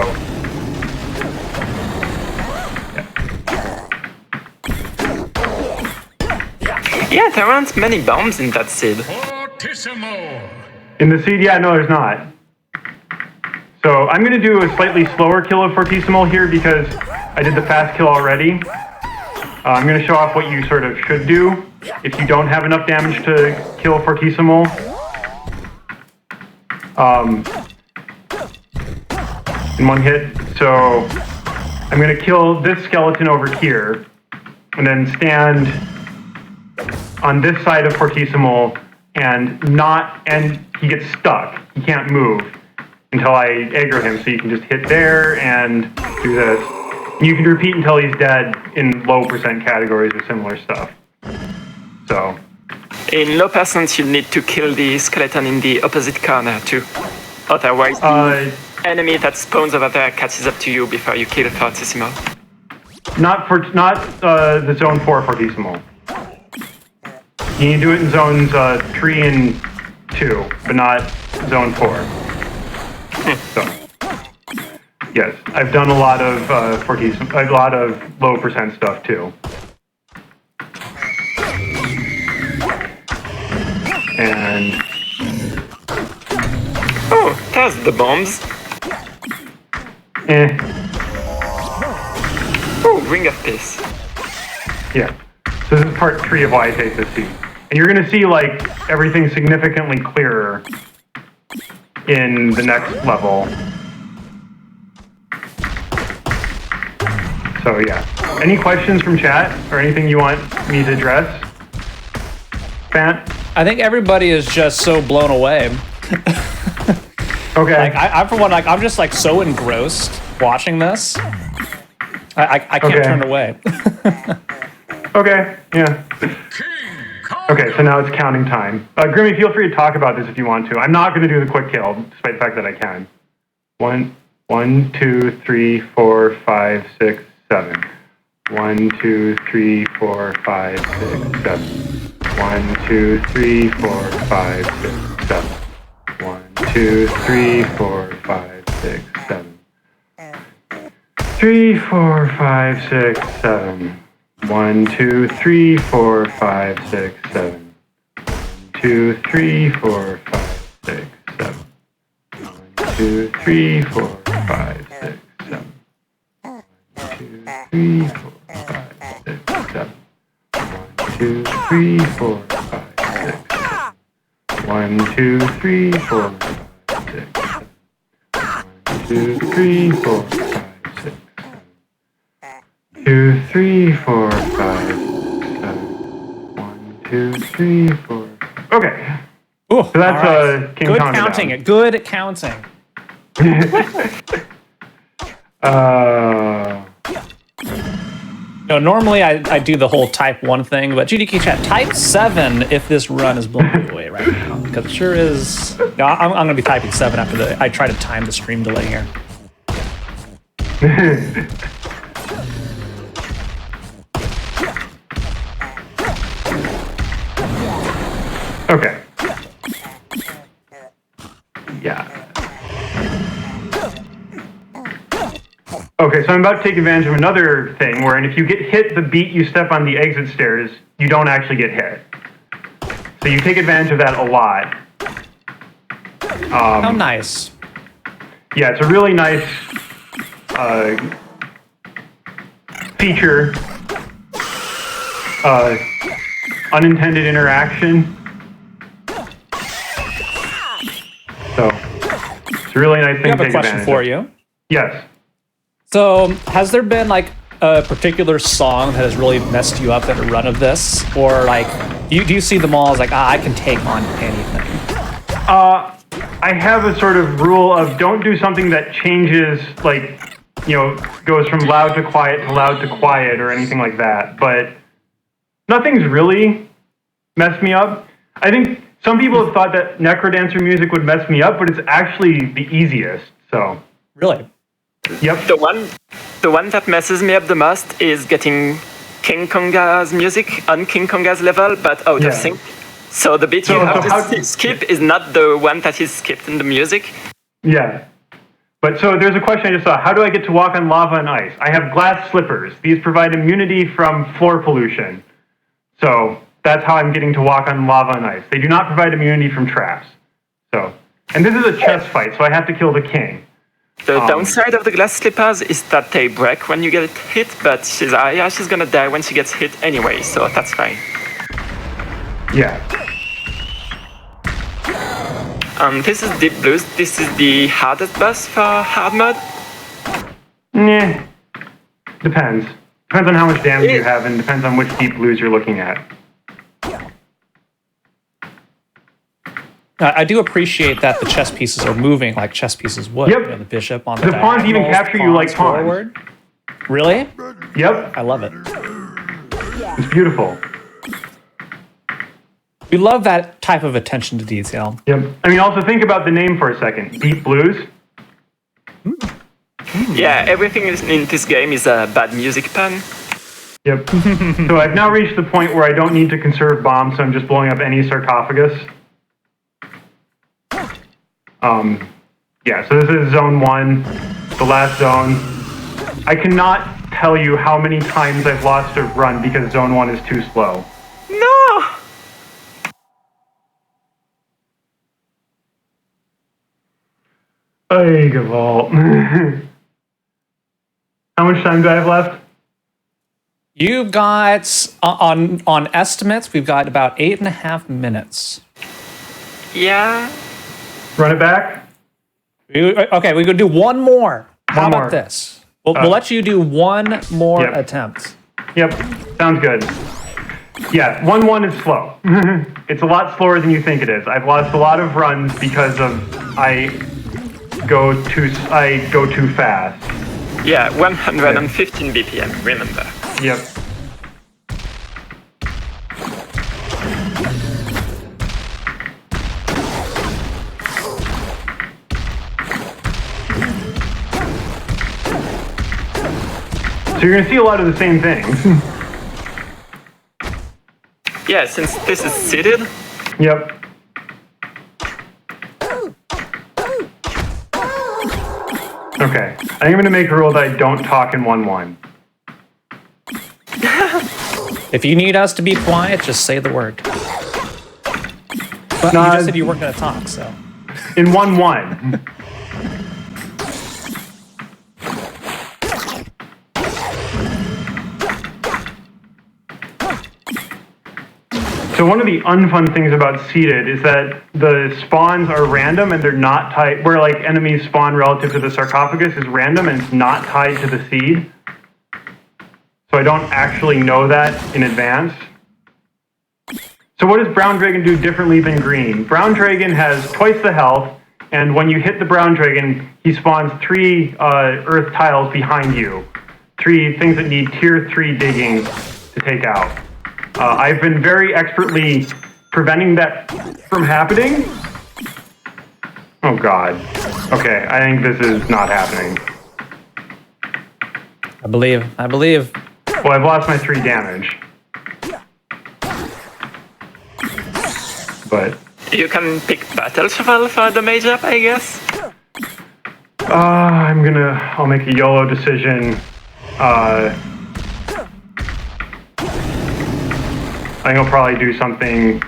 Yeah, there aren't many bombs in that seed. In the seed, yeah, no, there's not. So I'm going to do a slightly slower kill of Fortissimo here because I did the fast kill already. I'm going to show off what you sort of should do if you don't have enough damage to kill Fortissimo. In one hit. So I'm going to kill this skeleton over here and then stand on this side of Fortissimo and he gets stuck. He can't move until I aggro him. So you can just hit there and do this. You can repeat until he's dead in low percent categories or similar stuff. So. In low percent, you need to kill the skeleton in the opposite corner too. Otherwise, enemy that spawns over there catches up to you before you kill Fortissimo. Not the zone 4 Fortissimo. You can do it in zones 3 and 2, but not zone 4. So, yes, I've done a lot of Fortissimo, a lot of low percent stuff too. And oh, there's the bombs. Oh, Ring of Peace. Yeah. So this is part 3 of why I take this seat. And you're going to see, like, everything significantly clearer in the next level. So, yeah. Any questions from chat or anything you want me to address? Fant? I think everybody is just so blown away. Okay. Like, I for one, like, I'm just, like, so engrossed watching this. I can't turn away. Okay, yeah. Okay, so now it's counting time. Grimmy, feel free to talk about this if you want to. I'm not going to do the quick kill, despite the fact that I can. 1, 2, 3, 4, 5, 6, 7. 1, 2, 3, 4, 5, 6, 7. 1, 2, 3, 4, 5, 6, 7. 1, 2, 3, 4, 5, 6, 7. 3, 4, 5, 6, 7. 1, 2, 3, 4, 5, 6, 7. 2, 3, 4, 5, 6, 7. 1, 2, 3, 4, 5, 6, 7. 2, 3, 4, 5, 6, 7. 1, 2, 3, 4, 5, 6, 7. 1, 2, 3, 4, 5, 6, 7. 1, 2, 3, 4, 5, 6, 2, 3, 4, 5, 7. 1, 2, 3, 4. Okay. Ooh, so that's King good Kong counting. down. Good at counting. No, normally I do the whole type 1 thing, but GDQ chat, type 7 if this run is blowing you away right now. Because it sure is. No, I'm going to be typing 7 after I try to time the stream delay here. Okay. Yeah. Okay, so I'm about to take advantage of another thing where, and if you get hit the beat you step on the exit stairs, you don't actually get hit. So you take advantage of that a lot. How nice. Yeah, it's a really nice feature. Unintended interaction. So it's a really nice thing to take advantage of. I have a question for you. Yes. So, has there been like a particular song that has really messed you up at a run of this, or like, do you see them all as like, I can take on anything? I have a sort of rule of don't do something that changes, like, you know, goes from loud to quiet or anything like that. But nothing's really messed me up. I think some people have thought that NecroDancer music would mess me up, but it's actually the easiest. So really. Yep. The one that messes me up the most is getting King Konga's music on King Konga's level, but out of sync. So the bit you have to skip is not the one that is skipped in the music. Yeah. But so there's a question I just saw. How do I get to walk on lava and ice? I have glass slippers. These provide immunity from floor pollution. So that's how I'm getting to walk on lava and ice. They do not provide immunity from traps. So, and this is a chess fight, so I have to kill the king. The downside of the glass slippers is that they break when you get hit, but she's gonna die when she gets hit anyway, so that's fine. Yeah. This is Deep Blues. This is the hardest boss for hard mode. Nah. Depends. Depends on how much damage you have, and depends on which Deep Blues you're looking at. I do appreciate that the chess pieces are moving like chess pieces would. Yep. You know, the bishop on the pawns even capture you like pawns. Forward. Really? Yep. I love it. It's beautiful. We love that type of attention to detail. Yep. I mean, also think about the name for a second. Deep Blues. Yeah, everything in this game is a bad music pen. Yep. So I've now reached the point where I don't need to conserve bombs, so I'm just blowing up any sarcophagus. Yeah, so this is zone 1, the last zone. I cannot tell you how many times I've lost a run because zone 1 is too slow. No! Hey, Gavalt. How much time do I have left? You've got, on estimates, we've got about 8.5 minutes. Yeah. Run it back? Okay, we could do one more. How One about more. this? We'll let you do one more attempt. Yep, sounds good. Yeah, 1-1 is slow. It's a lot slower than you think it is. I've lost a lot of runs because of I go too fast. Yeah, 115 BPM, remember. Yep. So you're gonna see a lot of the same things. Yeah, since this is seated. Yep. Okay, I think I'm gonna make a rule that I don't talk in 1-1. If you need us to be quiet, just say the word. But you just said you weren't going to talk, so. In 1-1. So one of the unfun things about seated is that the spawns are random and they're not tied, where like enemies spawn relative to the sarcophagus is random and it's not tied to the seed. So I don't actually know that in advance. So what does Brown Dragon do differently than Green? Brown Dragon has twice the health, and when you hit the Brown Dragon, he spawns 3 earth tiles behind you. 3 things that need tier 3 digging to take out. I've been very expertly preventing that from happening. Oh god. Okay, I think this is not happening. I believe. Well, I've lost my 3 damage. But You can pick Battle Shovel for the mage up, I guess. I'll make a YOLO decision. I think I'll probably do something.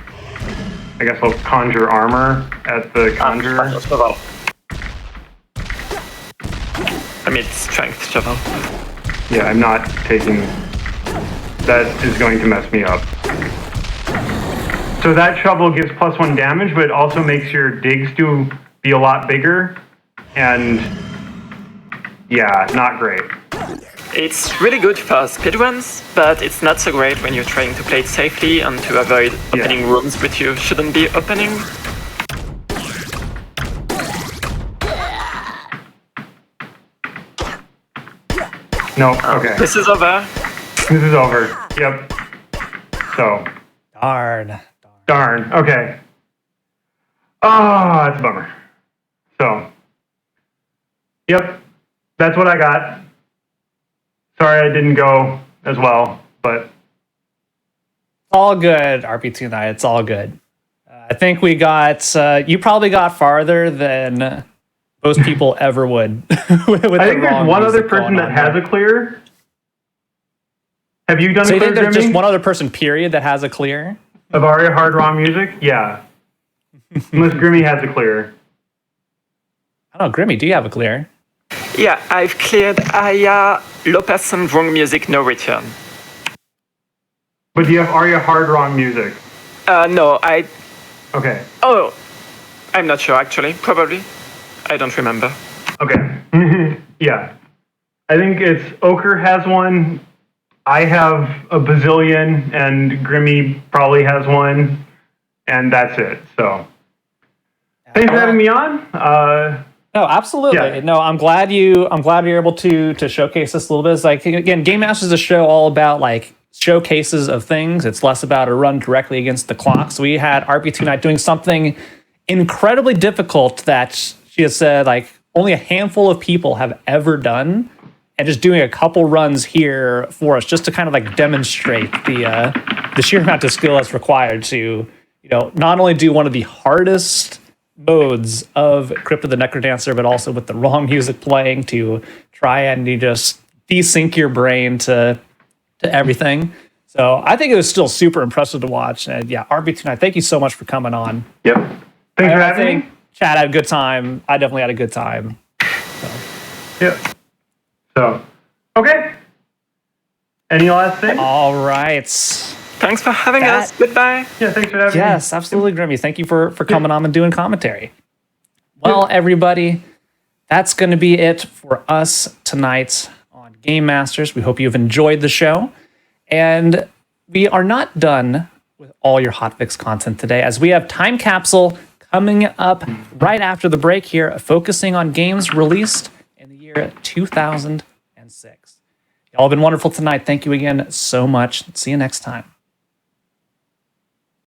I guess I'll conjure armor at the conjure. I mean, strength shovel. Yeah, I'm not taking. That is going to mess me up. So that shovel gives +1 damage, but it also makes your digs be a lot bigger. And yeah, not great. It's really good for speedruns, but it's not so great when you're trying to play it safely and to avoid opening rooms which you shouldn't be opening. No, okay. This is over. This is over. Yep. So. Darn. Okay. Oh, that's a bummer. So. Yep. That's what I got. Sorry I didn't go as well, but. All good, RP2 Night. It's all good. I think we got. You probably got farther than most people ever would. with I think there's one other person that has a clear. Have you done a so you clear, think there's Jimmy? just one other person, period, that has a clear? Of Aria Hard Raw Music? Yeah. Unless Grimmy has a clear. I don't know, Grimmy, do you have a clear? Yeah, I've cleared Aya, Lopez and Wrong Music, no return. But do you have Aria Hard Wrong Music? No, I... Okay. Oh, I'm not sure actually, probably. I don't remember. Okay. Yeah. I think it's Ochre has one, I have a bazillion, and Grimmy probably has one, and that's it. So, thanks for having me on. No, absolutely. Yeah. No, I'm glad you're able to showcase this a little bit. It's like, again, Game Master is a show all about like showcases of things. It's less about a run directly against the clock. So we had RP2 Night doing something incredibly difficult that she has said like only a handful of people have ever done, and just doing a couple runs here for us just to kind of like demonstrate the sheer amount of skill that's required to, not only do one of the hardest modes of Crypt of the NecroDancer, but also with the wrong music playing to try and you just desync your brain to everything. So I think it was still super impressive to watch. And yeah, RB tonight, thank you so much for coming on. Yep. Thanks for having me. Chad had a good time. I definitely had a good time. Yep. So, okay. Any last thing? All right. Thanks for having us. Goodbye. Yeah, thanks for having me. Yes, absolutely, Grimmy. Thank you for coming on and doing commentary. Well, everybody, that's going to be it for us tonight on Game Masters. We hope you've enjoyed the show. And we are not done with all your hotfix content today, as we have Time Capsule coming up right after the break here, focusing on games released in the year 2006. Y'all have been wonderful tonight. Thank you again so much. See you next time.